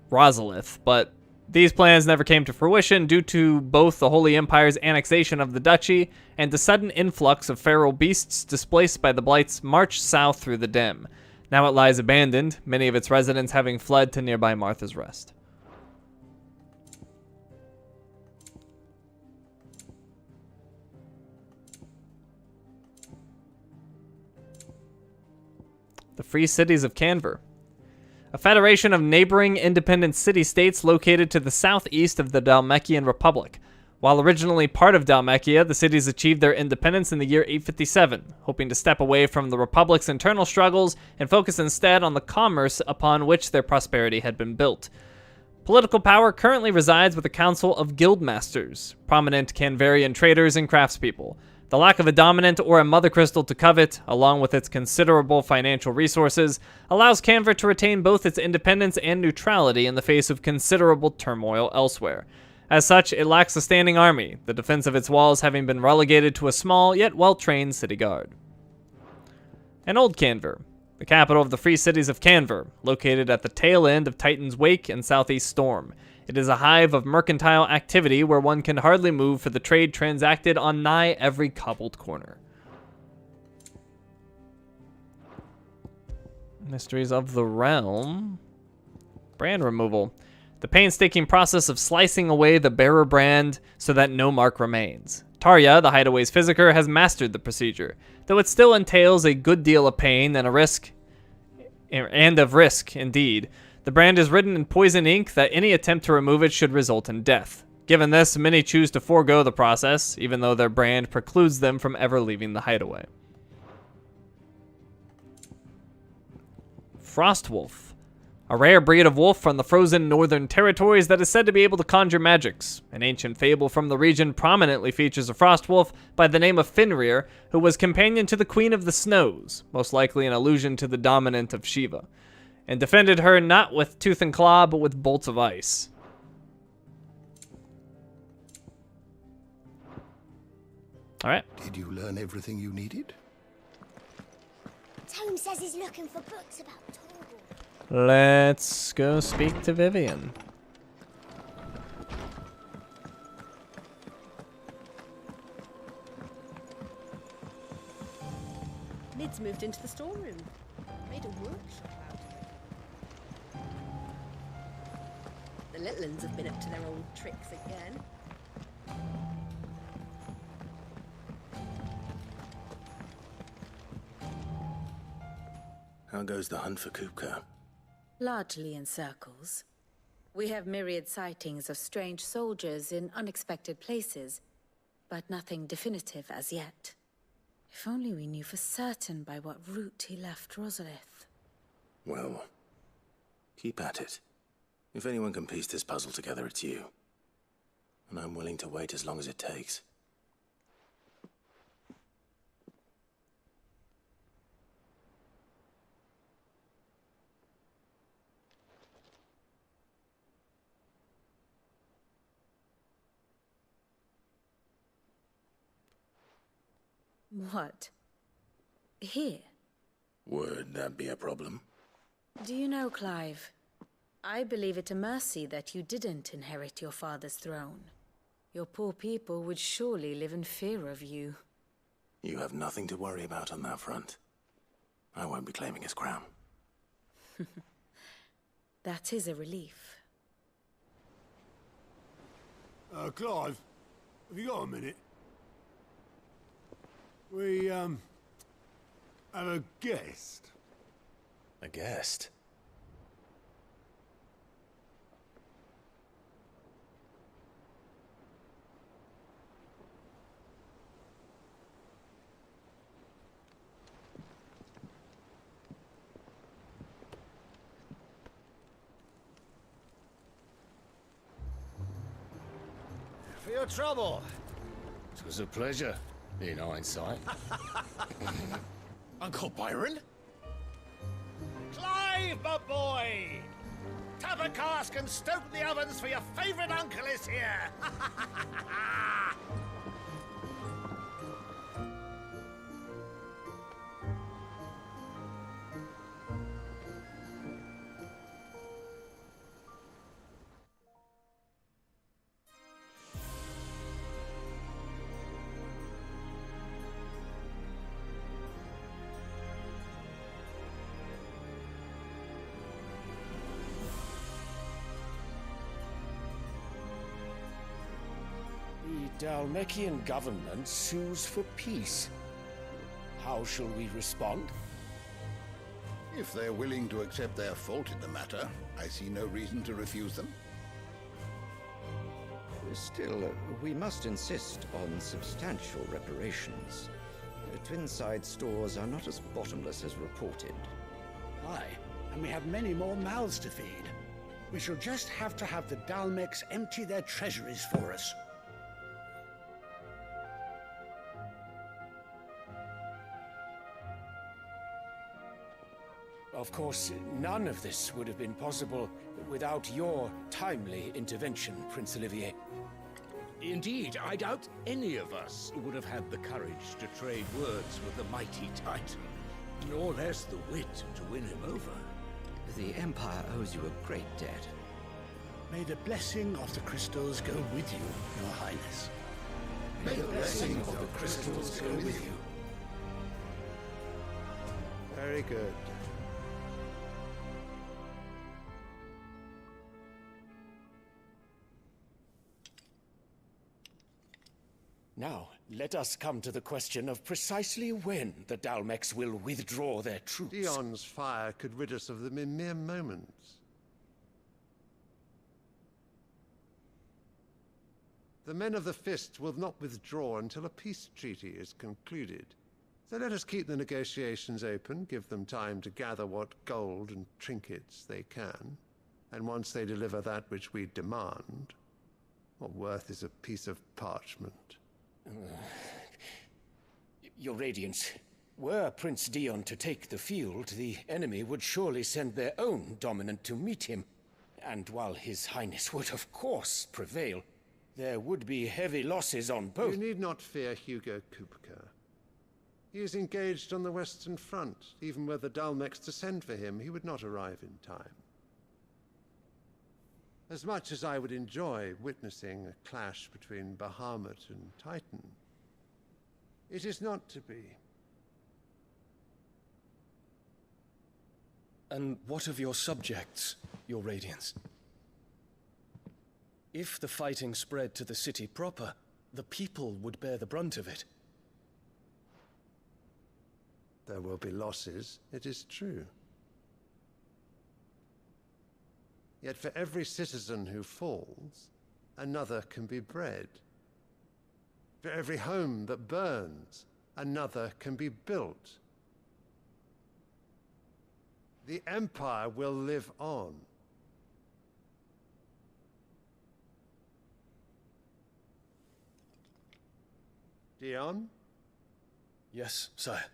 Rosalith, but These plans never came to fruition due to both the Holy Empire's annexation of the duchy and the sudden influx of feral beasts displaced by the Blight's march south through the Dim. Now it lies abandoned, many of its residents having fled to nearby Martha's Rest. The Free Cities of Canver. A federation of neighboring independent city-states located to the southeast of the Dhalmekian Republic. While originally part of Dhalmekia, the cities achieved their independence in the year 857, hoping to step away from the Republic's internal struggles and focus instead on the commerce upon which their prosperity had been built. Political power currently resides with a council of guildmasters, prominent Canvarian traders and craftspeople. The lack of a dominant or a mother crystal to covet, along with its considerable financial resources, allows Canver to retain both its independence and neutrality in the face of considerable turmoil elsewhere. As such, it lacks a standing army, the defense of its walls having been relegated to a small yet well-trained city guard. And Old Canver, the capital of the Free Cities of Canver, located at the tail end of Titan's Wake and Southeast Storm. It is a hive of mercantile activity where one can hardly move for the trade transacted on nigh every cobbled corner. Mysteries of the Realm. Brand removal. The painstaking process of slicing away the bearer brand so that no mark remains. Tarya, the Hideaway's physiker, has mastered the procedure, though it still entails a good deal of pain and risk indeed. The brand is written in poison ink that any attempt to remove it should result in death. Given this, many choose to forego the process, even though their brand precludes them from ever leaving the Hideaway. Frostwolf. A rare breed of wolf from the frozen northern territories that is said to be able to conjure magics. An ancient fable from the region prominently features a frostwolf by the name of Fenrir, who was companion to the Queen of the Snows, most likely an allusion to the dominant of Shiva, and defended her not with tooth and claw, but with bolts of ice. All right. Did you learn everything you needed? Tome says he's looking for books about Torgal. Let's go speak to Vivian. Mid's moved into the storeroom. Made a workshop out of it. The little uns have been up to their old tricks again. How goes the hunt for Kupka? Largely in circles. We have myriad sightings of strange soldiers in unexpected places, but nothing definitive as yet. If only we knew for certain by what route he left Rosalith. Well, keep at it. If anyone can piece this puzzle together, it's you. And I'm willing to wait as long as it takes. What? Here? Would that be a problem? Do you know, Clive? I believe it a mercy that you didn't inherit your father's throne. Your poor people would surely live in fear of you. You have nothing to worry about on that front. I won't be claiming his crown. That is a relief. Clive, have you got a minute? We, have a guest. A guest? For your trouble. It was a pleasure, in hindsight. Uncle Byron? Clive, my boy! Tap a cask and stoke the ovens for your favorite uncle is here! Dalmekian government sues for peace. How shall we respond? If they're willing to accept their fault in the matter, I see no reason to refuse them. Still, we must insist on substantial reparations. Twinside stores are not as bottomless as reported. Aye, and we have many more mouths to feed. We shall just have to have the Dalmecs empty their treasuries for us. Of course, none of this would have been possible without your timely intervention, Prince Olivier. Indeed, I doubt any of us would have had the courage to trade words with the mighty Titan, nor less the wit to win him over. The Empire owes you a great debt. May the blessing of the crystals go with you, Your Highness. May the blessing of the crystals go with you. Very good. Now, let us come to the question of precisely when the Dalmecs will withdraw their troops. Dion's fire could rid us of them in mere moments. The men of the Fist will not withdraw until a peace treaty is concluded. So let us keep the negotiations open, give them time to gather what gold and trinkets they can, and once they deliver that which we demand, what worth is a piece of parchment? Your Radiance, were Prince Dion to take the field, the enemy would surely send their own dominant to meet him. And while His Highness would of course prevail, there would be heavy losses on both. You need not fear Hugo Kupka. He is engaged on the Western Front. Even were the Dalmecs to send for him, he would not arrive in time. As much as I would enjoy witnessing a clash between Bahamut and Titan, it is not to be. And what of your subjects, Your Radiance? If the fighting spread to the city proper, the people would bear the brunt of it. There will be losses, it is true. Yet for every citizen who falls, another can be bred. For every home that burns, another can be built. The Empire will live on. Dion? Yes, sire.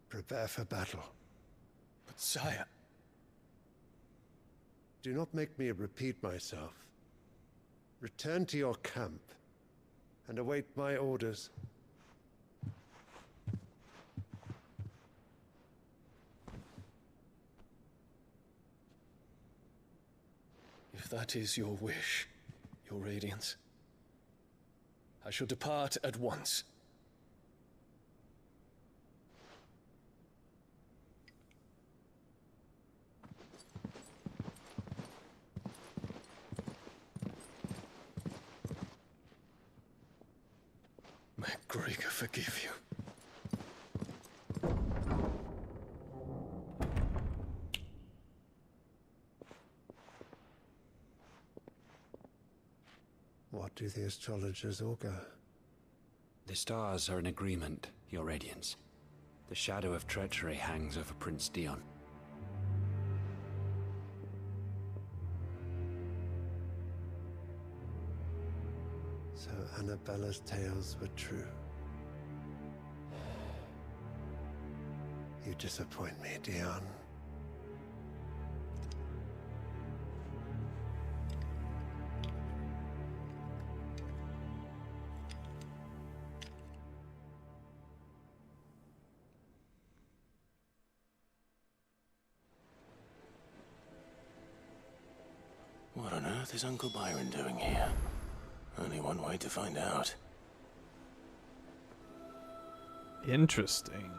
Prepare for battle. But sire... Do not make me repeat myself. Return to your camp and await my orders. If that is your wish, Your Radiance, I shall depart at once. May Gregor forgive you. What do the astrologers augur? The stars are in agreement, Your Radiance. The shadow of treachery hangs over Prince Dion. Annabella's tales were true. You disappoint me, Dion. What on earth is Uncle Byron doing here? Only one way to find out. Interesting.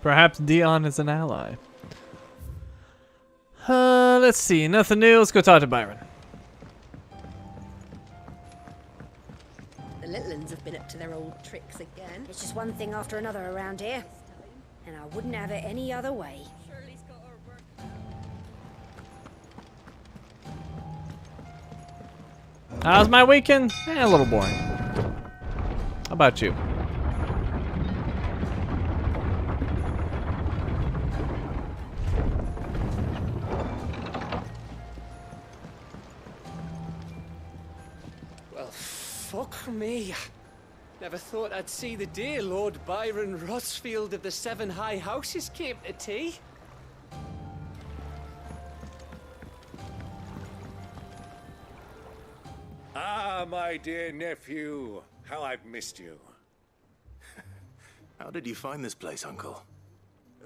Perhaps Dion is an ally. Let's see. Nothing new. Let's go talk to Byron. The little ones have been up to their old tricks again. It's just one thing after another around here. And I wouldn't have it any other way. How's my weekend? A little boring. How about you? Well, fuck me. Never thought I'd see the day Lord Byron Rotsfield of the Seven High Houses came to tea. Ah, my dear nephew. How I've missed you. How did you find this place, Uncle?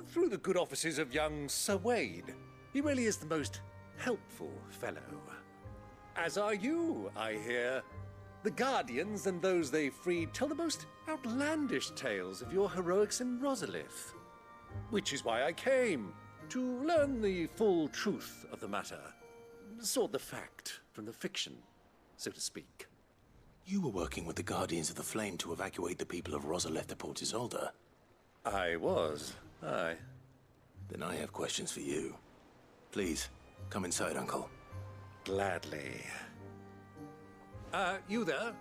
Through the good offices of young Sir Wade. He really is the most helpful fellow. As are you, I hear. The Guardians and those they freed tell the most outlandish tales of your heroics in Rosalith. Which is why I came, to learn the full truth of the matter. Sort the fact from the fiction, so to speak. You were working with the Guardians of the Flame to evacuate the people of Rosalith to Port Isolde. I was, aye. Then I have questions for you. Please, come inside, Uncle. Gladly. You there?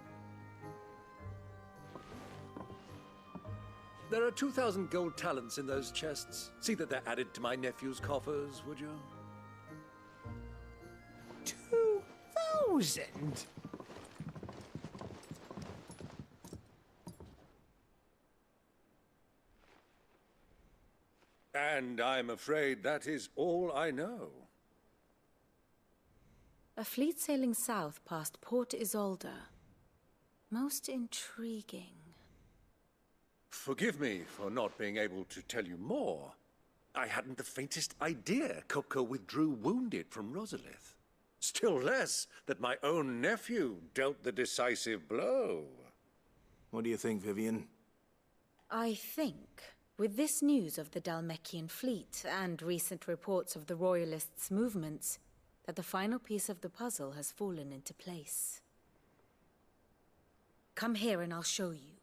There are 2,000 gold talents in those chests. See that they're added to my nephew's coffers, would you? 2,000? And I'm afraid that is all I know. A fleet sailing south past Port Isolde. Most intriguing. Forgive me for not being able to tell you more. I hadn't the faintest idea Kupka withdrew wounded from Rosalith. Still less that my own nephew dealt the decisive blow. What do you think, Vivian? I think, with this news of the Dalmekian fleet and recent reports of the Royalists' movements, that the final piece of the puzzle has fallen into place. Come here and I'll show you.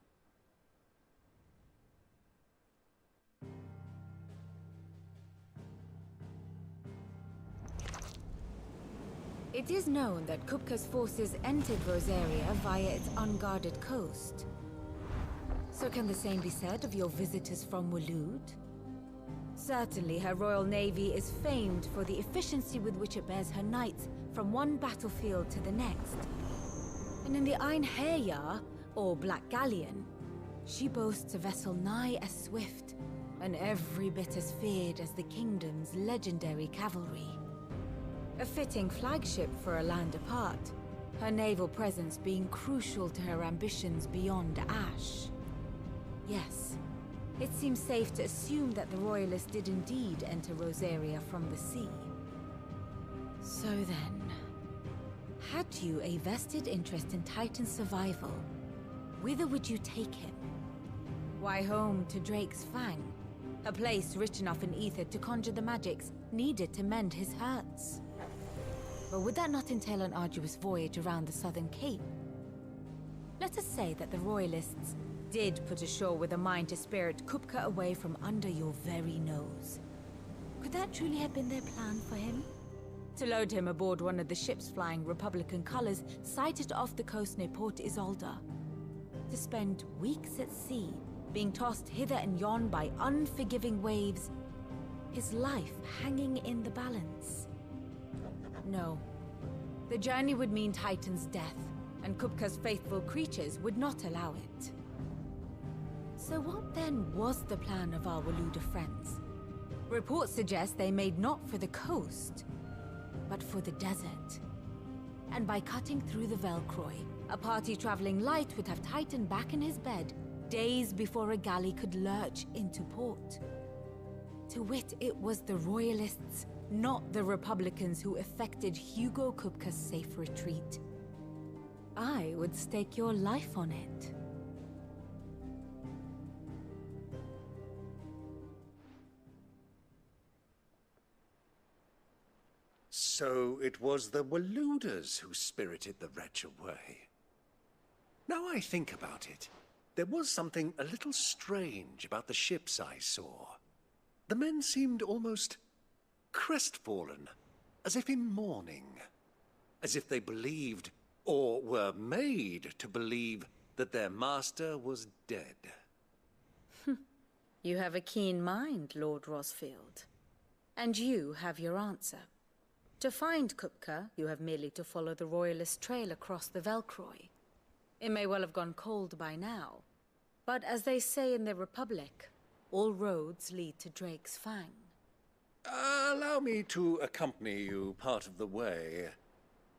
It is known that Kupka's forces entered Rosaria via its unguarded coast. So can the same be said of your visitors from Waloed? Certainly her royal navy is famed for the efficiency with which it bears her knights from one battlefield to the next. And in the Einherjar, or Black Galleon, she boasts a vessel nigh as swift, and every bit as feared as the kingdom's legendary cavalry. A fitting flagship for a land apart, her naval presence being crucial to her ambitions beyond Ash. Yes, it seems safe to assume that the Royalists did indeed enter Rosaria from the sea. So then, had you a vested interest in Titan's survival, whither would you take him? Why, home to Drake's Fang, a place rich enough in ether to conjure the magics needed to mend his hurts. But would that not entail an arduous voyage around the southern cape? Let us say that the Royalists did put ashore with a mind to spirit Kupka away from under your very nose. Could that truly have been their plan for him? To load him aboard one of the ships flying Republican colors sighted off the coast near Port Isolde. To spend weeks at sea, being tossed hither and yon by unforgiving waves, his life hanging in the balance. No. The journey would mean Titan's death, and Kupka's faithful creatures would not allow it. So what then was the plan of our Waluda friends? Reports suggest they made not for the coast, but for the desert. And by cutting through the Velcroy, a party traveling light would have Titan back in his bed days before a galley could lurch into port. To wit, it was the Royalists, not the Republicans, who effected Hugo Kupka's safe retreat. I would stake your life on it. So it was the Waludas who spirited the wretch away. Now I think about it, there was something a little strange about the ships I saw. The men seemed almost crestfallen, as if in mourning, as if they believed, or were made to believe, that their master was dead. You have a keen mind, Lord Rosfield. And you have your answer. To find Kupka, you have merely to follow the Royalist trail across the Velcroy. It may well have gone cold by now, but as they say in the Republic, all roads lead to Drake's Fang. Allow me to accompany you part of the way.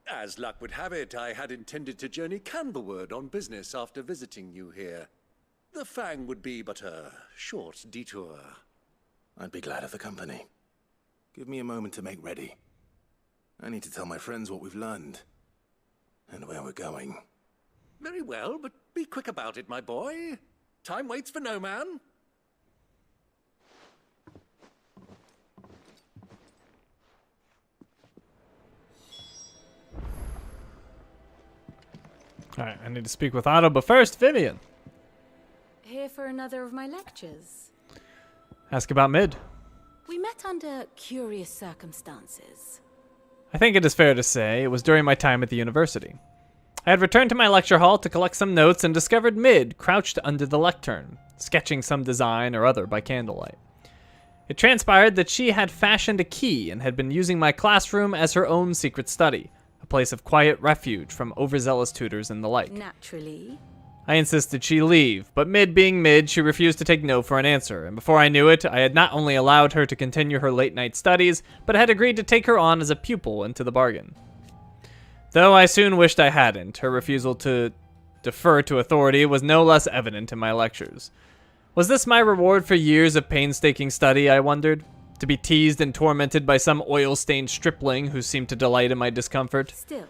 As luck would have it, I had intended to journey Candlewood on business after visiting you here. The Fang would be but a short detour. I'd be glad of the company. Give me a moment to make ready. I need to tell my friends what we've learned, and where we're going. Very well, but be quick about it, my boy. Time waits for no man. Alright, I need to speak with Otto, but first, Vivian. Here for another of my lectures. Ask about Mid. We met under curious circumstances. I think it is fair to say it was during my time at the university. I had returned to my lecture hall to collect some notes and discovered Mid crouched under the lectern, sketching some design or other by candlelight. It transpired that she had fashioned a key and had been using my classroom as her own secret study, a place of quiet refuge from overzealous tutors and the like. Naturally. I insisted she leave, but Mid being Mid, she refused to take no for an answer, and before I knew it, I had not only allowed her to continue her late-night studies, but had agreed to take her on as a pupil into the bargain. Though I soon wished I hadn't, her refusal to defer to authority was no less evident in my lectures. Was this my reward for years of painstaking study, I wondered? To be teased and tormented by some oil-stained stripling who seemed to delight in my discomfort? Still.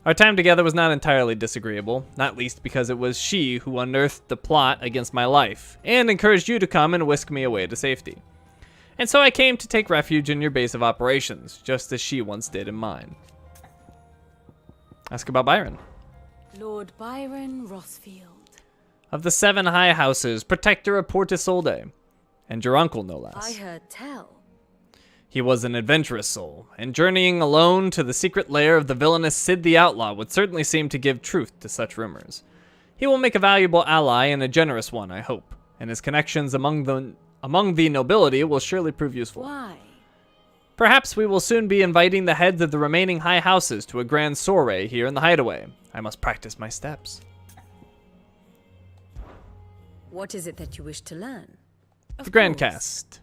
Our time together was not entirely disagreeable, not least because it was she who unearthed the plot against my life, and encouraged you to come and whisk me away to safety. And so I came to take refuge in your base of operations, just as she once did in mine. Ask about Byron. Lord Byron Rosfield. Of the 7 high houses, protector of Port Isolde, and your uncle no less. I heard tell. He was an adventurous soul, and journeying alone to the secret lair of the villainous Sid the Outlaw would certainly seem to give truth to such rumors. He will make a valuable ally and a generous one, I hope, and his connections among the nobility will surely prove useful. Why? Perhaps we will soon be inviting the heads of the remaining high houses to a grand soiree here in the Hideaway. I must practice my steps. What is it that you wish to learn? The Grand Cast.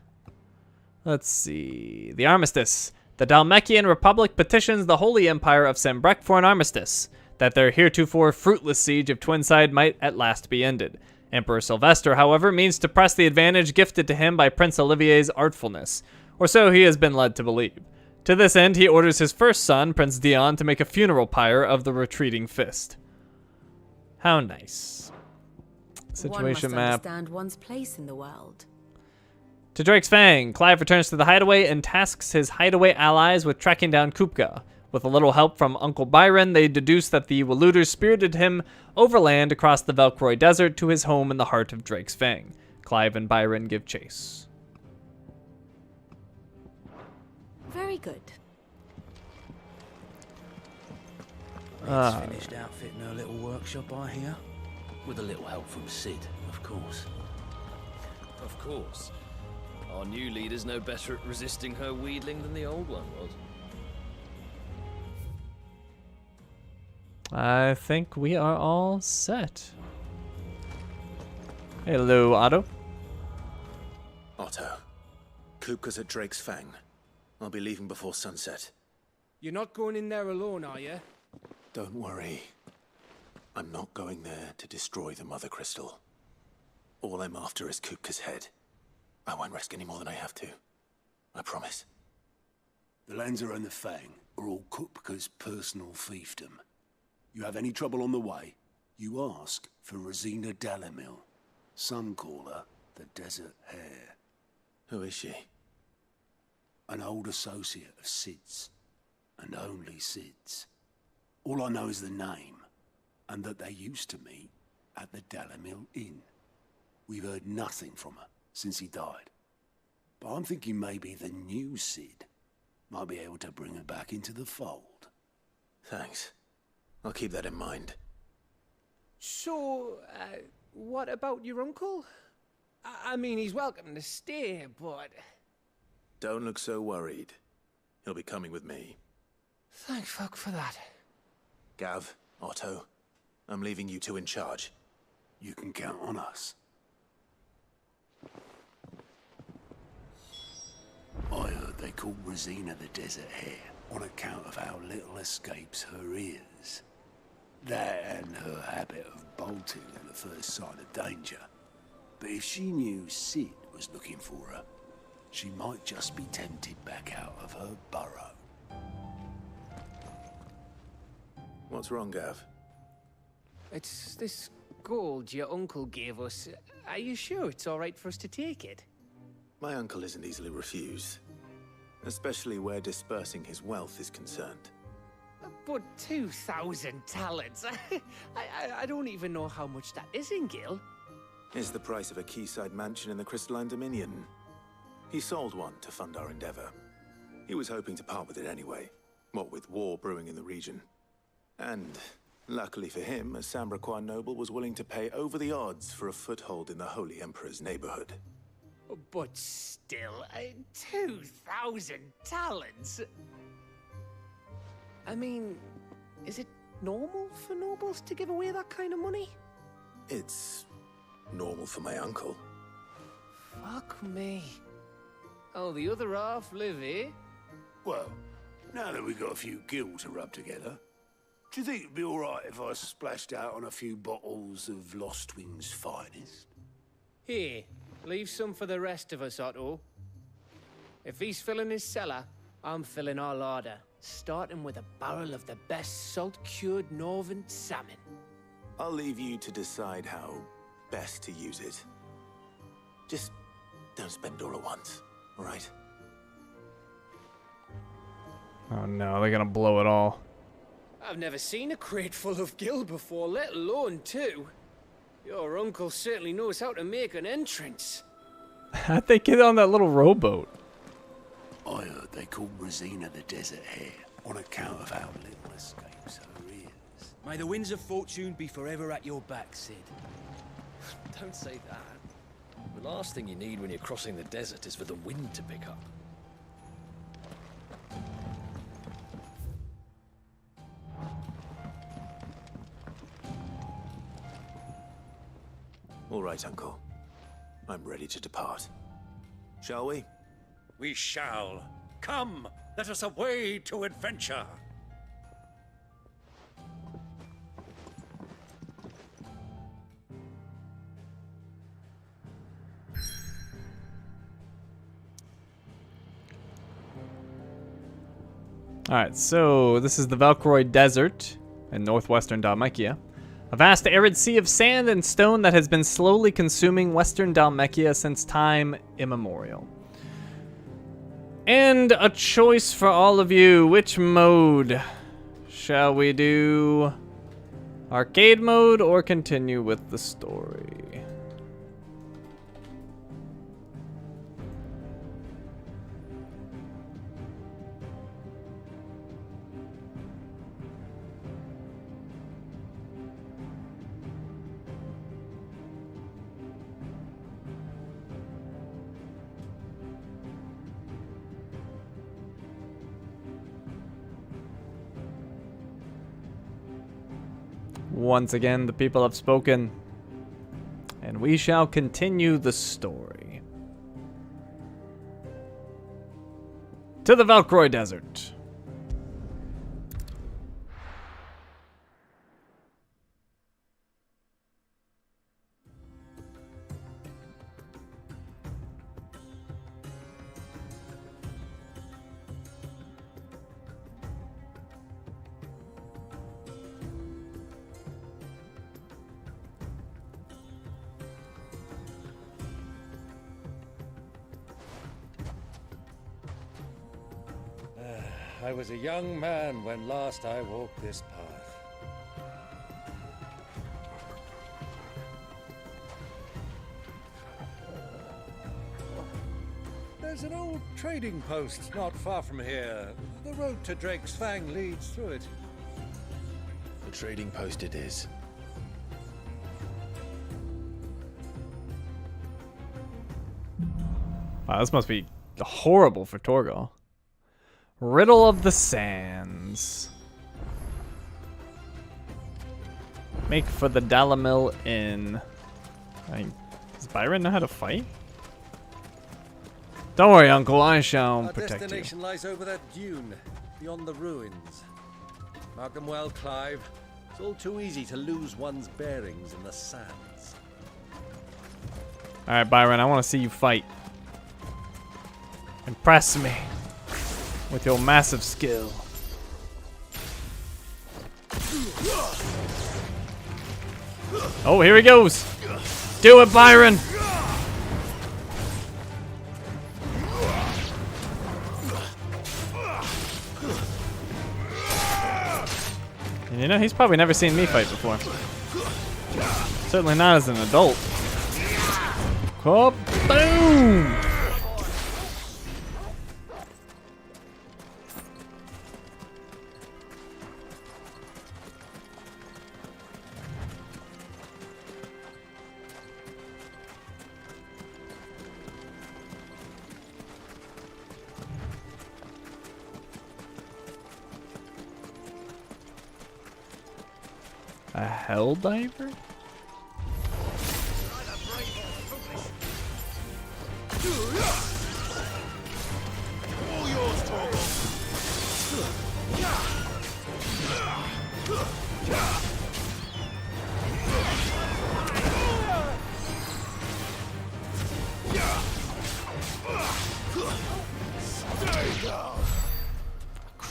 Let's see. The Armistice. The Dalmekian Republic petitions the Holy Empire of Sembrek for an armistice, that their heretofore fruitless siege of Twinside might at last be ended. Emperor Sylvester, however, means to press the advantage gifted to him by Prince Olivier's artfulness, or so he has been led to believe. To this end, he orders his first son, Prince Dion, to make a funeral pyre of the retreating fist. How nice. Situation One must map. understand one's place in the world. To Drake's Fang, Clive returns to the Hideaway and tasks his Hideaway allies with tracking down Kupka. With a little help from Uncle Byron, they deduce that the Waluders spirited him overland across the Velcroy Desert to his home in the heart of Drake's Fang. Clive and Byron give chase. Very good. It's finished outfitting her little workshop, I hear. With a little help from Sid, of course. Of course. Our new leader's no better at resisting her wheedling than the old one was. I think we are all set. Hello, Otto. Otto, Kupka's at Drake's Fang. I'll be leaving before sunset. You're not going in there alone, are you? Don't worry. I'm not going there to destroy the Mother Crystal. All I'm after is Kupka's head. I won't risk any more than I have to. I promise. The Lancer and the Fang are all Kupka's personal fiefdom. You have any trouble on the way, you ask for Rosina Dalamil. Some call her the Desert Hare. Who is she? An old associate of Sid's, and only Sid's. All I know is the name, and that they used to meet at the Dalamil Inn. We've heard nothing from her since he died. But I'm thinking maybe the new Sid might be able to bring her back into the fold. Thanks. I'll keep that in mind. So, what about your uncle? I mean, he's welcome to stay, but... Don't look so worried. He'll be coming with me. Thank fuck for that. Gav, Otto, I'm leaving you two in charge. You can count on us. I heard they called Rosina the Desert Hare on account of how little escapes her ears. That and her habit of bolting at the first sign of danger. But if she knew Sid was looking for her, she might just be tempted back out of her burrow. What's wrong, Gav? It's this gold your uncle gave us. Are you sure it's all right for us to take it? My uncle isn't easily refused, especially where dispersing his wealth is concerned. But 2,000 talents? I don't even know how much that is in Gil. It's the price of a quayside mansion in the Crystalline Dominion. He sold one to fund our endeavor. He was hoping to part with it anyway, what with war brewing in the region. And, luckily for him, a Sambraquan noble was willing to pay over the odds for a foothold in the Holy Emperor's neighborhood. But still, 2,000 talents? I mean, is it normal for nobles to give away that kind of money? It's normal for my uncle. Fuck me. Oh, the other half live here? Well, now that we've got a few gil to rub together, do you think it'd be all right if I splashed out on a few bottles of Lost Wing's finest? Here, leave some for the rest of us, Otto. If he's filling his cellar, I'm filling our larder, starting with a barrel of the best salt-cured northern salmon. I'll leave you to decide how best to use it. Just don't spend it all at once, all right? Oh no, they're gonna blow it all. I've never seen a crate full of gil before, let alone two. Your uncle certainly knows how to make an entrance. How'd they get on that little rowboat? I heard they called Rosina the Desert Hare on account of how little escapes her ears. May the winds of fortune be forever at your back, Sid. Don't say that. The last thing you need when you're crossing the desert is for the wind to pick up. All right, Uncle. I'm ready to depart. Shall we? We shall. Come, let us away to adventure. Alright, so this is the Valkyroid Desert in northwestern Dalmekia. A vast arid sea of sand and stone that has been slowly consuming western Dalmekia since time immemorial. And a choice for all of you. Which mode? Shall we do arcade mode or continue with the story? Once again, the people have spoken, and we shall continue the story. To the Valkyrie Desert. I was a young man when last I walked this path. There's an old trading post not far from here. The road to Drake's Fang leads through it. The trading post it is. Wow, this must be horrible for Torgal. Riddle of the Sands. Make for the Dalamil Inn. Does Byron know how to fight? Don't worry, Uncle. I shall Our protect you. destination lies over that dune, beyond the ruins. Mark them well, Clive. It's all too easy to lose one's bearings in the sands. Alright, Byron, I want to see you fight. Impress me with your massive skill. Oh, here he goes. Do it, Byron. And you know, he's probably never seen me fight before. Certainly not as an adult. Boom! A hell diver?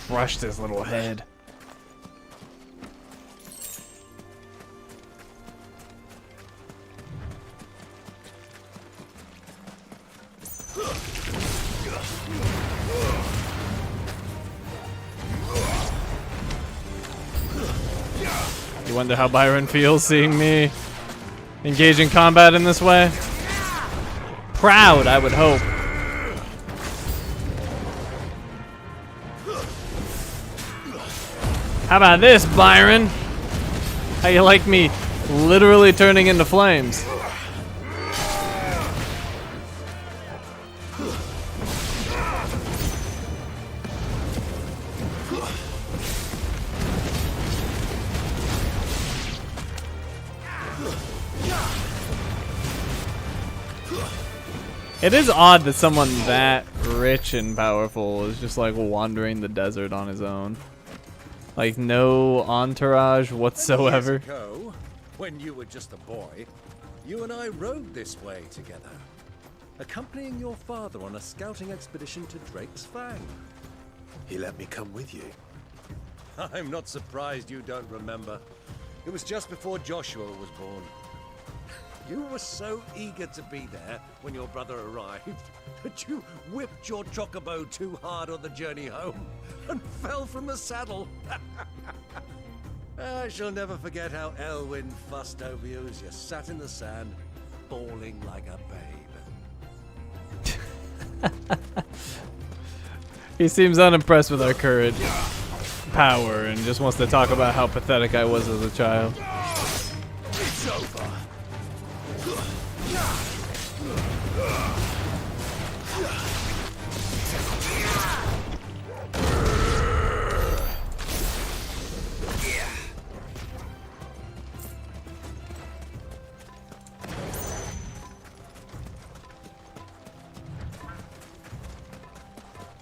Crushed his little head. You wonder how Byron feels seeing me engage in combat in this way? Proud, I would hope. How about this, Byron? How you like me literally turning into flames? It is odd that someone that rich and powerful is just like wandering the desert on his own. Like no entourage whatsoever. Years ago, when you were just a boy, you and I rode this way together, accompanying your father on a scouting expedition to Drake's Fang. He let me come with you. I'm not surprised you don't remember. It was just before Joshua was born. You were so eager to be there when your brother arrived that you whipped your chocobo too hard on the journey home and fell from the saddle. I shall never forget how Elwyn fussed over you as you sat in the sand, bawling like a babe. He seems unimpressed with our courage, power, and just wants to talk about how pathetic I was as a child. It's over.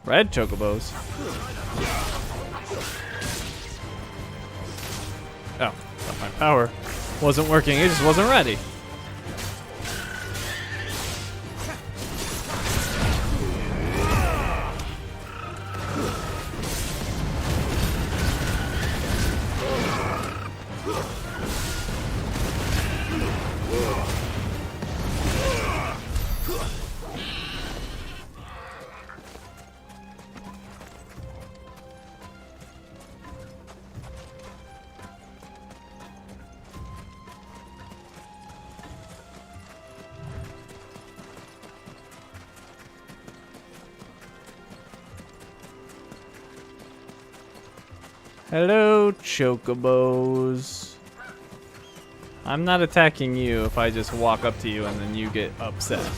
Red chocobos. Oh, thought my power wasn't working. It just wasn't ready. Hello, chocobos. I'm not attacking you if I just walk up to you and then you get upset.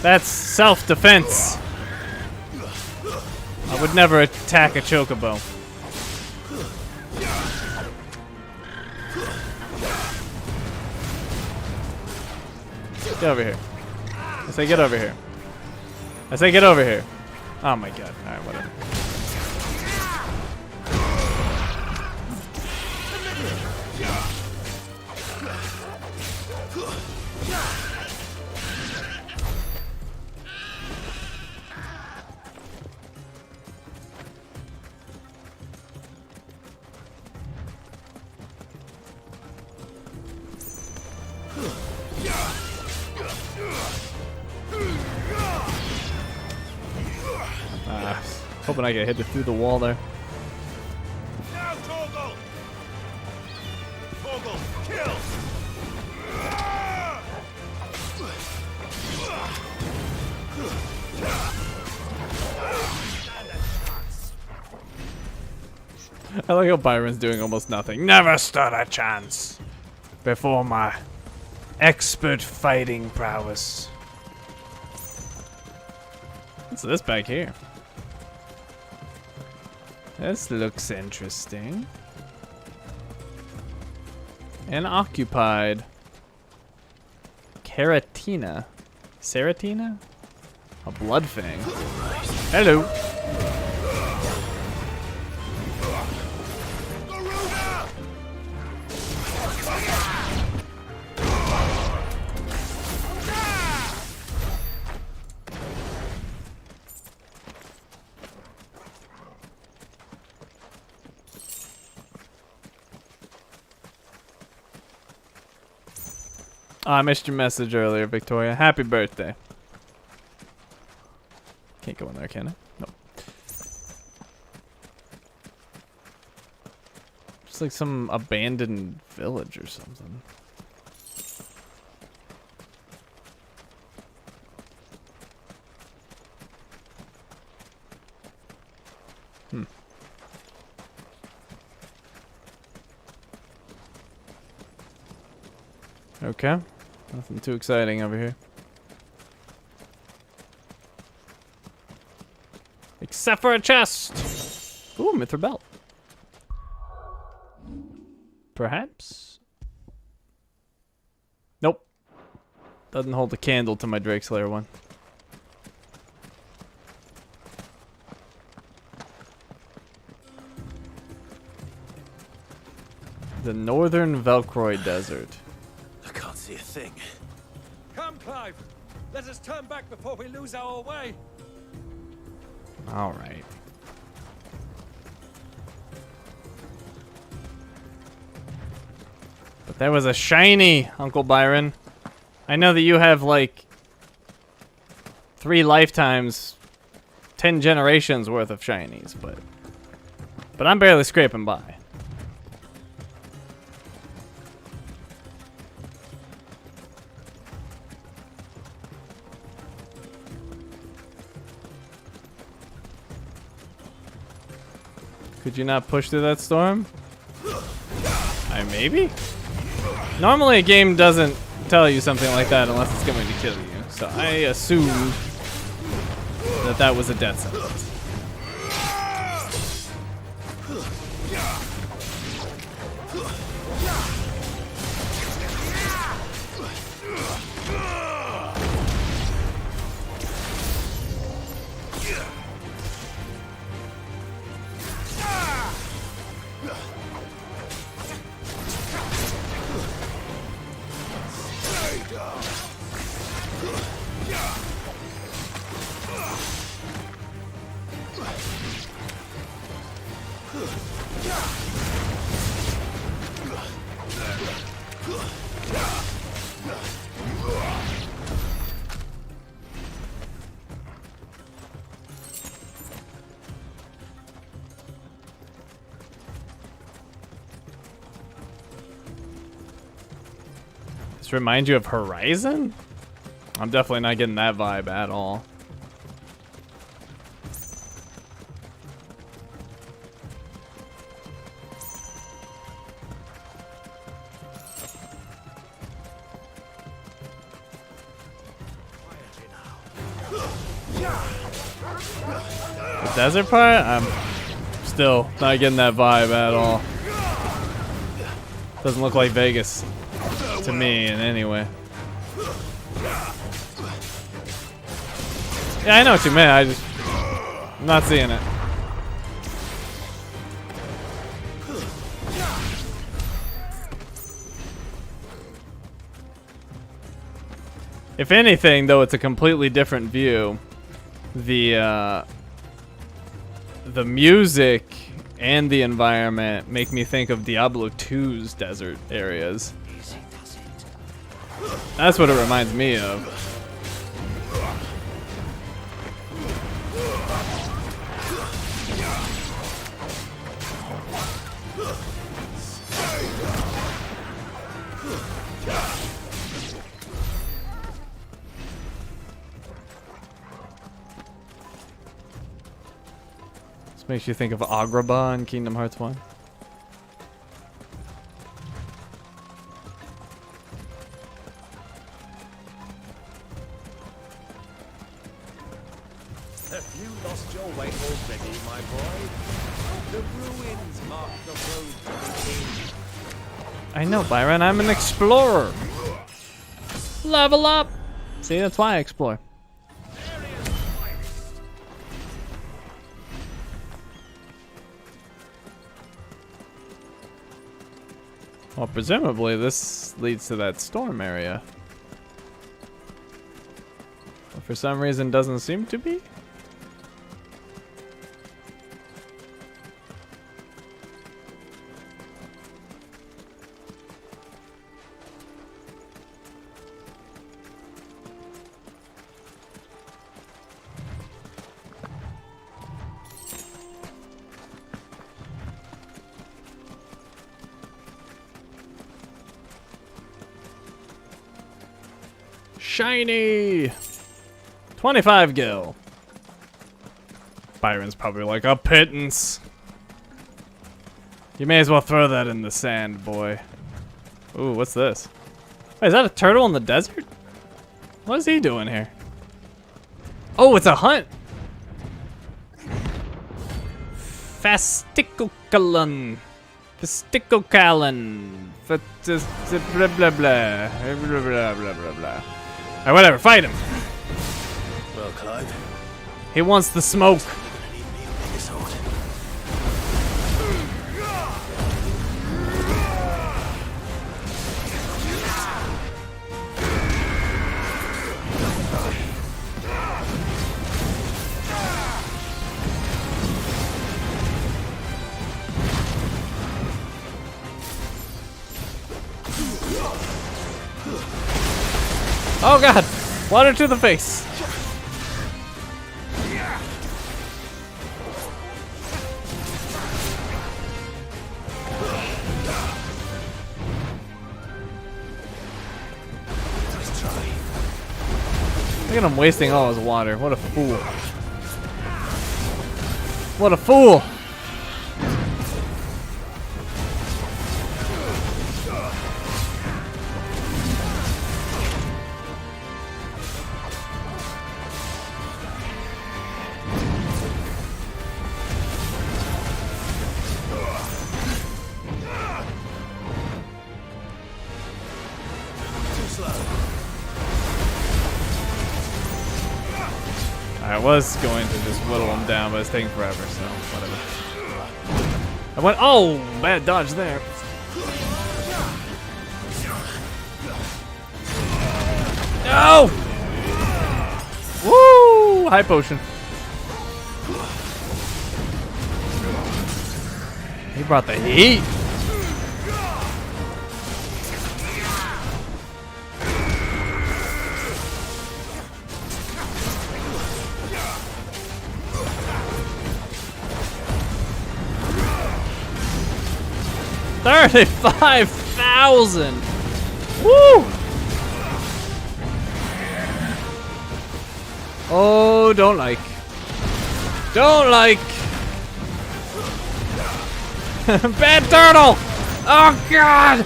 That's self-defense. I would never attack a chocobo. Get over here. I say get over here. I say get over here. Oh my god. Alright, whatever. Hoping I get hit through the wall there. Now, Torgal! Torgal, kill! I like how Byron's doing almost nothing. Never stood a chance before my expert fighting prowess. What's this back here? This looks interesting. And occupied. Keratina. Seratina? A blood fang. Hello. Oh, I missed your message earlier, Victoria. Happy birthday. Can't go in there, can I? Nope. Just like some abandoned village or something. Hmm. Okay. Nothing too exciting over here. Except for a chest! Ooh, Mithril belt. Perhaps? Nope. Doesn't hold a candle to my Drake Slayer one. The Northern Velcroy Desert. I can't see a thing. Come, Clive. Let us turn back before we lose our way. All right. But there was a shiny, Uncle Byron. I know that you have like 3 lifetimes, 10 generations worth of shinies, but I'm barely scraping by. Could you not push through that storm? Maybe? Normally a game doesn't tell you something like that unless it's going to kill you. So I assumed that that was a death sentence. This reminds you of Horizon? I'm definitely not getting that vibe at all. The desert part? I'm still not getting that vibe at all. Doesn't look like Vegas to me in any way. Yeah, I know what you meant. I'm not seeing it. If anything, though, it's a completely different view. The music and the environment make me think of Diablo 2's desert areas. That's what it reminds me of. This makes you think of Agrabah in Kingdom Hearts 1. Have you lost your way already, my boy? The ruins mark the road to the inn. I know, Byron. I'm an explorer. Level up. See, that's why I explore. Well, presumably this leads to that storm area. But for some reason doesn't seem to be. Shiny! 25 gil. Byron's probably like, a pittance. You may as well throw that in the sand, boy. Ooh, what's this? Wait, is that a turtle in the desert? What is he doing here? Oh, it's a hunt! Fasticocalan. Fasticocalan. Blah blah blah. Blah blah blah blah. Alright, whatever, fight him. Well, Clive. He wants the smoke. Oh god! Water to the face! Look at him wasting all his water. What a fool. What a fool! I was going to just whittle him down, but it's taking forever, so whatever. I went, oh, bad dodge there. No! Woo! High potion. He brought the heat. $35,000. Woo! Oh, don't like. Don't like. Bad turtle! Oh God!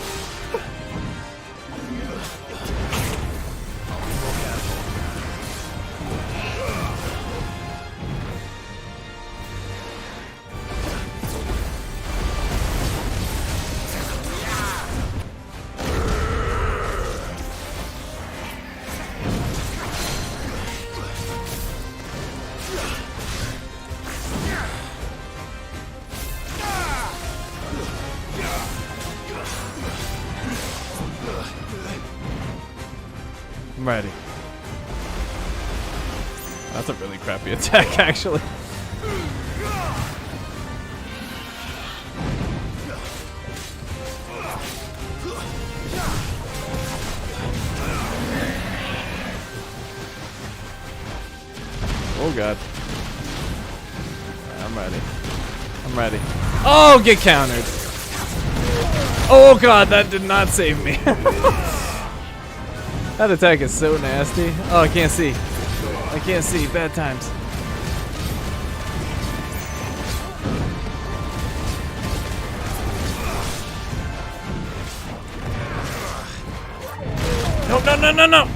I'm ready. That's a really crappy attack, actually. Oh God. I'm ready. I'm ready. Oh, get countered. Oh God, that did not save me. That attack is so nasty. Oh, I can't see. I can't see. Bad times. No, no, no, no, no.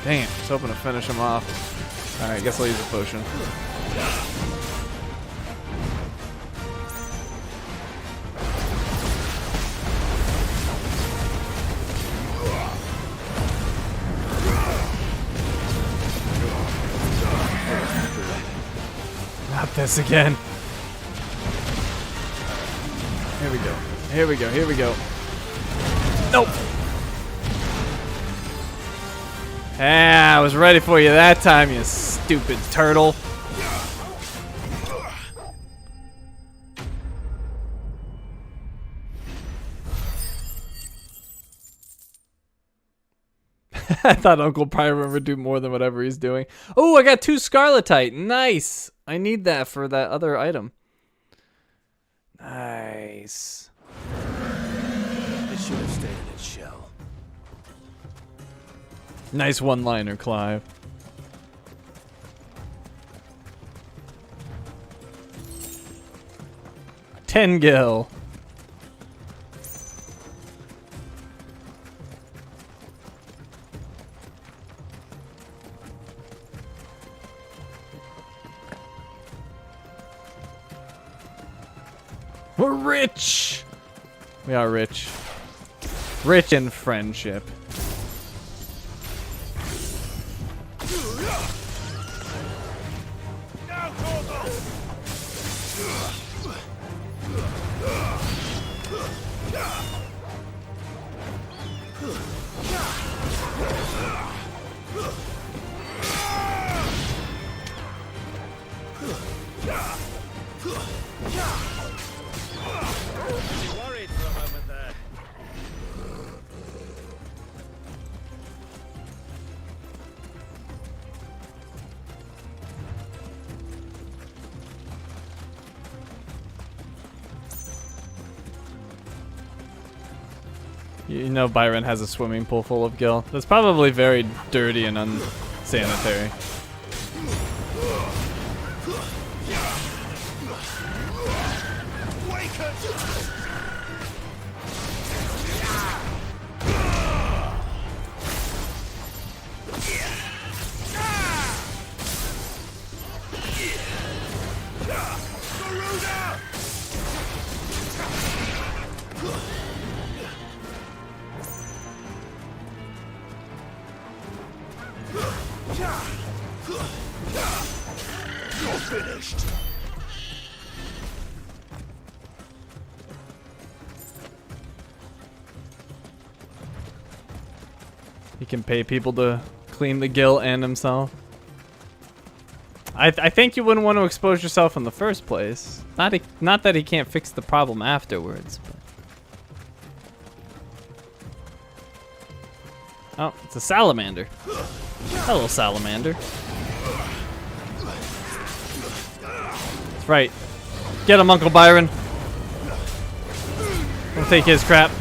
Damn, I was hoping to finish him off. Alright, guess I'll use a potion. Not this again. Here we go. Here we go. Here we go. Nope. Ah, I was ready for you that time, you stupid turtle. I thought Uncle Byron would do more than whatever he's doing. Oh, I got 2 Scarletite. Nice. I need that for that other item. Nice. It should have stayed in its shell. Nice one-liner, Clive. Tengil. We're rich. We are rich. Rich in friendship. Worried for a moment there. You know Byron has a swimming pool full of gil. That's probably very dirty and unsanitary. You're finished. can pay people to clean the gill and himself. I think you wouldn't want to expose yourself in the first place. Not that he can't fix the problem afterwards. But. Oh, it's a salamander. Hello, salamander. That's right. Get him, Uncle Byron. Don't take his crap.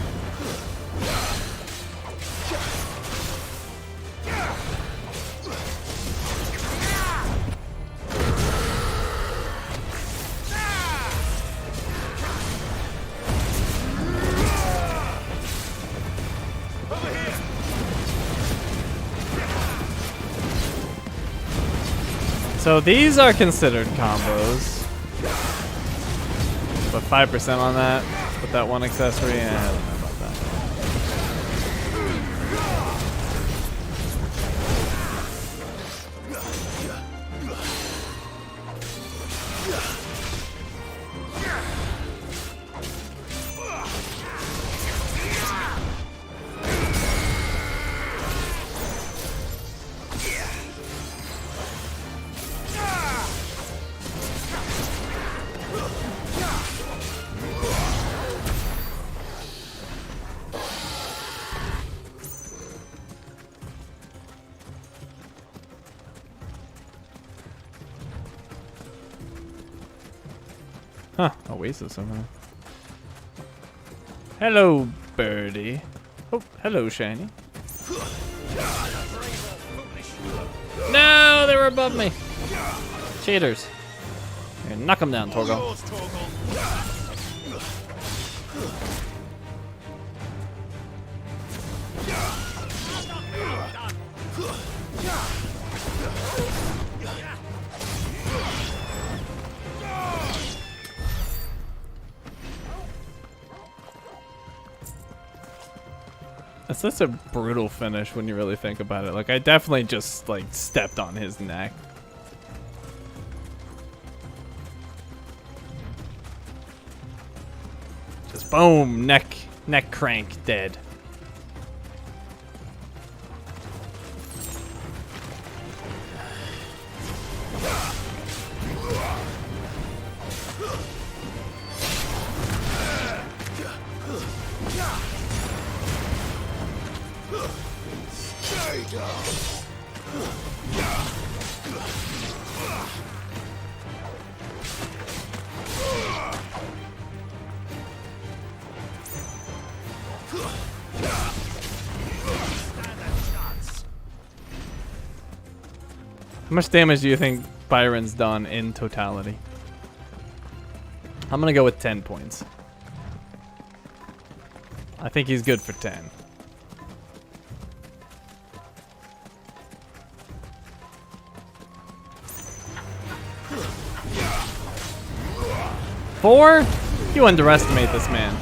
So these are considered combos. But 5% on that with that one accessory, and I don't know about that. Huh, Oasis somehow. Hello, birdie. Oh, hello, Shiny. No, they were above me. Cheaters. Here, knock them down, Torgal. That's such a brutal finish when you really think about it. Like, I definitely just, like, stepped on his neck. Just boom, neck crank, dead. How much damage do you think Byron's done in totality? I'm gonna go with 10 points. I think he's good for 10. Four? You underestimate this man.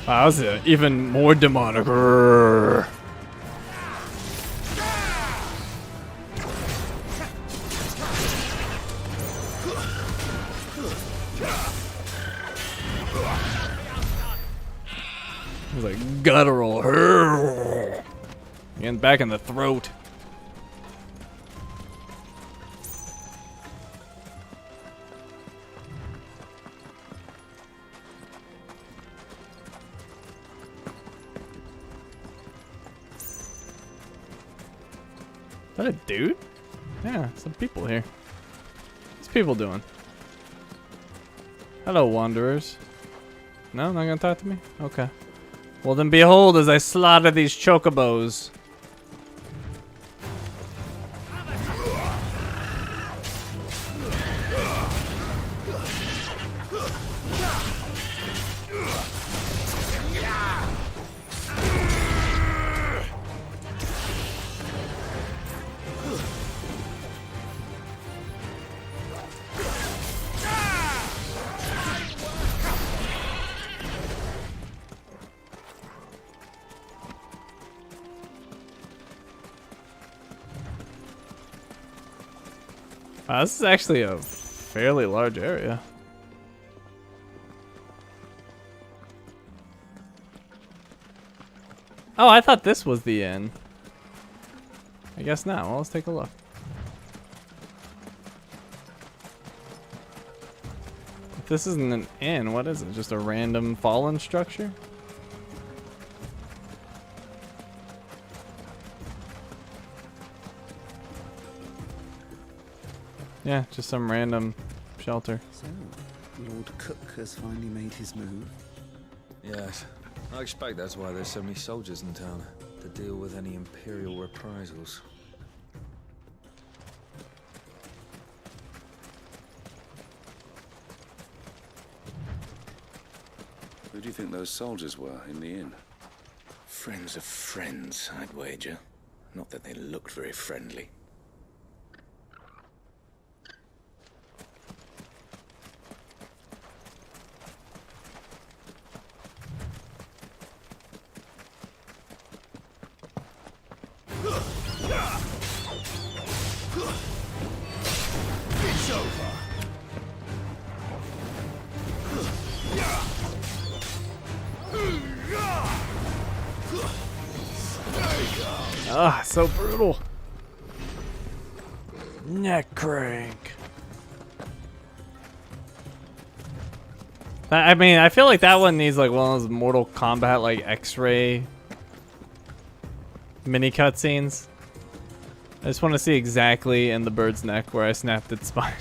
Wow, that was even more demonic. Grrr. It was like guttural. Getting back in the throat. Is that a dude? Yeah, some people here. What's people doing? Hello, wanderers. No, not gonna talk to me? Okay. Well then behold as I slaughter these chocobos. This is actually a fairly large area. Oh, I thought this was the inn. I guess not. Well, let's take a look. If this isn't an inn, what is it? Just a random fallen structure? Yeah, just some random shelter. So, Lord Cook has finally made his move. Yes. I expect that's why there's so many soldiers in town, to deal with any Imperial reprisals. Who do you think those soldiers were in the inn? Friends of friends, I'd wager. Not that they looked very friendly. It's over. Ah, so brutal. Neck crank. I mean, I feel like that one needs like one of those Mortal Kombat like X-ray mini cutscenes. I just want to see exactly in the bird's neck where I snapped its spine.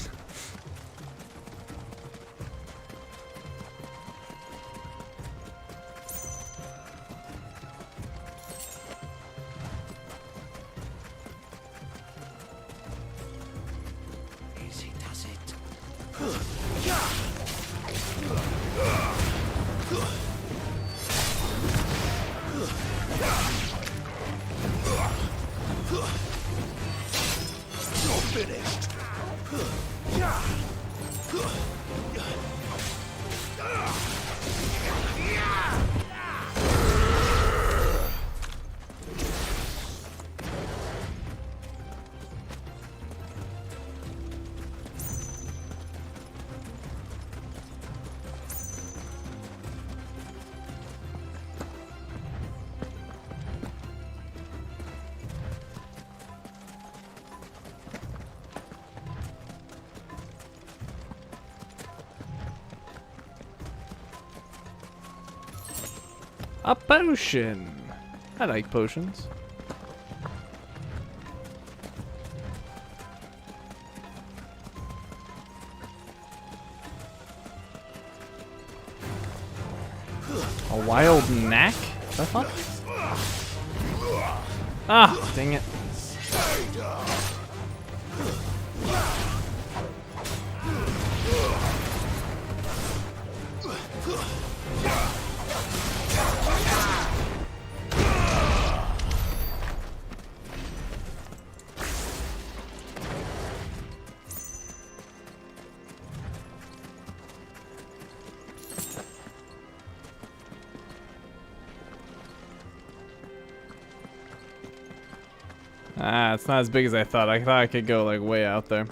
Easy does it. You're finished. A potion. I like potions. A wild knack? The fuck? Ah, dang it. Ah, it's not as big as I thought. I thought I could go like way out there.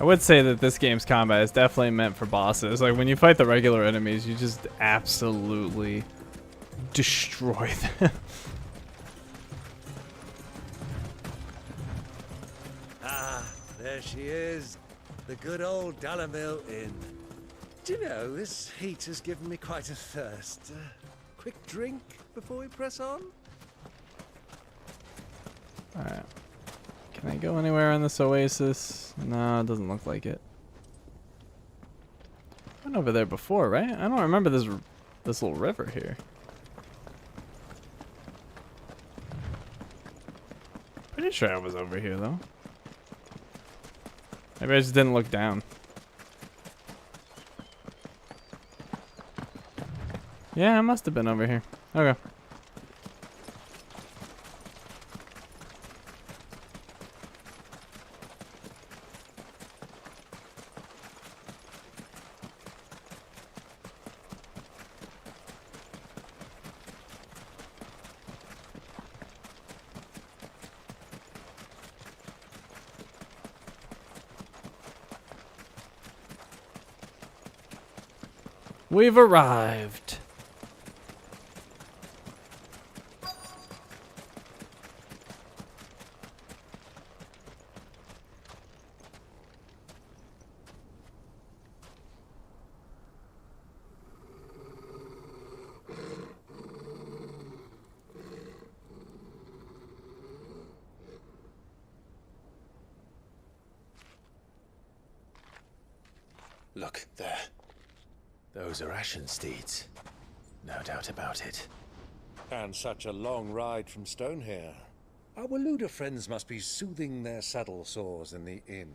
I would say that this game's combat is definitely meant for bosses. Like when you fight the regular enemies, you just absolutely destroy them. Ah, there she is. The good old Dalamil Inn. Do you know, this heat has given me quite a thirst. Quick drink before we press on? Alright. Can I go anywhere in this oasis? No, it doesn't look like it. I went over there before, right? I don't remember this little river here. Pretty sure I was over here, though. Maybe I just didn't look down. Yeah, I must have been over here. Okay. We've arrived. Look, there. Those are ashen steeds. No doubt about it. And such a long ride from Stonehair. Our Waluda friends must be soothing their saddle sores in the inn.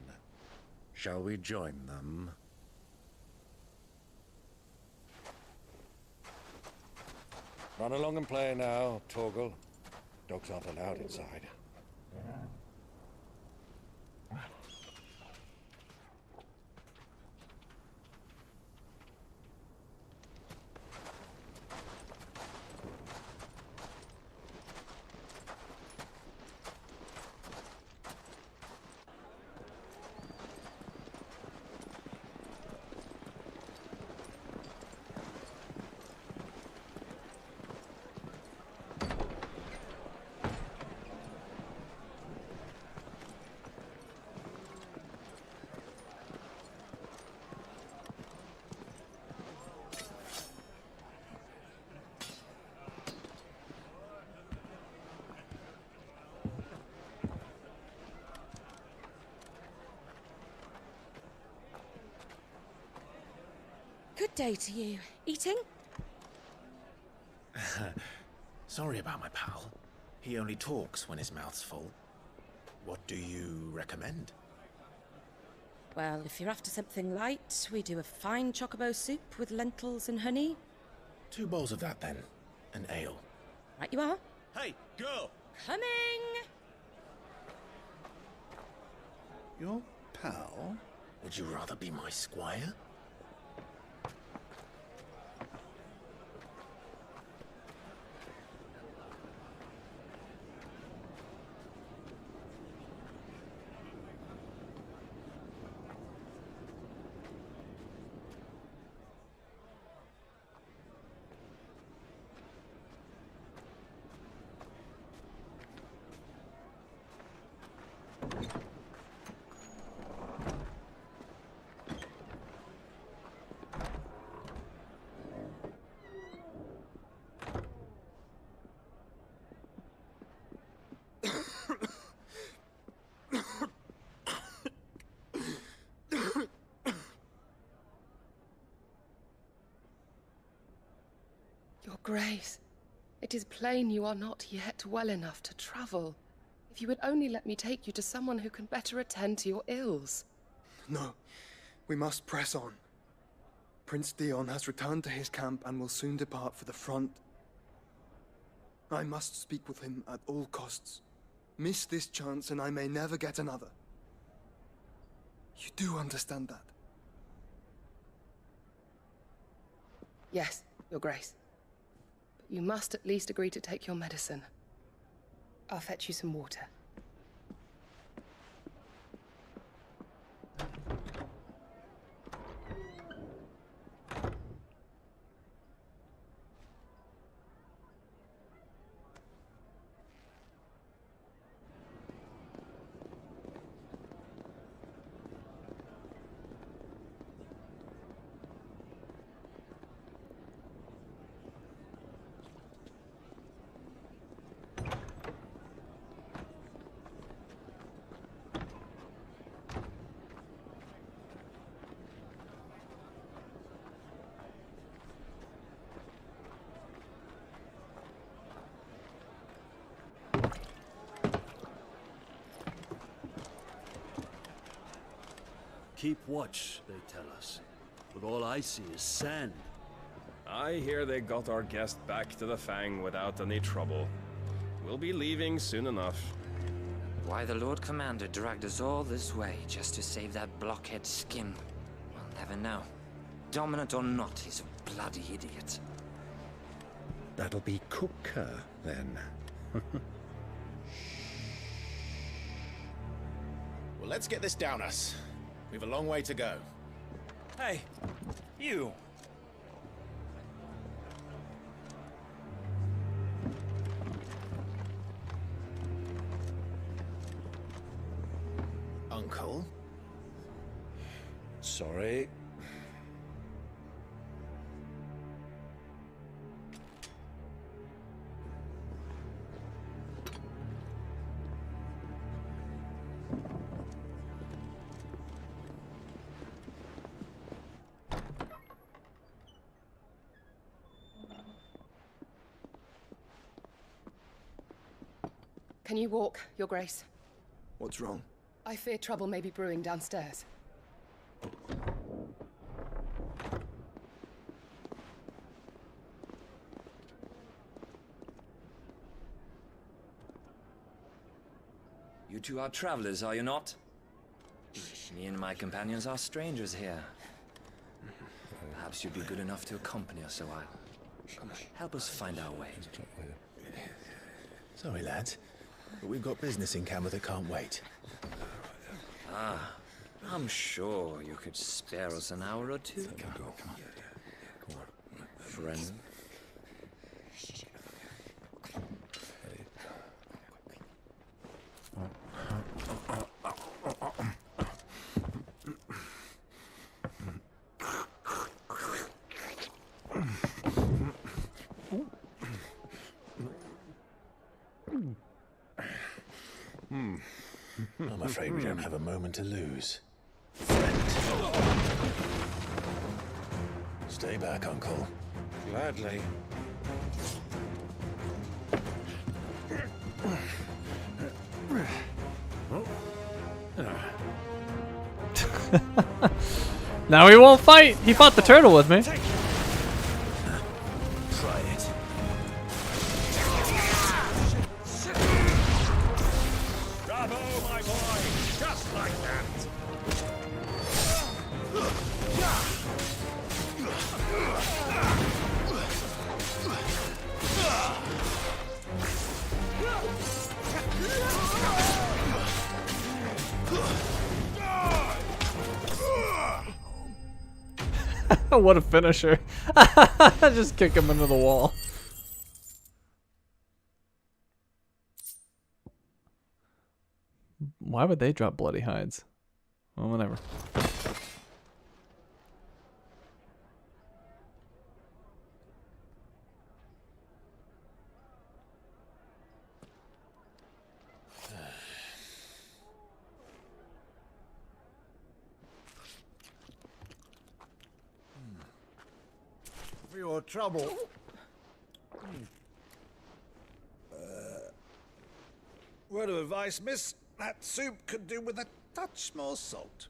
Shall we join them? Run along and play now, Torgal. Dogs aren't allowed inside. Good day to you. Eating? Sorry about my pal. He only talks when his mouth's full. What do you recommend? Well, if you're after something light, we do a fine chocobo soup with lentils and honey. 2 bowls of that, then. An ale. Right you are. Hey, girl! Coming! Your pal? Would you rather be my squire? Your Grace, it is plain you are not yet well enough to travel. If you would only let me take you to someone who can better attend to your ills. No, we must press on. Prince Dion has returned to his camp and will soon depart for the front. I must speak with him at all costs. Miss this chance and I may never get another. You do understand that? Yes, Your Grace. But you must at least agree to take your medicine. I'll fetch you some water. keep watch, they tell us. But all I see is sand. I hear they got our guest back to the Fang without any trouble. We'll be leaving soon enough. Why the Lord Commander dragged us all this way just to save that blockhead skin, we'll never know. Dominant or not, he's a bloody idiot. That'll be Cooker, then. Well, let's get this down us. We've a long way to go. Hey, you! Uncle? Sorry. Can you walk, Your Grace? What's wrong? I fear trouble may be brewing downstairs. You two are travelers, are you not? Me and my companions are strangers here. Perhaps you'd be good enough to accompany us a while. Help us find our way. Sorry, lads, but we've got business in camera that can't wait. Ah, I'm sure you could spare us an hour or two. Friend. I'm afraid we don't have a moment to lose. Stay back, Uncle. Gladly. Now he won't fight. He fought the turtle with me. Try it. Bravo, my boy! Just like that! What a finisher. Just kick him into the wall. Why would they drop bloody hides? Well, whatever. For your trouble. Word of advice, miss. That soup could do with a touch more salt.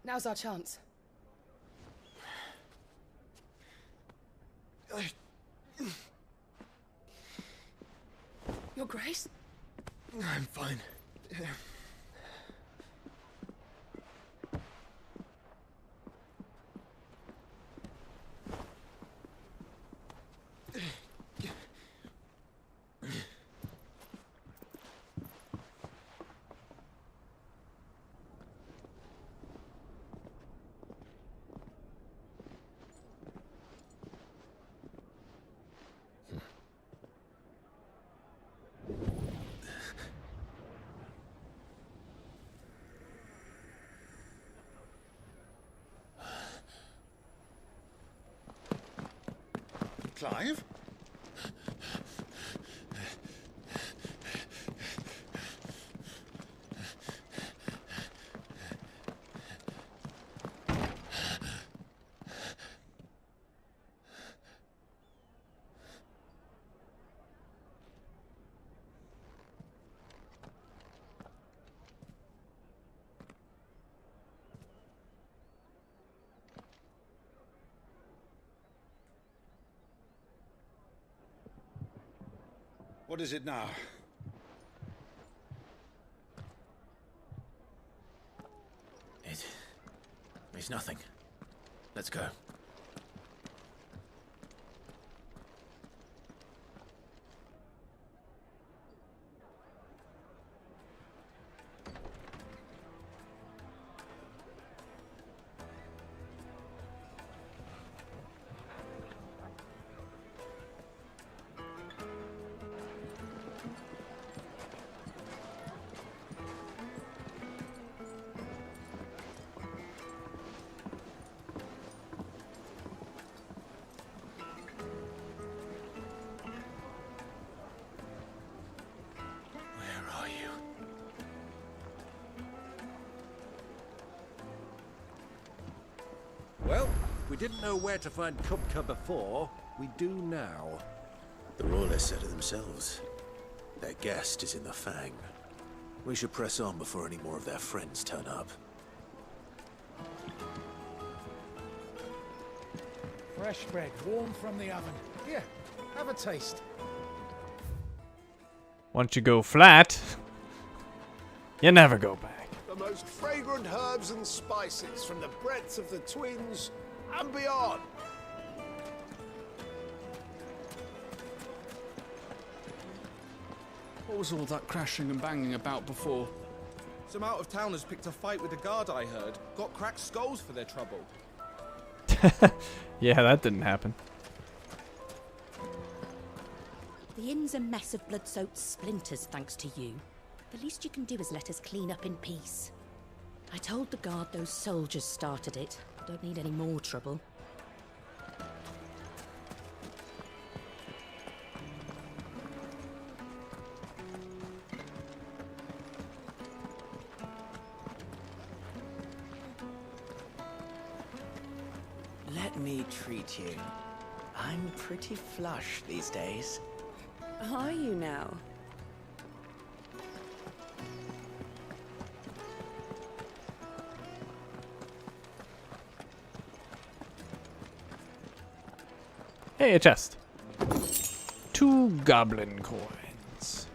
Now's our chance. Your Grace? I'm fine. Clive? What is it now? It's nothing. Let's go. Well, we didn't know where to find Kupka before. We do now. The Royalists said it themselves. Their guest is in the Fang. We should press on before any more of their friends turn up. Fresh bread, warm from the oven. Here, have a taste. Once you go flat, you never go back. The most fragrant herbs and spices from the breadth of the Twins and beyond. What was all that crashing and banging about before? Some out-of-towners picked a fight with the guard, I heard. Got cracked skulls for their trouble. Yeah, that didn't happen. The inn's a mess of blood-soaked splinters, thanks to you. The least you can do is let us clean up in peace. I told the guard those soldiers started it. Don't need any more trouble. Let me treat you. I'm pretty flush these days. Are you now? Hey, a chest. 2 goblin coins.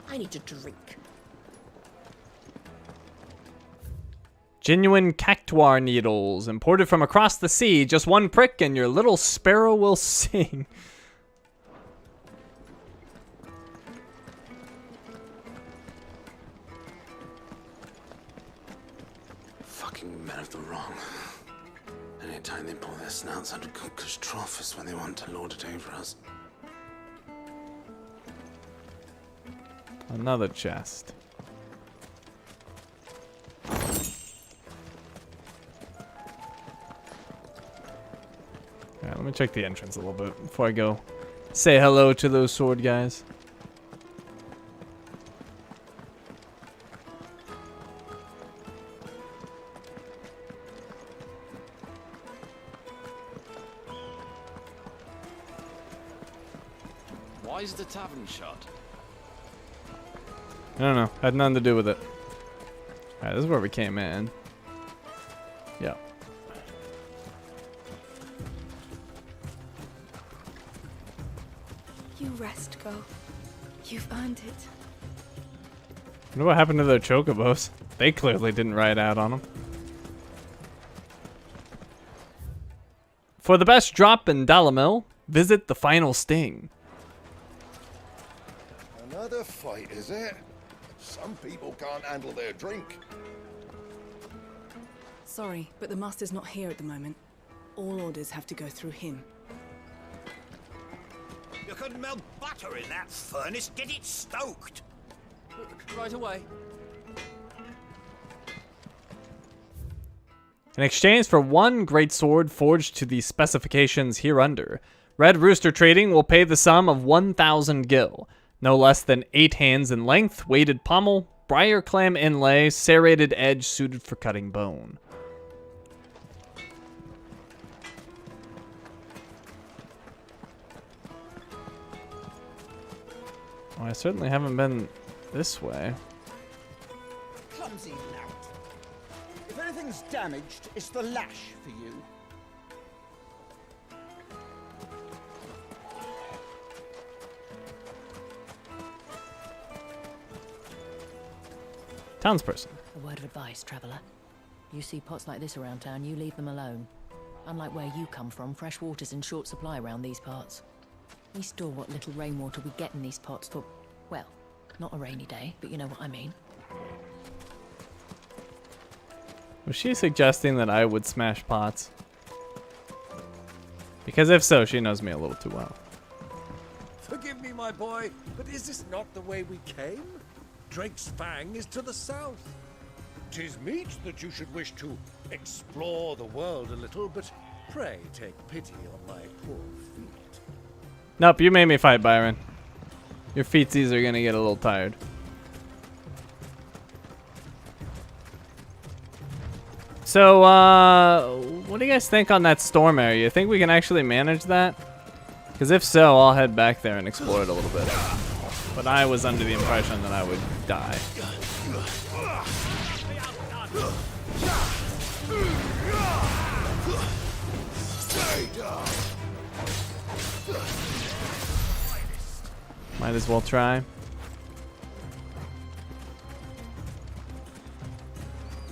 I need a drink. Genuine cactuar needles, imported from across the sea. Just one prick and your little sparrow will sing. Fucking men of the wrong. Anytime they pull their snouts out of Cook's trough is when they want to lord it over us. Another chest. Alright, let me check the entrance a little bit before I go say hello to those sword guys. Why is the tavern shut? I don't know. Had nothing to do with it. Alright, this is where we came in. Yep. You rest, girl. You've earned it. I wonder what happened to their chocobos. They clearly didn't ride out on them. For the best drop in Dalamil, visit the final sting. Another fight, is it? Some people can't handle their drink. Sorry, but the master's not here at the moment. All orders have to go through him. You couldn't melt butter in that furnace. Get it stoked. Right away. In exchange for one great sword forged to the specifications hereunder, Red Rooster Trading will pay the sum of 1,000 gil, no less than 8 hands in length, weighted pommel, briar clam inlay, serrated edge suited for cutting bone. Well, I certainly haven't been this way. Clumsy lout. If anything's damaged, it's the lash for you. Townsperson. A word of advice, traveller. You see pots like this around town, you leave them alone. Unlike where you come from, fresh water's in short supply around these parts. We store what little rainwater we get in these pots for, well, not a rainy day, but you know what I mean. Was she suggesting that I would smash pots? Because if so, she knows me a little too well. Forgive me, my boy, but is this not the way we came? Drake's Fang is to the south. 'Tis meet that you should wish to explore the world a little, but pray take pity on my poor feet. Nope, you made me fight, Byron. Your feetsies are gonna get a little tired. So, what do you guys think on that storm area? You think we can actually manage that? Because if so, I'll head back there and explore it a little bit. But I was under the impression that I would die. Might as well try.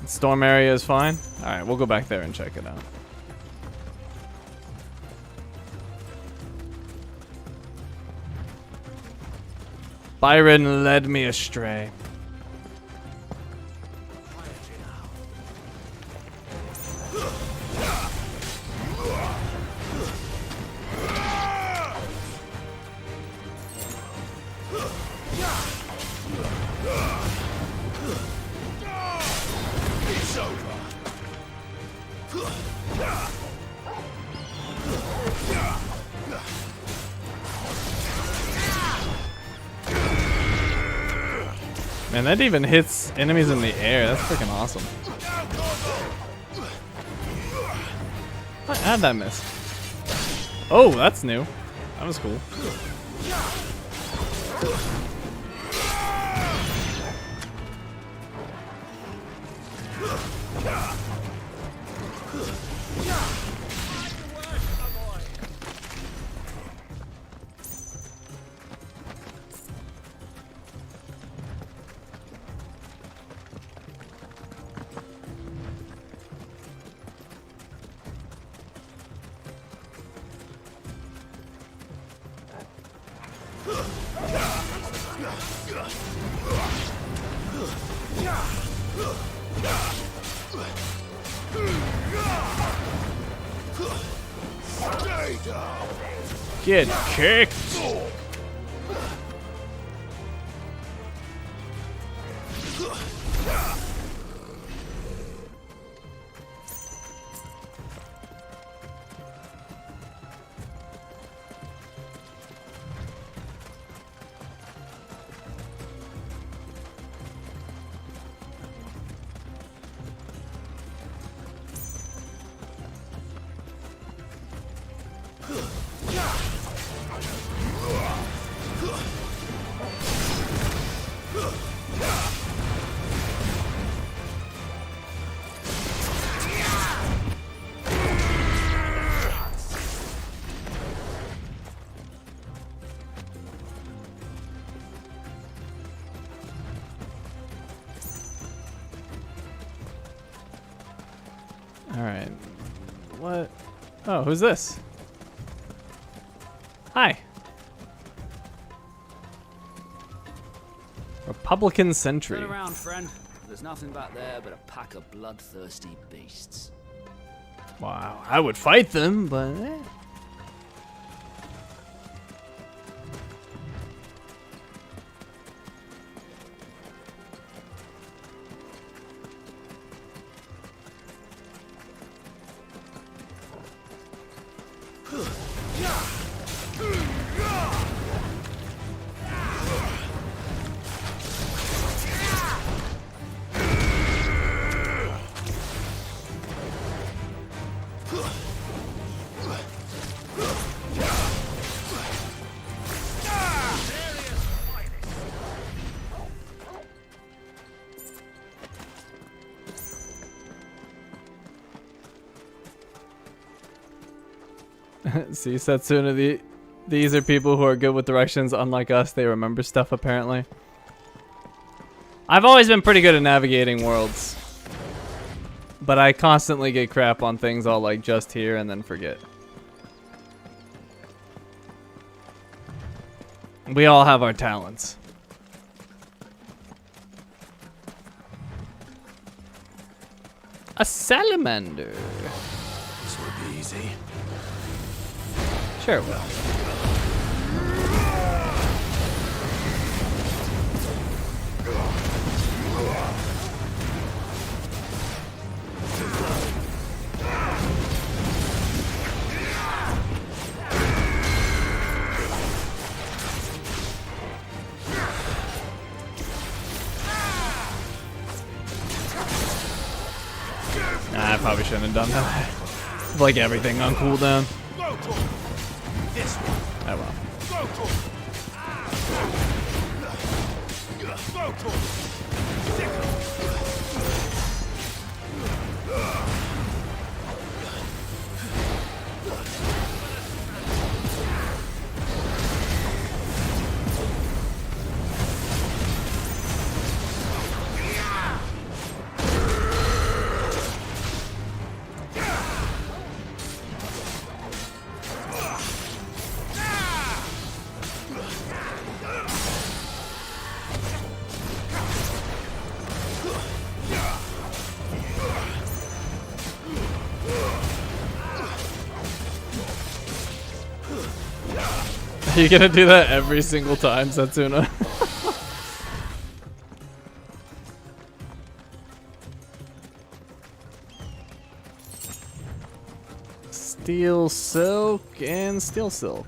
The storm area is fine. Alright, we'll go back there and check it out. Byron led me astray. It's over. Man, that even hits enemies in the air. That's freaking awesome. How'd that miss? Oh, that's new. That was cool. Get kicked. Alright. What? Oh, who's this? Hi. Republican Sentry. Turn around, friend. There's nothing back there but a pack of bloodthirsty beasts. Wow, I would fight them, but eh. See, Setsuna, these are people who are good with directions. Unlike us, they remember stuff, apparently. I've always been pretty good at navigating worlds. But I constantly get crap on things I'll like just hear and then forget. We all have our talents. A salamander. This will be easy. Sure it will. Nah, I probably shouldn't have done that. Like everything on cooldown. Oh well. Are you gonna do that every single time, Setsuna? Steel silk and steel silk.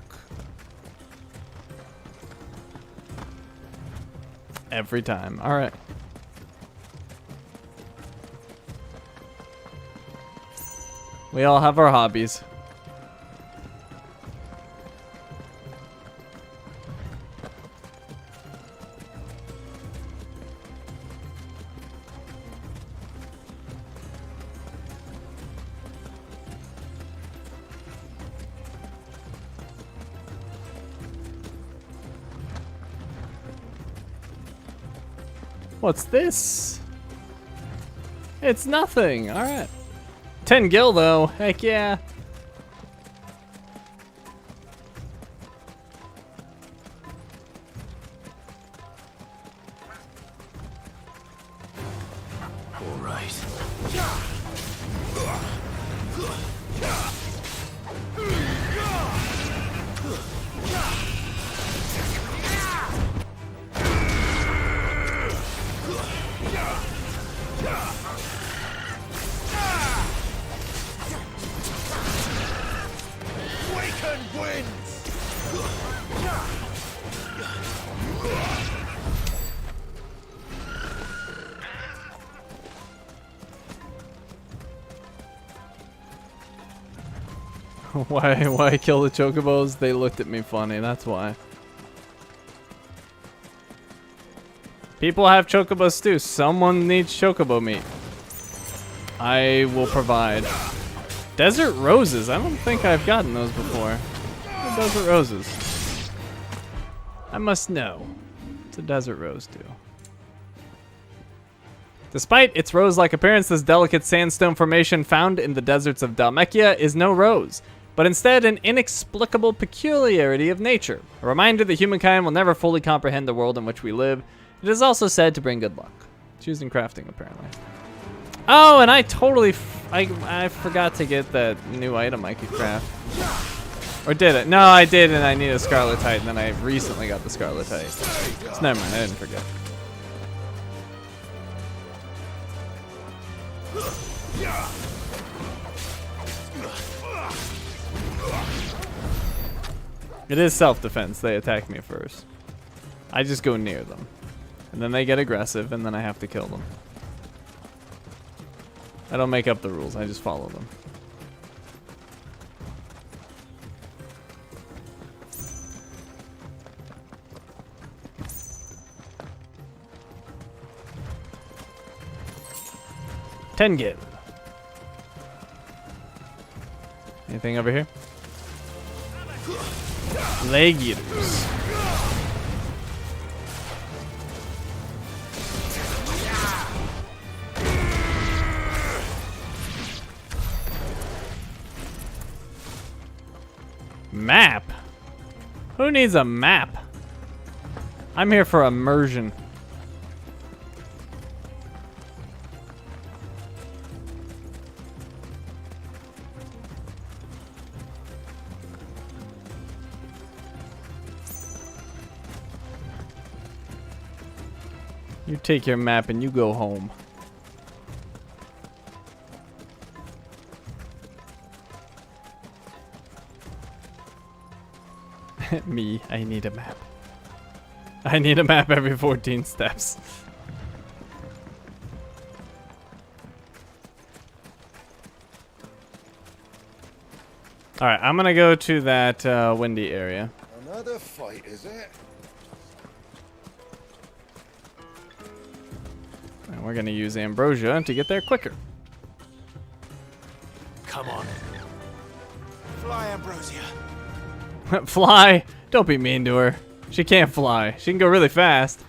Every time. Alright. We all have our hobbies. What's this? It's nothing. All right. 10 gil though. Heck yeah. All right. Why kill the chocobos? They looked at me funny, that's why. People have chocobo stew. Someone needs chocobo meat. I will provide. Desert roses. I don't think I've gotten those before. Desert roses. I must know. It's a desert rose too. Despite its rose-like appearance, this delicate sandstone formation found in the deserts of Dalmekia is no rose, but instead an inexplicable peculiarity of nature. A reminder that humankind will never fully comprehend the world in which we live. It is also said to bring good luck. Choosing crafting, apparently. Oh, and I totally... I forgot to get that new item I could craft. Or did it? No, I did, and I need a Scarletite, and then I recently got the Scarletite. So never mind, I didn't forget. It is self-defense. They attack me first. I just go near them. And then they get aggressive, and then I have to kill them. I don't make up the rules. I just follow them. $10 gil. Anything over here? Leg eaters. Map? Who needs a map? I'm here for immersion. You take your map and you go home. Me, I need a map. I need a map every 14 steps. Alright, I'm gonna go to that windy area. Another fight, is it? And we're gonna use ambrosia to get there quicker. Come on. Fly, Ambrosia. Fly! Don't be mean to her. She can't fly. She can go really fast.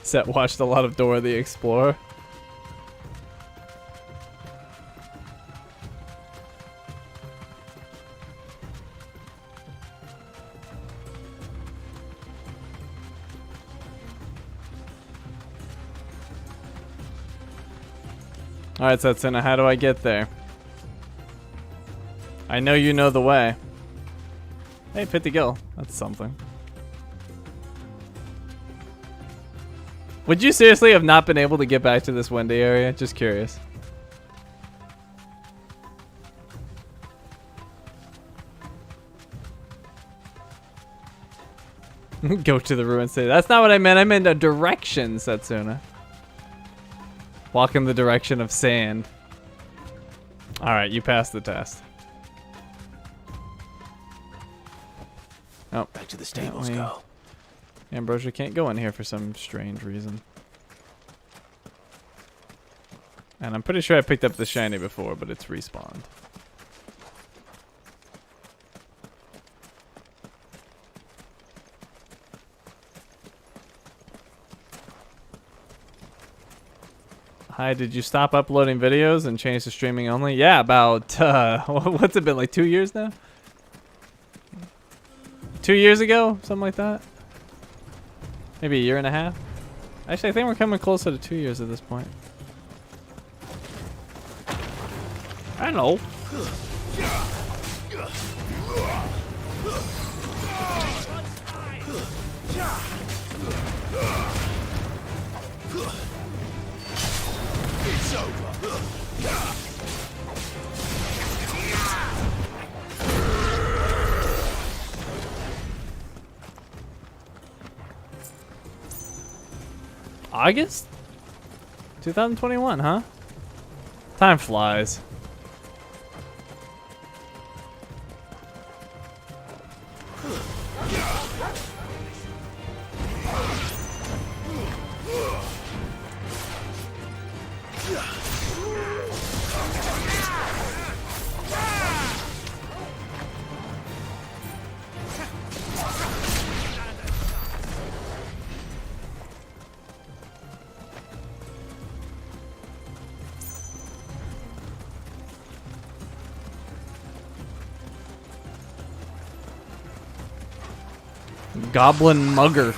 Set watched a lot of Dora the Explorer. Alright, Setsuna, how do I get there? I know you know the way. Hey, 50 gil. That's something. Would you seriously have not been able to get back to this windy area? Just curious. Go to the ruins city. That's not what I meant. I meant a direction, Setsuna. Walk in the direction of sand. Alright, you passed the test. Oh, back to the stables go. Ambrosia can't go in here for some strange reason. And I'm pretty sure I picked up the shiny before, but it's respawned. Hi, did you stop uploading videos and change to streaming only? Yeah, about, what's it been, like 2 years now? 2 years ago? Something like that? Maybe a year and a half? Actually, I think we're coming closer to 2 years at this point. I don't know. It's over. August? 2021, huh? Time flies. Goblin mugger.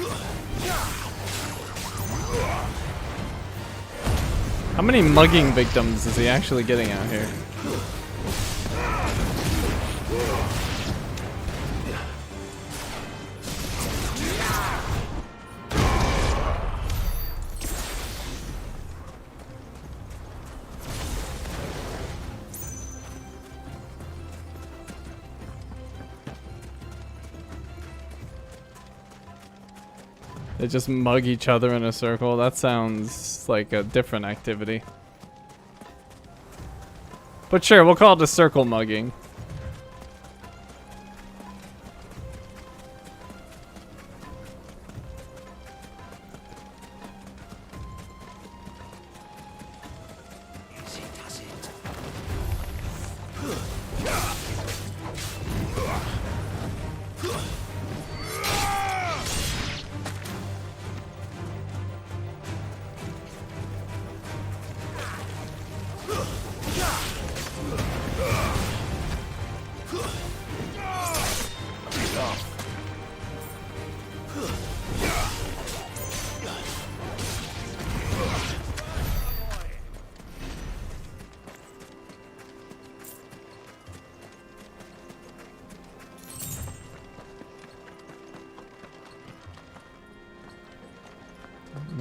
How many mugging victims is he actually getting out here? They just mug each other in a circle. That sounds like a different activity. But sure, we'll call it a circle mugging.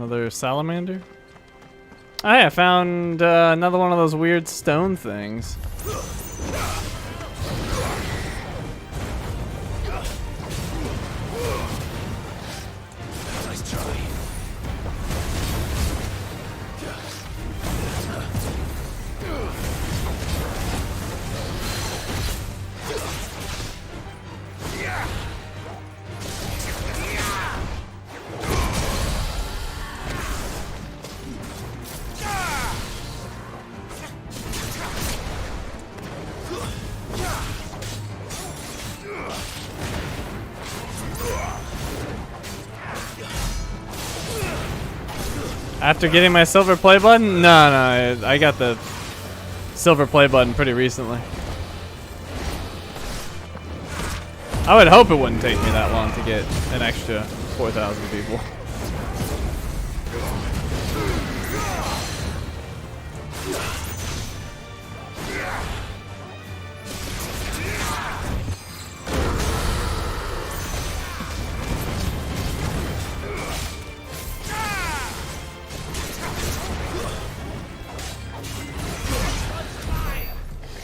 Another salamander. Oh yeah, I found another one of those weird stone things. Nice try. After getting my silver play button? No, I got the silver play button pretty recently. I would hope it wouldn't take me that long to get an extra 4,000 people.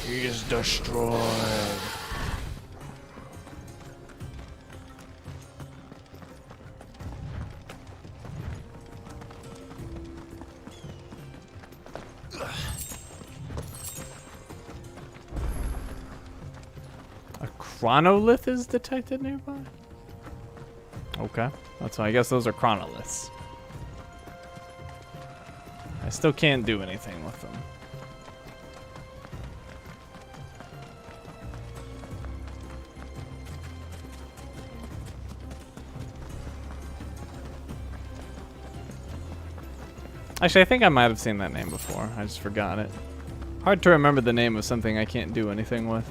He's destroyed. A chronolith is detected nearby? Okay, that's why I guess those are chronoliths. I still can't do anything with them. Actually, I think I might have seen that name before. I just forgot it. Hard to remember the name of something I can't do anything with.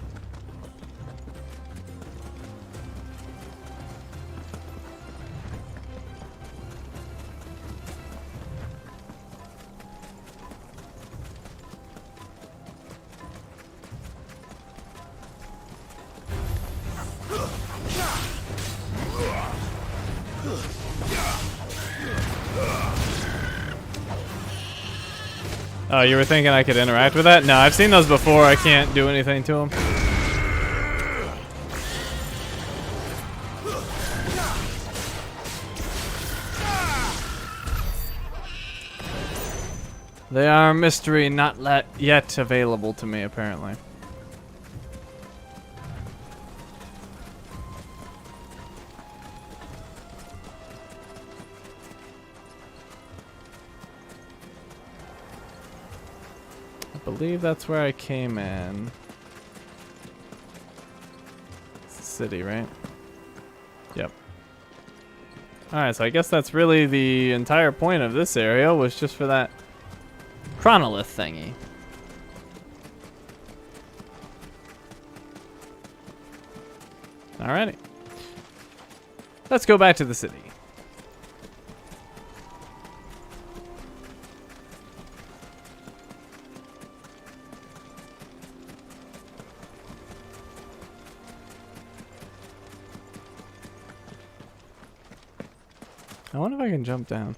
Oh, you were thinking I could interact with that? No, I've seen those before. I can't do anything to them. They are a mystery not yet available to me, apparently. I believe that's where I came in. It's the city, right? Yep. Alright, so I guess that's really the entire point of this area, was just for that chronolith thingy. Alrighty. Let's go back to the city. I wonder if I can jump down.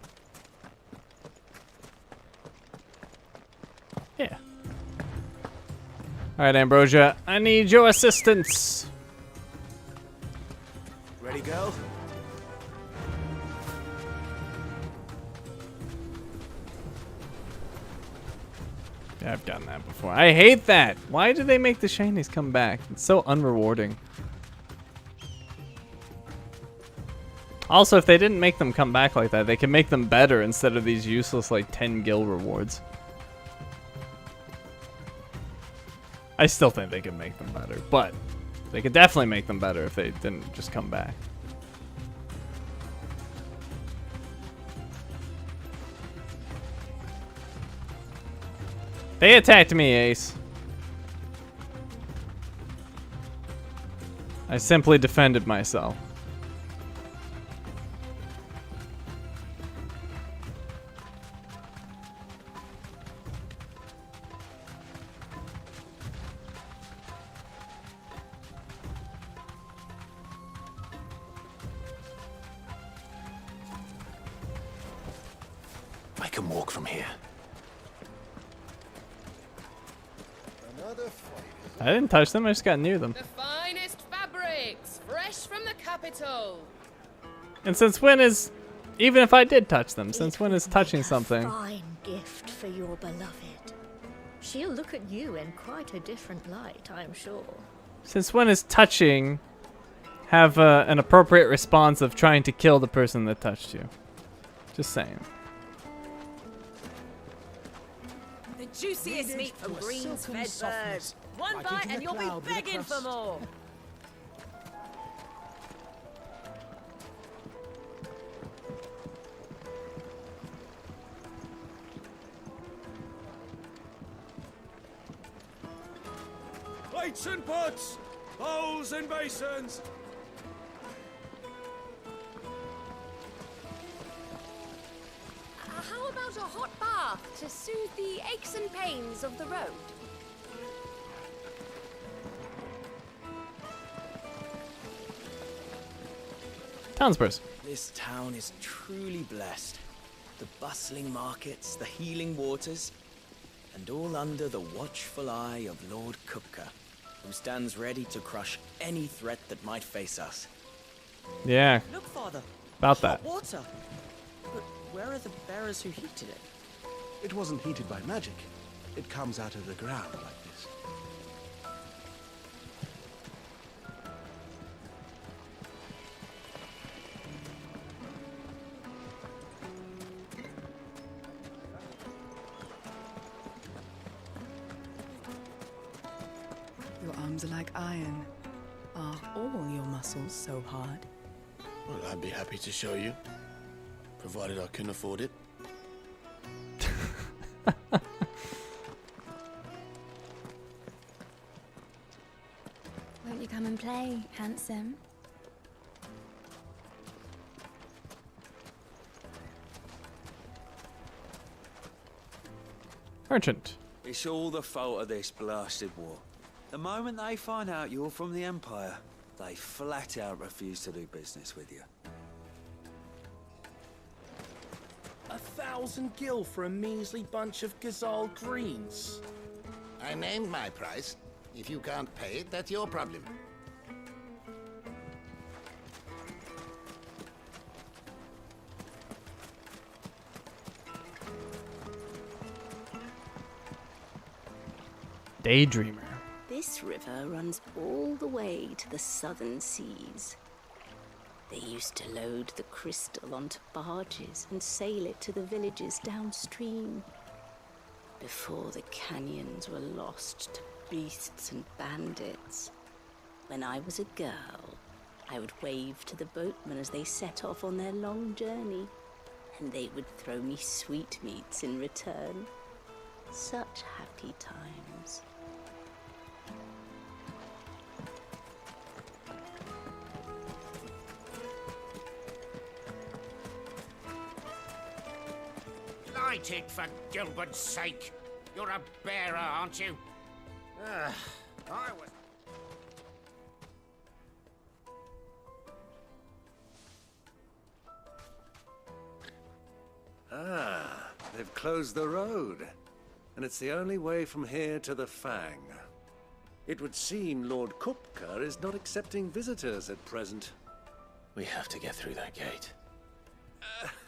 Yeah. Alright, Ambrosia, I need your assistance. Ready, go? Yeah, I've done that before. I hate that. Why do they make the shinies come back? It's so unrewarding. Also, if they didn't make them come back like that, they could make them better instead of these useless, like, 10 gil rewards. I still think they could make them better, but they could definitely make them better if they didn't just come back. They attacked me, Ace. I simply defended myself. can walk from here. Another fight. I didn't touch them, I just got near them. The finest fabrics, fresh from the capital. And since when is, even if I did touch them, since when is touching something? Fine gift for your beloved. She'll look at you in quite a different light, I'm sure. Since when is touching have an appropriate response of trying to kill the person that touched you? Just saying. The juiciest meat from Green's fed birds. One bite and you'll be begging for more. Plates and pots, bowls and basins. How about a hot bath to soothe the aches and pains of the road? Townsperson. This town is truly blessed. The bustling markets, the healing waters, and all under the watchful eye of Lord Kupka, who stands ready to crush any threat that might face us. Yeah. Look, Father. About that. Hot water. But where are the bearers who heated it? It wasn't heated by magic. It comes out of the ground like this. Your arms are like iron. Are all your muscles so hard? Well, I'd be happy to show you, provided I can afford it. Won't you come and play, handsome? Merchant. It's all the fault of this blasted war. The moment they find out you're from the Empire, they flat out refuse to do business with you. 1,000 gil for a measly bunch of Gazal greens. I named my price. If you can't pay it, that's your problem. Daydreamer. This river runs all the way to the southern seas. They used to load the crystal onto barges and sail it to the villages downstream. Before the canyons were lost to beasts and bandits. When I was a girl, I would wave to the boatmen as they set off on their long journey, and they would throw me sweetmeats in return. Such happy times. Light it, for Gilbert's sake. You're a bearer, aren't you? I was... Ah, they've closed the road. And it's the only way from here to the Fang. It would seem Lord Kupka is not accepting visitors at present. We have to get through that gate.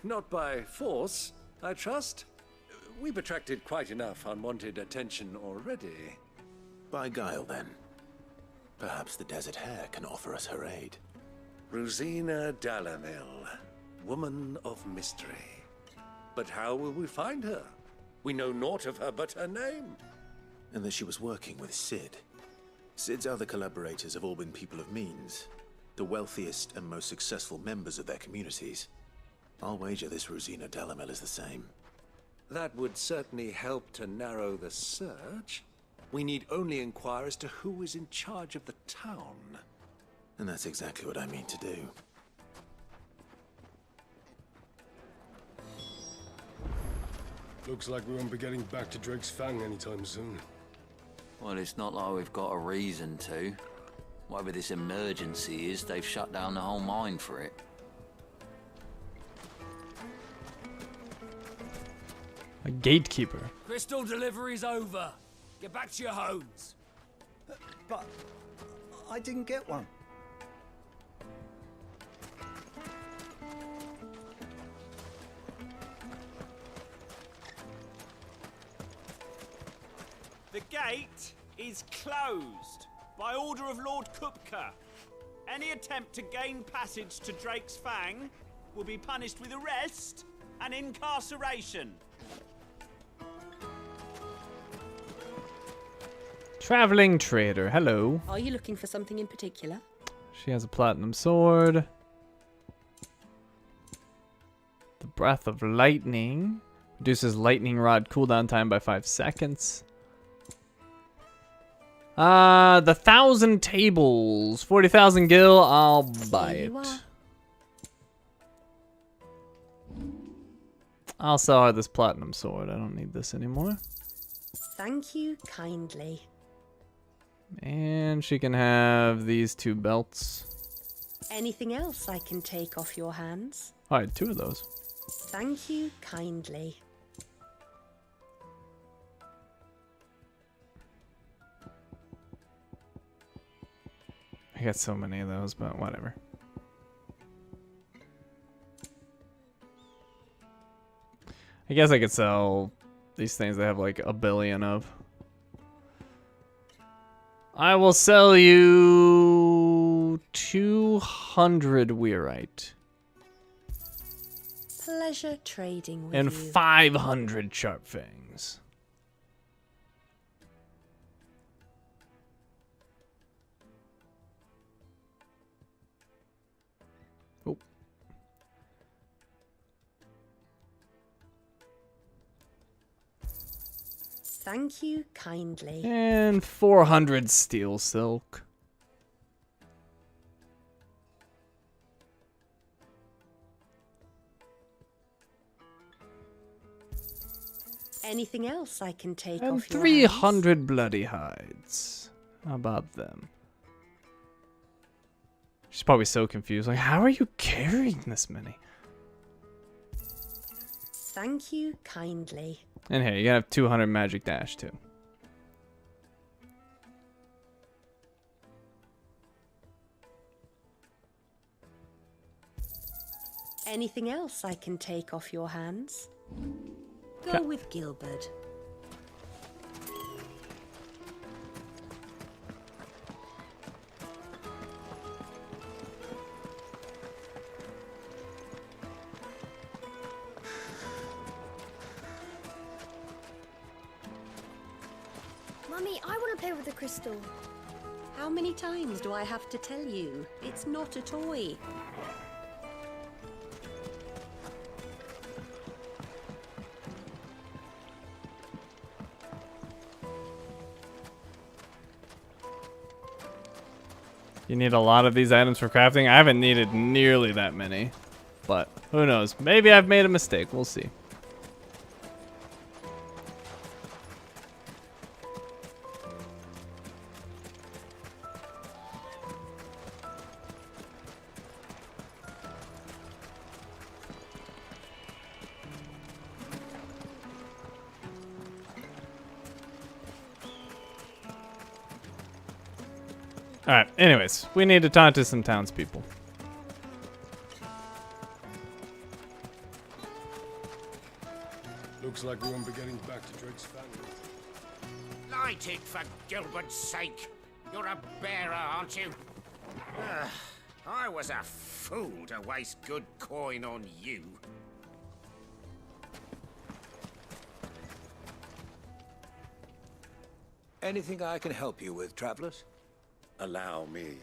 Not by force, I trust. We've attracted quite enough unwanted attention already. By guile, then. Perhaps the Desert Hare can offer us her aid. Rosina Dalamil, woman of mystery. But how will we find her? We know naught of her but her name. And that she was working with Sid. Sid's other collaborators have all been people of means, the wealthiest and most successful members of their communities. I'll wager this Rosina Dalamil is the same. That would certainly help to narrow the search. We need only inquire as to who is in charge of the town. And that's exactly what I mean to do. Looks like we won't be getting back to Drake's Fang anytime soon. Well, it's not like we've got a reason to. Whatever this emergency is, they've shut down the whole mine for it. A gatekeeper. Crystal delivery's over. Get back to your homes. But I didn't get one. The gate is closed by order of Lord Kupka. Any attempt to gain passage to Drake's Fang will be punished with arrest and incarceration. Traveling trader, hello. Are you looking for something in particular? She has a platinum sword. The breath of lightning reduces lightning rod cooldown time by 5 seconds. The 1,000 tables, 40,000 gil. I'll buy it. I'll sell her this platinum sword. I don't need this anymore. Thank you kindly. And she can have these 2 belts. Anything else I can take off your hands? All right, 2 of those. Thank you kindly. I got so many of those, but whatever. I guess I could sell these things they have like a billion of. I will sell you 200 weirite. Pleasure trading with and you. 500 sharp fangs. Oh. Thank you kindly. And 400 steel silk. Anything else I can take And off your 300 bloody hides. How about them? She's probably so confused. Like, how are you carrying this many? Thank you kindly. And here, you gotta have 200 magic dash too. Anything else I can take off your hands? Go with Gilbert. Mummy, I want to play with the crystal. How many times do I have to tell you? It's not a toy. You need a lot of these items for crafting. I haven't needed nearly that many, but who knows? Maybe I've made a mistake. We'll see. Alright, anyways, we need to talk to some townspeople. Looks like we won't be getting back to Drake's Fang. Light it for Gilbert's sake. You're a bearer, aren't you? I was a fool to waste good coin on you. Anything I can help you with, travelers? Allow me.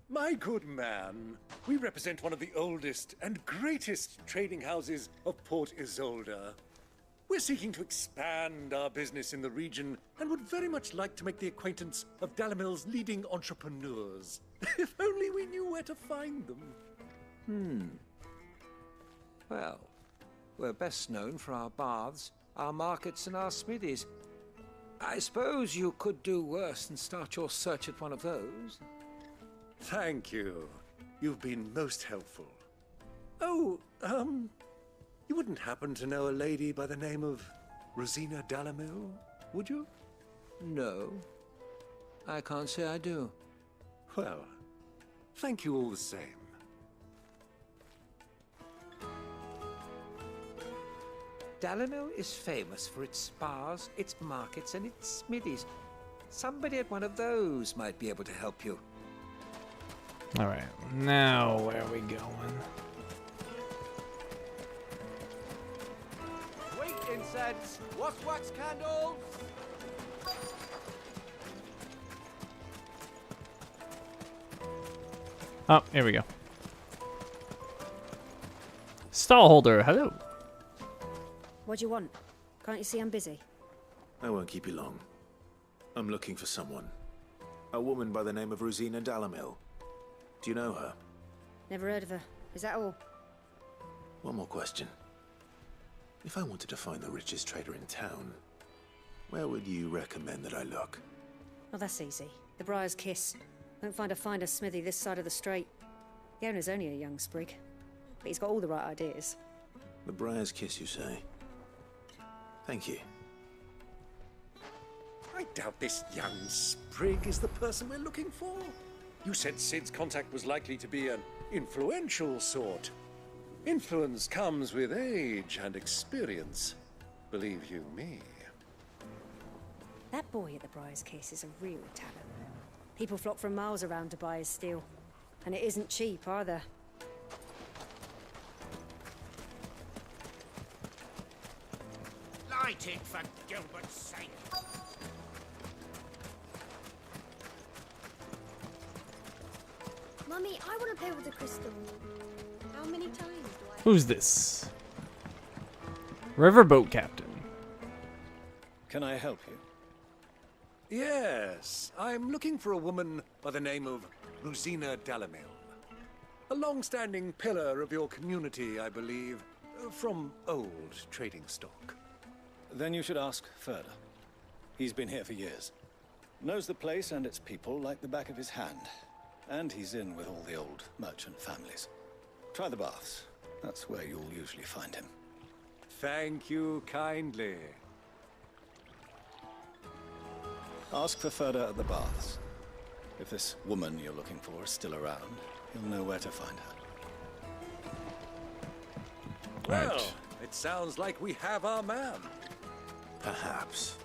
My good man, we represent one of the oldest and greatest trading houses of Port Isolde. We're seeking to expand our business in the region and would very much like to make the acquaintance of Dalamil's leading entrepreneurs. If only we knew where to find them. Well, we're best known for our baths, our markets, and our smithies. I suppose you could do worse than start your search at one of those. Thank you. You've been most helpful. Oh, you You wouldn't happen to know a lady by the name of Rosina Dalamil, would you? No. I can't say I do. Well, thank you all the same. Dalamil is famous for its spas, its markets, and its smithies. Somebody at one of those might be able to help you. All right, now where are we going? Sweet incense, wax candles. Oh, here we go. Stall holder, hello. What do you want? Can't you see I'm busy? I won't keep you long. I'm looking for someone. A woman by the name of Rosina Dalamil. Do you know her? Never heard of her. Is that all? One more question. If I wanted to find the richest trader in town, where would you recommend that I look? Well, that's easy. The Briar's Kiss. Won't find a finer smithy this side of the strait. The owner's only a young sprig, but he's got all the right ideas. The Briar's Kiss, you say? Thank you. I doubt this young sprig is the person we're looking for. You said Sid's contact was likely to be an influential sort. Influence comes with age and experience, believe you me. That boy at the Briar's Kiss is a real talent. People flock from miles around to buy his steel. And it isn't cheap either. Light it for Gilbert's sake. Mummy, I want to play with the crystal. How many times do I... Who's this? Riverboat captain. Can I help you? Yes, I'm looking for a woman by the name of Rosina Dalamil. A long-standing pillar of your community, I believe, from old trading stock. Then you should ask Furder. He's been here for years. Knows the place and its people like the back of his hand. And he's in with all the old merchant families. Try the baths. That's where you'll usually find him. Thank you kindly. Ask for Furder at the baths. If this woman you're looking for is still around, you'll know where to find her. Well, it sounds like we have our man. Perhaps.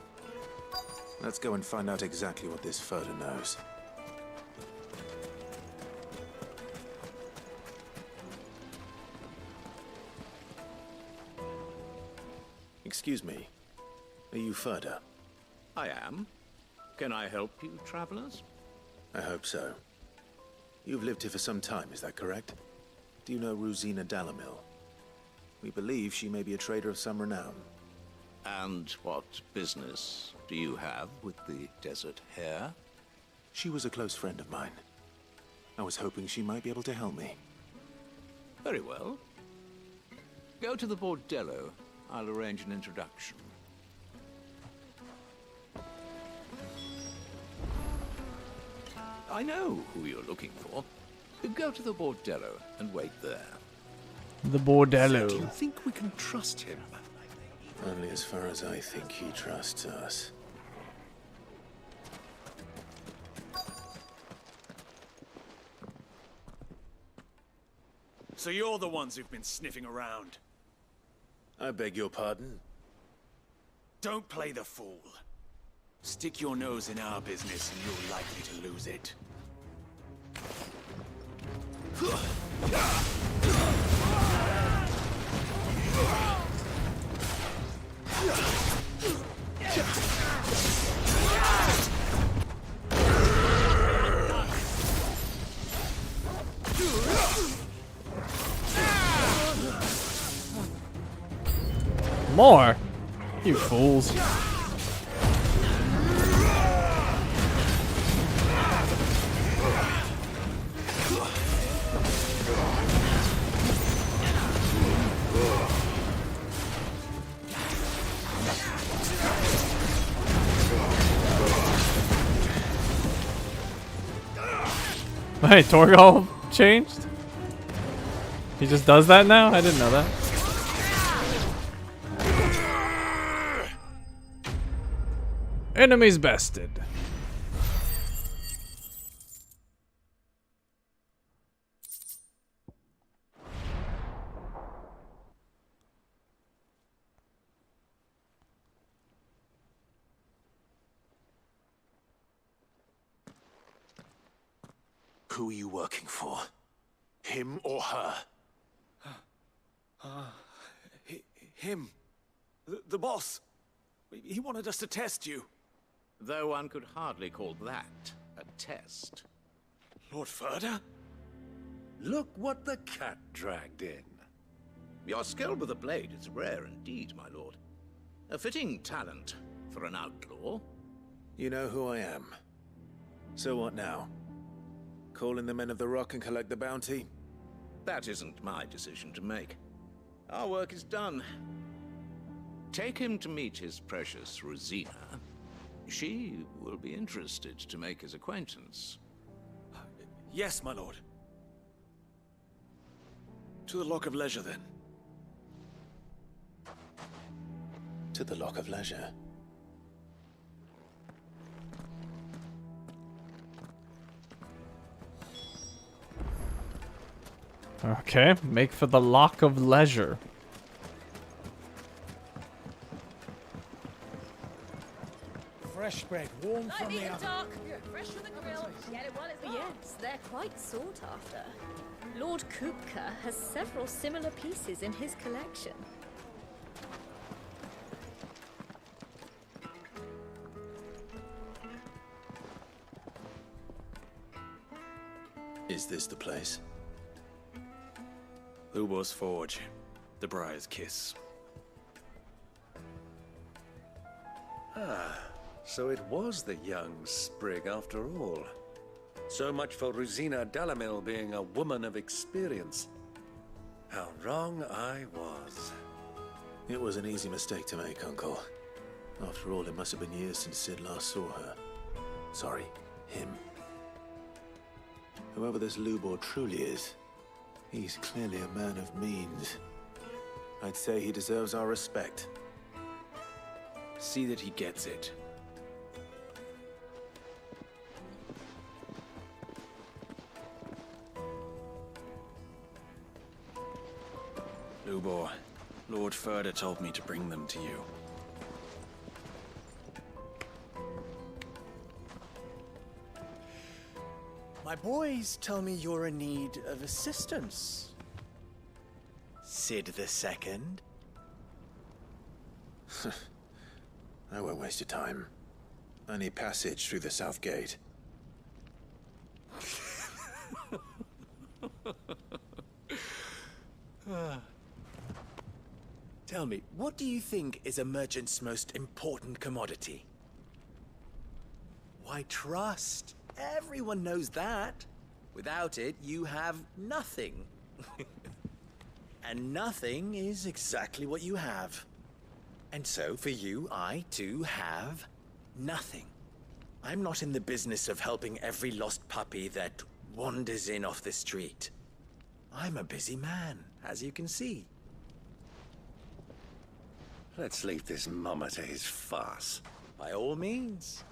Let's go and find out exactly what this Furder knows. Excuse me. Are you Furder? I am. Can I help you, travelers? I hope so. You've lived here for some time, is that correct? Do you know Rosina Dalamil? We believe she may be a trader of some renown. And what business do you have with the desert hare? She was a close friend of mine. I was hoping she might be able to help me. Very well. Go to the bordello. I'll arrange an introduction. I know who you're looking for. Go to the bordello and wait there. The bordello. Do you think we can trust him? Only as far as I think he trusts us. So you're the ones who've been sniffing around. I beg your pardon? Don't play the fool. Stick your nose in our business and you're likely to lose it. More? You fools. Wait, Torgal changed? He just does that now? I didn't know that. Enemies bested. Who are you working for? Him or her? Him. The boss. He wanted us to test you. Though one could hardly call that a test. Lord Furder? Look what the cat dragged in. Your skill with the blade is rare indeed, my lord. A fitting talent for an outlaw. You know who I am. So what now? Call in the Men of the Rock and collect the bounty? That isn't my decision to make. Our work is done. Take him to meet his precious Rosina. She will be interested to make his acquaintance. Yes, my lord. To the Lock of Leisure, then. To the Lock of Leisure. Okay, make for the Lock of Leisure. Fresh bread, warm from the oven. Dark, fresh from the grill. Get it while it's hot. Yes, they're quite sought after. Lord Kupka has several similar pieces in his collection. Is this the place? Lubor's Forge. The Briar's Kiss. Ah, so it was the young sprig after all. So much for Rosina Dalamil being a woman of experience. How wrong I was. It was an easy mistake to make, Uncle. After all, it must have been years since Sid last saw her. Sorry, him. Whoever this Lubor truly is, he's clearly a man of means. I'd say he deserves our respect. See that he gets it. Lubor, Lord Furder told me to bring them to you. My boys tell me you're in need of assistance. Sid the Second? I won't waste your time. I need passage through the south gate. Tell me, what do you think is a merchant's most important commodity? Why, trust. Everyone knows that. Without it, you have nothing. And nothing is exactly what you have. And so, for you, I, too, have nothing. I'm not in the business of helping every lost puppy that wanders in off the street. I'm a busy man, as you can see. Let's leave this mama to his farce. By all means.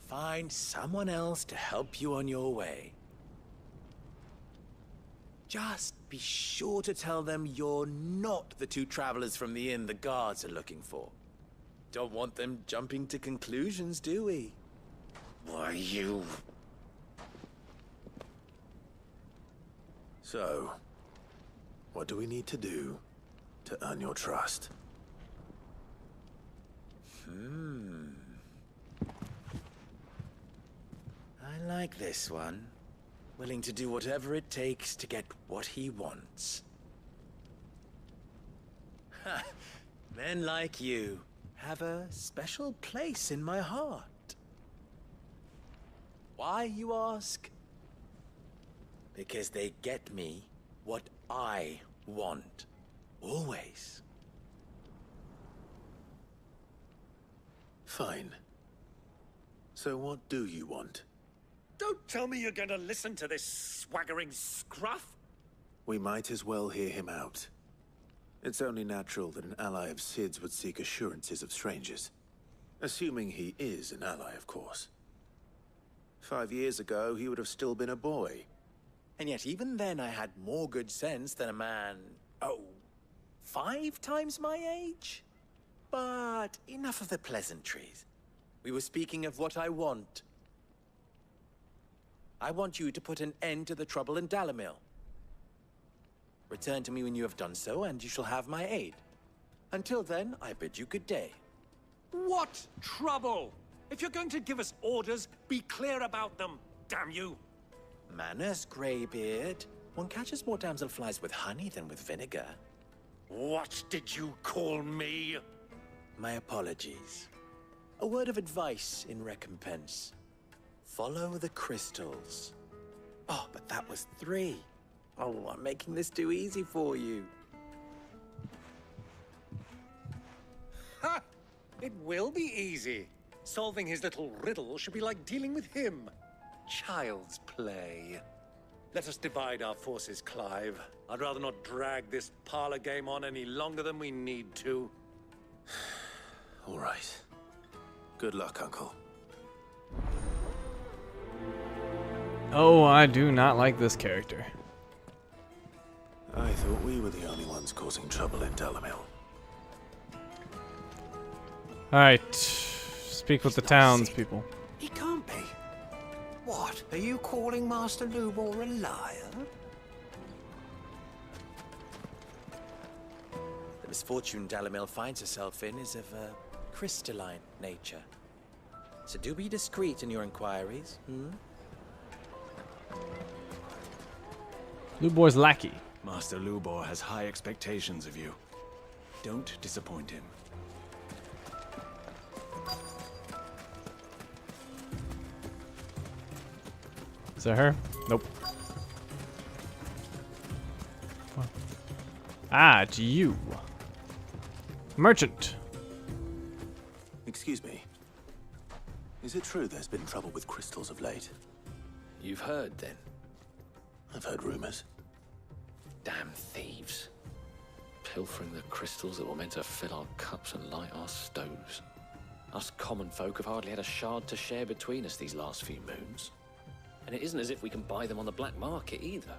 Find someone else to help you on your way. Just be sure to tell them you're not the two travelers from the inn the guards are looking for. Don't want them jumping to conclusions, do we? Why, you... So, what do we need to do to earn your trust? I like this one. Willing to do whatever it takes to get what he wants. Ha! Men like you have a special place in my heart. Why, you ask? Because they get me what I want. Always. Fine. So what do you want? Don't tell me you're gonna listen to this swaggering scruff! We might as well hear him out. It's only natural that an ally of Sid's would seek assurances of strangers. Assuming he is an ally, of course. 5 years ago, he would have still been a boy. And yet even then I had more good sense than a man, 5 times my age? But enough of the pleasantries. We were speaking of what I want. I want you to put an end to the trouble in Dalamil. Return to me when you have done so, and you shall have my aid. Until then, I bid you good day. What trouble? If you're going to give us orders, be clear about them, damn you! Manners, Greybeard. One catches more damselflies with honey than with vinegar. What did you call me? My apologies. A word of advice in recompense. Follow the crystals. Oh, but that was 3. Oh, I'm making this too easy for you. Ha! It will be easy. Solving his little riddle should be like dealing with him. Child's play. Let us divide our forces, Clive. I'd rather not drag this parlor game on any longer than we need to. All right. Good luck, Uncle. Oh, I do not like this character. I thought we were the only ones causing trouble in Dalamil. Alright. Speak with the townspeople. He can't be. What? Are you calling Master Lubor a liar? The misfortune Dalamil finds herself in is of a crystalline nature. So do be discreet in your inquiries, Lubor's lackey. Master Lubor has high expectations of you. Don't disappoint him. Is that her? Nope. Ah, it's you. Merchant. Excuse me. Is it true there's been trouble with crystals of late? You've heard, then? I've heard rumors. Damn thieves. Pilfering the crystals that were meant to fill our cups and light our stoves. Us common folk have hardly had a shard to share between us these last few moons. And it isn't as if we can buy them on the black market either.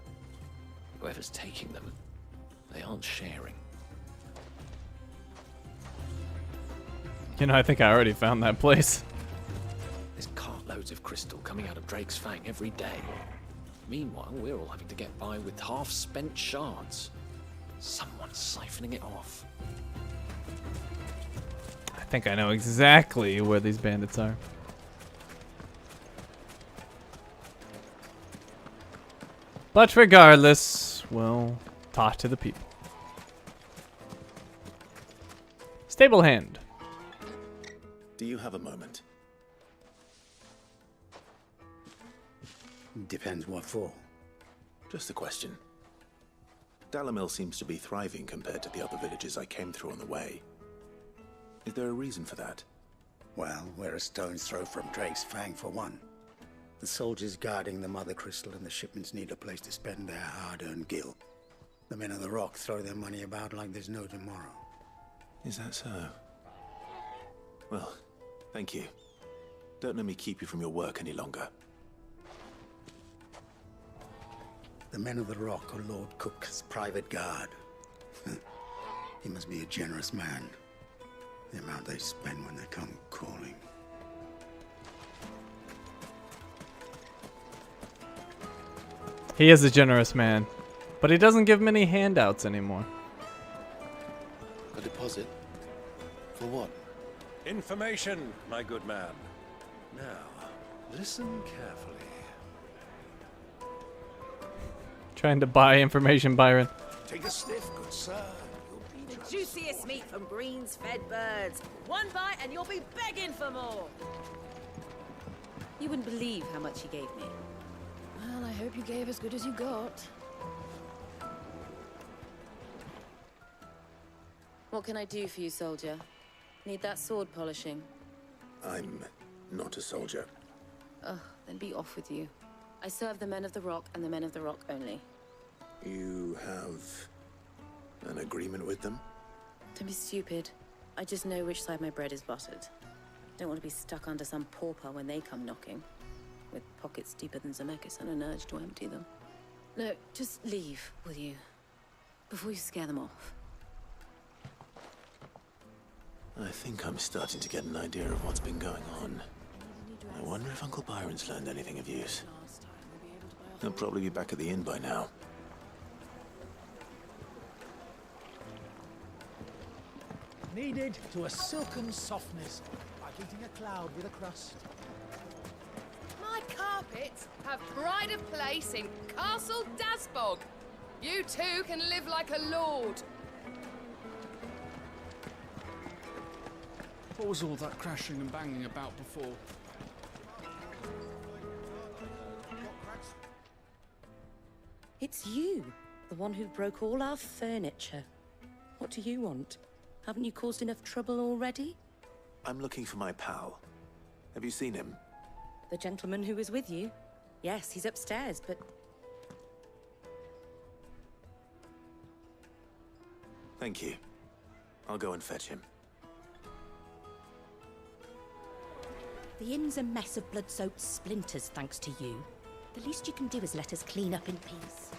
Whoever's taking them, they aren't sharing. You know, I think I already found that place. There's cartloads of crystal coming out of Drake's Fang every day. Meanwhile, we're all having to get by with half-spent shards. Someone's siphoning it off. I think I know exactly where these bandits are. But regardless, we'll talk to the people. Stable hand. Do you have a moment? Depends what for. Just a question. Dalamil seems to be thriving compared to the other villages I came through on the way. Is there a reason for that? Well, we're a stone's throw from Drake's Fang for one. The soldiers guarding the Mother Crystal and the shipments need a place to spend their hard-earned gil. The men of the Rock throw their money about like there's no tomorrow. Is that so? Well, thank you. Don't let me keep you from your work any longer. The men of the Rock are Lord Cook's private guard. He must be a generous man. The amount they spend when they come calling. He is a generous man, but he doesn't give many handouts anymore. A deposit? For what? Information, my good man. Now, listen carefully. Trying to buy information, Byron. Take a sniff, good sir. The juiciest meat from greens fed birds. One bite and you'll be begging for more. You wouldn't believe how much he gave me. Well, I hope you gave as good as you got. What can I do for you, soldier? Need that sword polishing? I'm not a soldier. Ugh, then be off with you. I serve the men of the Rock and the men of the Rock only. You have an agreement with them? Don't be stupid. I just know which side my bread is buttered. Don't want to be stuck under some pauper when they come knocking, with pockets deeper than Zemeckis and an urge to empty them. Look, just leave, will you? Before you scare them off. I think I'm starting to get an idea of what's been going on. I wonder if Uncle Byron's learned anything of use. He'll probably be back at the inn by now. Kneaded to a silken softness, like eating a cloud with a crust. My carpets have pride of place in Castle Dasbog. You too can live like a lord. What was all that crashing and banging about before? It's you, the one who broke all our furniture. What do you want? Haven't you caused enough trouble already? I'm looking for my pal. Have you seen him? The gentleman who was with you? Yes, he's upstairs, but... Thank you. I'll go and fetch him. The inn's a mess of blood-soaked splinters, thanks to you. The least you can do is let us clean up in peace.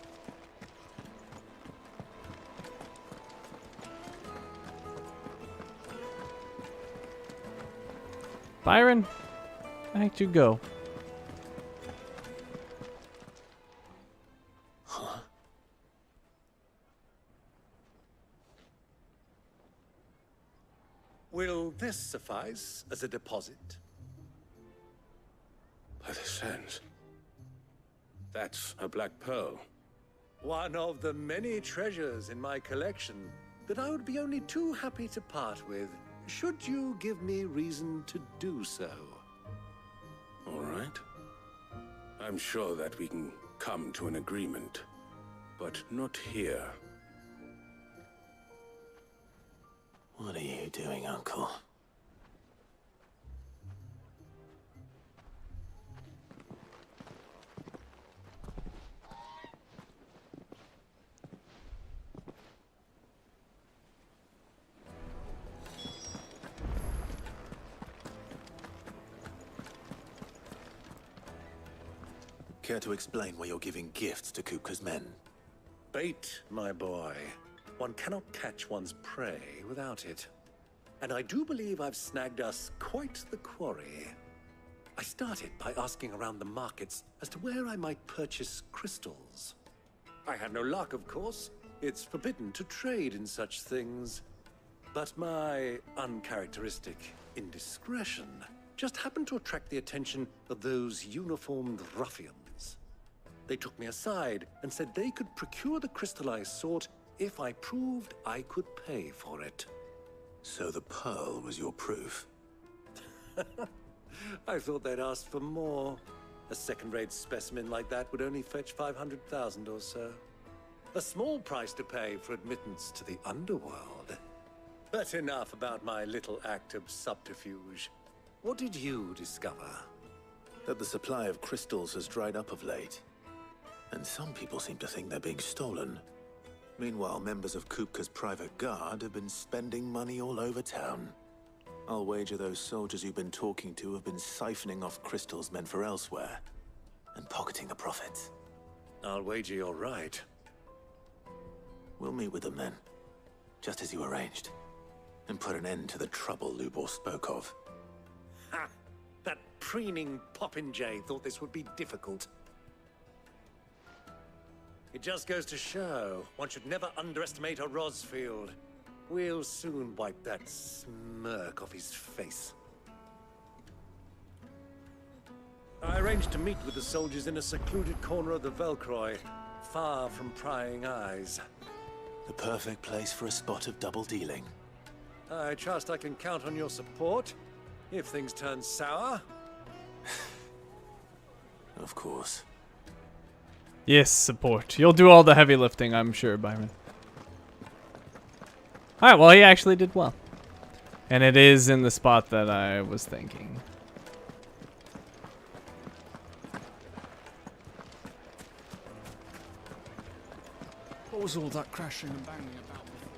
Byron, back you go. Huh? Will this suffice as a deposit? By the sands. That's a black pearl. One of the many treasures in my collection that I would be only too happy to part with, should you give me reason to do so. All right. I'm sure that we can come to an agreement, but not here. What are you doing, Uncle? Care to explain why you're giving gifts to Kupka's men? Bait, my boy. One cannot catch one's prey without it. And I do believe I've snagged us quite the quarry. I started by asking around the markets as to where I might purchase crystals. I had no luck, of course. It's forbidden to trade in such things. But my uncharacteristic indiscretion just happened to attract the attention of those uniformed ruffians. They took me aside and said they could procure the crystal I sought if I proved I could pay for it. So the pearl was your proof? I thought they'd asked for more. A second-rate specimen like that would only fetch 500,000 or so. A small price to pay for admittance to the underworld. But enough about my little act of subterfuge. What did you discover? That the supply of crystals has dried up of late. And some people seem to think they're being stolen. Meanwhile, members of Kupka's private guard have been spending money all over town. I'll wager those soldiers you've been talking to have been siphoning off crystals meant for elsewhere, and pocketing the profits. I'll wager you're right. We'll meet with them then, just as you arranged, and put an end to the trouble Lubor spoke of. Ha! That preening popinjay thought this would be difficult. It just goes to show, one should never underestimate a Rosfield. We'll soon wipe that smirk off his face. I arranged to meet with the soldiers in a secluded corner of the Velcroy, far from prying eyes. The perfect place for a spot of double dealing. I trust I can count on your support, if things turn sour. Of course. Yes, support. You'll do all the heavy lifting, I'm sure, Byron. Alright, well, he actually did well. And it is in the spot that I was thinking. What was all that crashing and banging about before?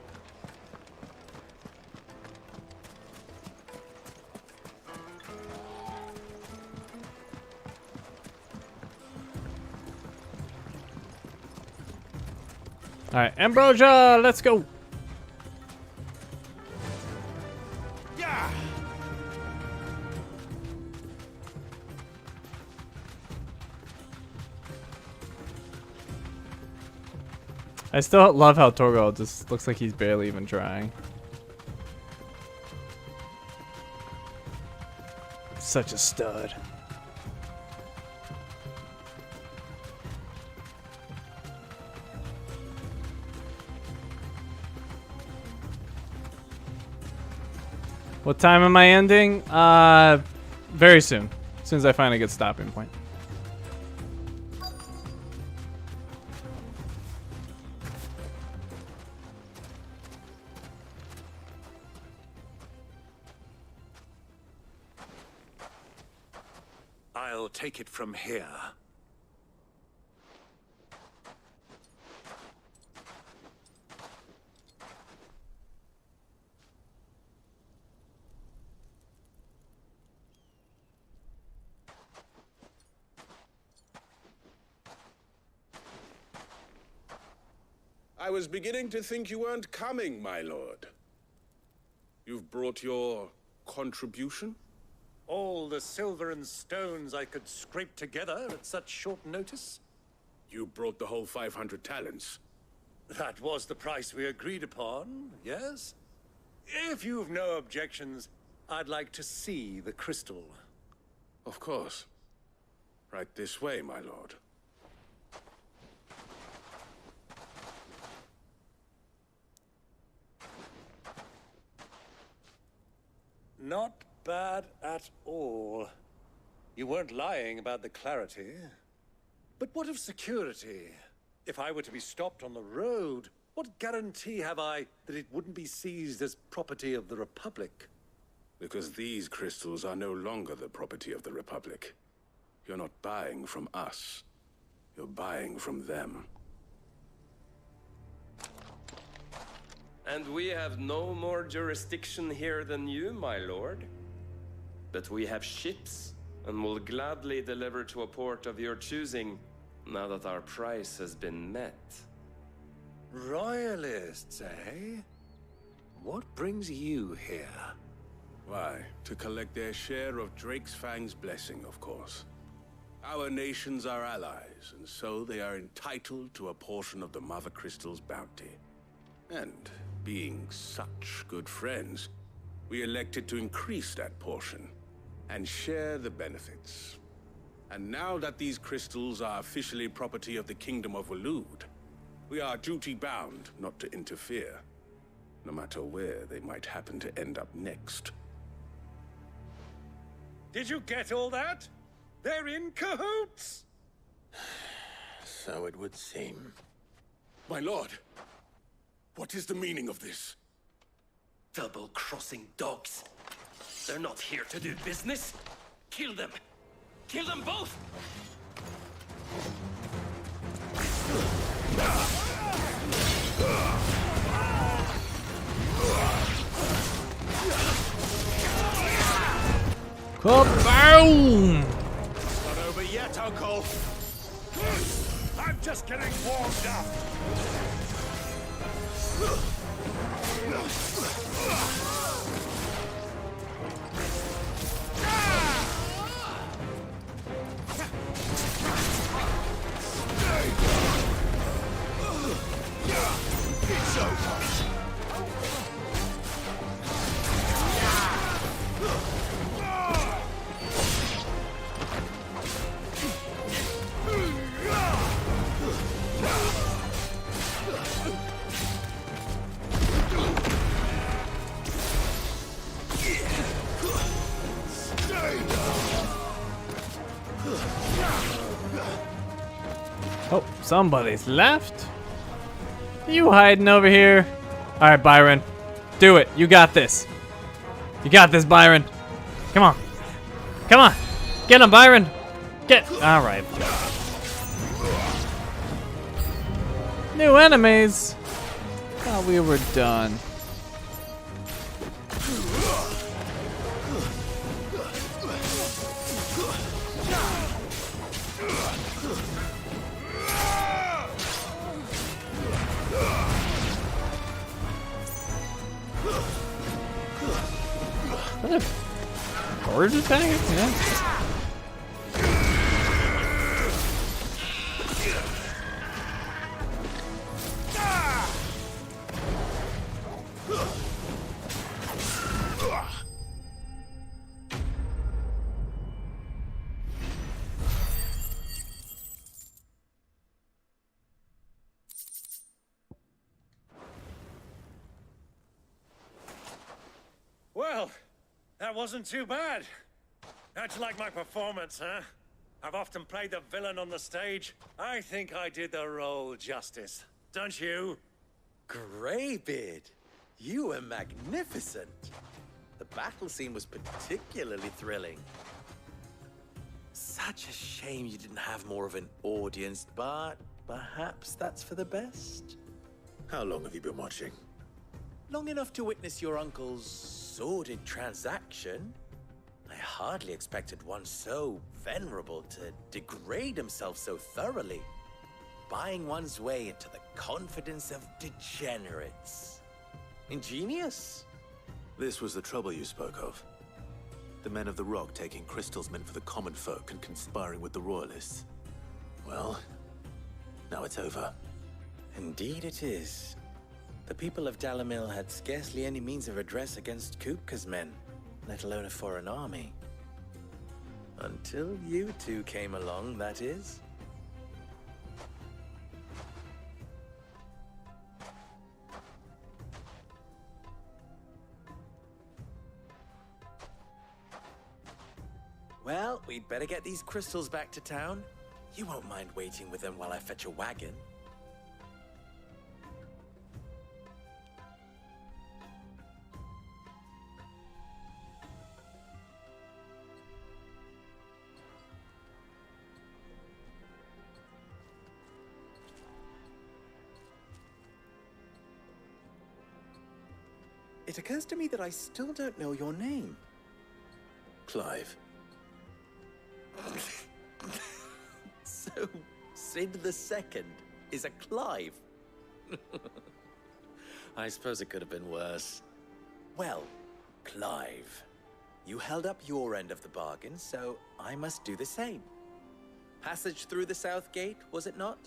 Alright, Ambrosia, let's go. Yeah. I still love how Torgal just looks like he's barely even trying. Such a stud. What time am I ending? Very soon. As soon as I find a good stopping point. I'll take it from here. I was beginning to think you weren't coming, my lord. You've brought your contribution? All the silver and stones I could scrape together at such short notice? You brought the whole 500 talents. That was the price we agreed upon, yes? If you've no objections, I'd like to see the crystal. Of course. Right this way, my lord. Not bad at all. You weren't lying about the clarity. But what of security? If I were to be stopped on the road, what guarantee have I that it wouldn't be seized as property of the Republic? Because these crystals are no longer the property of the Republic. You're not buying from us. You're buying from them. And we have no more jurisdiction here than you, my lord. But we have ships, and will gladly deliver to a port of your choosing, now that our price has been met. Royalists, eh? What brings you here? Why, to collect their share of Fang's blessing, of course. Our nations are allies, and so they are entitled to a portion of the Mother Crystal's bounty. And being such good friends, we elected to increase that portion and share the benefits. And now that these crystals are officially property of the Kingdom of Waloed, we are duty-bound not to interfere, no matter where they might happen to end up next. Did you get all that? They're in cahoots! So it would seem. My lord, what is the meaning of this? Double-crossing dogs. They're not here to do business. Kill them. Kill them both! Kaboom! Not over yet, Uncle. I'm just getting warmed up. It's over. Oh, somebody's left. You hiding over here? All right, Byron, do it. You got this. You got this, Byron. Come on. Come on. Get him, Byron. Get. All right. New enemies. Thought we were done. Bird attack? Yeah. Well, that wasn't too bad. How'd you like my performance, huh? I've often played the villain on the stage. I think I did the role justice. Don't you? Greybeard, you were magnificent. The battle scene was particularly thrilling. Such a shame you didn't have more of an audience, but perhaps that's for the best. How long have you been watching? Long enough to witness your uncle's sordid transaction. I hardly expected one so venerable to degrade himself so thoroughly, buying one's way into the confidence of degenerates. Ingenious. This was the trouble you spoke of. The men of the Rock taking crystals meant for the common folk and conspiring with the Royalists. Well, now it's over. Indeed it is. The people of Dalamil had scarcely any means of redress against Kupka's men, let alone a foreign army. Until you two came along, that is. Well, we'd better get these crystals back to town. You won't mind waiting with them while I fetch a wagon. It occurs to me that I still don't know your name. Clive. So, Sid the Second is a Clive? I suppose it could have been worse. Well, Clive, you held up your end of the bargain, so I must do the same. Passage through the South Gate, was it not?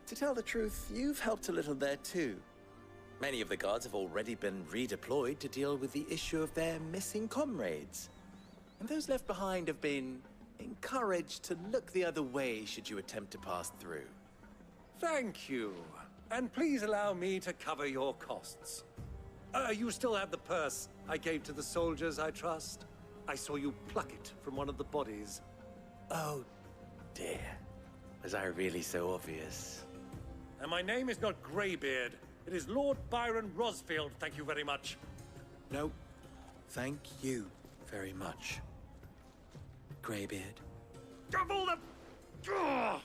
To tell the truth, you've helped a little there too. Many of the guards have already been redeployed to deal with the issue of their missing comrades. And those left behind have been encouraged to look the other way should you attempt to pass through. Thank you. And please allow me to cover your costs. You still have the purse I gave to the soldiers, I trust? I saw you pluck it from one of the bodies. Oh, dear. Was I really so obvious? And my name is not Greybeard. It is Lord Byron Rosfield, thank you very much. No, thank you very much, Greybeard. Double the... Ugh!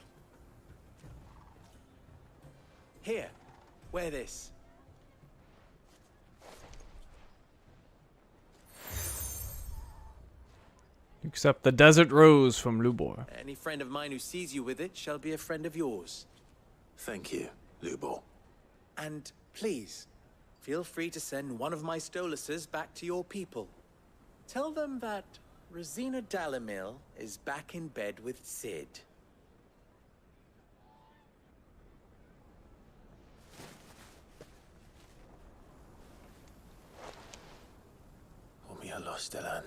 Here, wear this. Except the desert rose from Lubor. Any friend of mine who sees you with it shall be a friend of yours. Thank you, Lubor. And please, feel free to send one of my Stoluses back to your people. Tell them that Rosina Dalamil is back in bed with Sid. Omia Lostelan.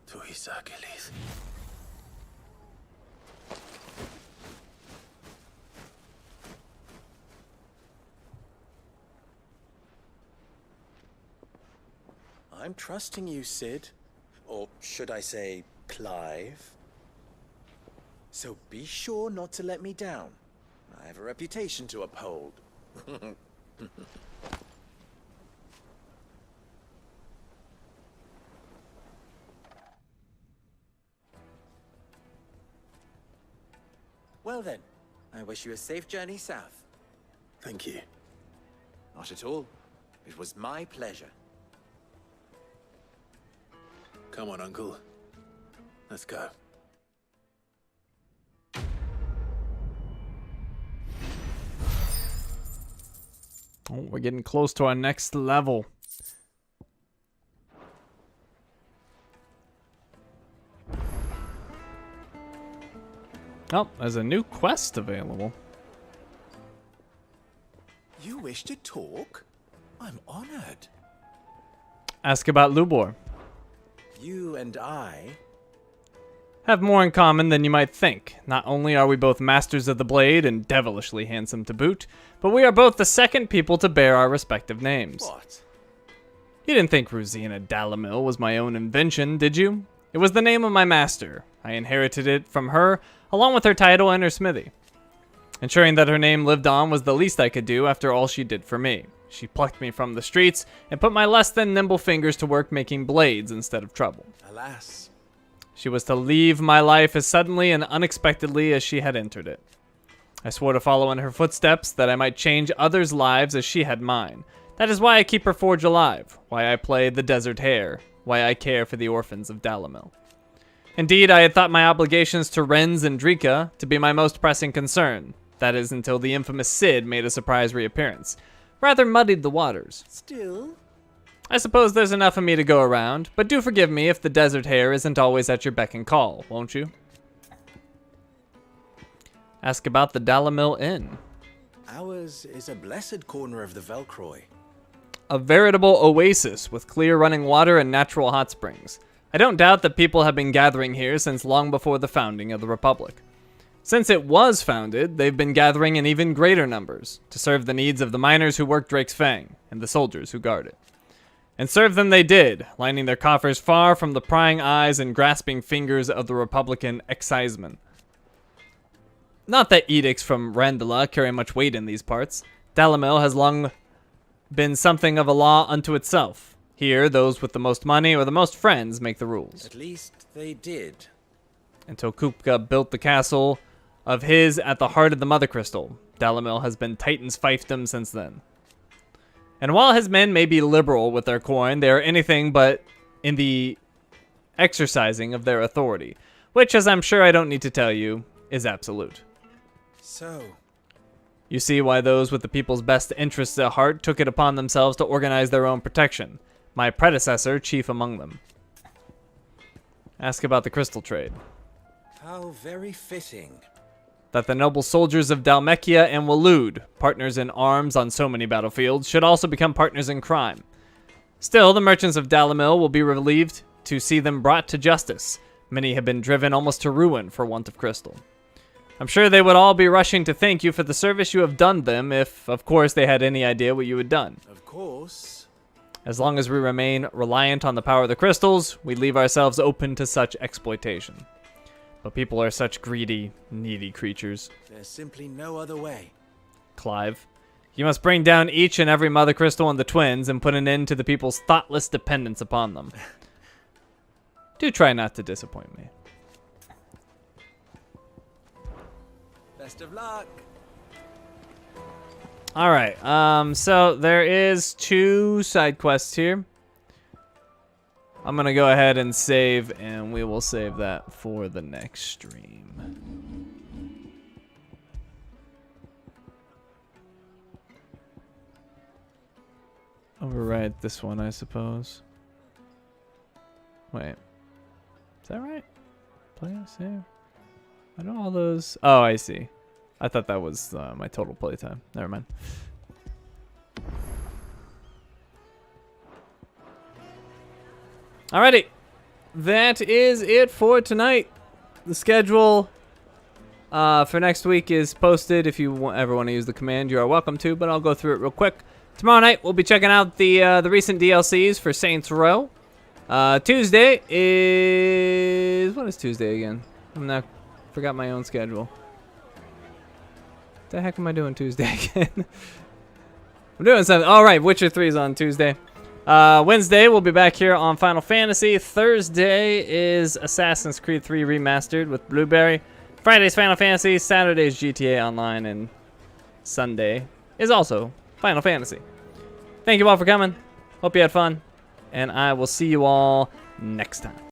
Tuisa Achilles. I'm trusting you, Sid. Or should I say, Clive. So be sure not to let me down. I have a reputation to uphold. Well then, I wish you a safe journey south. Thank you. Not at all. It was my pleasure. Come on, Uncle. Let's go. Oh, we're getting close to our next level. Oh, there's a new quest available. You wish to talk? I'm honored. Ask about Lubor. You and I... have more in common than you might think. Not only are we both masters of the blade and devilishly handsome to boot, but we are both the second people to bear our respective names. What? You didn't think Rosina Dalamil was my own invention, did you? It was the name of my master. I inherited it from her, along with her title and her smithy. Ensuring that her name lived on was the least I could do after all she did for me. She plucked me from the streets and put my less than nimble fingers to work making blades instead of trouble. Alas. She was to leave my life as suddenly and unexpectedly as she had entered it. I swore to follow in her footsteps, that I might change others' lives as she had mine. That is why I keep her forge alive, why I play the desert hare, why I care for the orphans of Dalamil. Indeed, I had thought my obligations to Renz and Drika to be my most pressing concern. That is until the infamous Cid made a surprise reappearance. Rather muddied the waters. Still? I suppose there's enough of me to go around, but do forgive me if the desert hare isn't always at your beck and call, won't you? Ask about the Dalamil Inn. Ours is a blessed corner of the Velcroy. A veritable oasis with clear running water and natural hot springs. I don't doubt that people have been gathering here since long before the founding of the Republic. Since it was founded, they've been gathering in even greater numbers to serve the needs of the miners who work Drake's Fang and the soldiers who guard it. And serve them they did, lining their coffers far from the prying eyes and grasping fingers of the Republican excisemen. Not that edicts from Randala carry much weight in these parts. Dalamil has long been something of a law unto itself. Here, those with the most money or the most friends make the rules. At least they did. Until Kupka built the castle of his at the heart of the Mother Crystal, Dalamil has been Titan's fiefdom since then. And while his men may be liberal with their coin, they are anything but in the exercising of their authority, which, as I'm sure I don't need to tell you, is absolute. So, you see why those with the people's best interests at heart took it upon themselves to organize their own protection, my predecessor chief among them. Ask about the crystal trade. how very fitting. That the noble soldiers of Dalmekia and Waloed, partners in arms on so many battlefields, should also become partners in crime. Still, the merchants of Dalamil will be relieved to see them brought to justice. Many have been driven almost to ruin for want of crystal. I'm sure they would all be rushing to thank you for the service you have done them if, of course, they had any idea what you had done. Of course. As long as we remain reliant on the power of the crystals, we leave ourselves open to such exploitation. But people are such greedy, needy creatures. There's simply no other way. Clive, you must bring down each and every Mother Crystal and the twins and put an end to the people's thoughtless dependence upon them. Do try not to disappoint me. Best of luck. Alright, so there is 2 side quests here. I'm gonna go ahead and save, and we will save that for the next stream. Override this one, I suppose. Wait. Is that right? Play, save. I know all those. Oh, I see. I thought that was my total playtime. Never mind. Alrighty. That is it for tonight. The schedule for next week is posted. If you ever want to use the command, you are welcome to, but I'll go through it real quick. Tomorrow night, we'll be checking out the recent DLCs for Saints Row. Tuesday is... What is Tuesday again? Forgot my own schedule. What the heck am I doing Tuesday again? I'm doing something. All right, Witcher 3 is on Tuesday. Wednesday, we'll be back here on Final Fantasy. Thursday is Assassin's Creed 3 Remastered with Blueberry. Friday's Final Fantasy. Saturday's GTA Online. And Sunday is also Final Fantasy. Thank you all for coming. Hope you had fun. And I will see you all next time.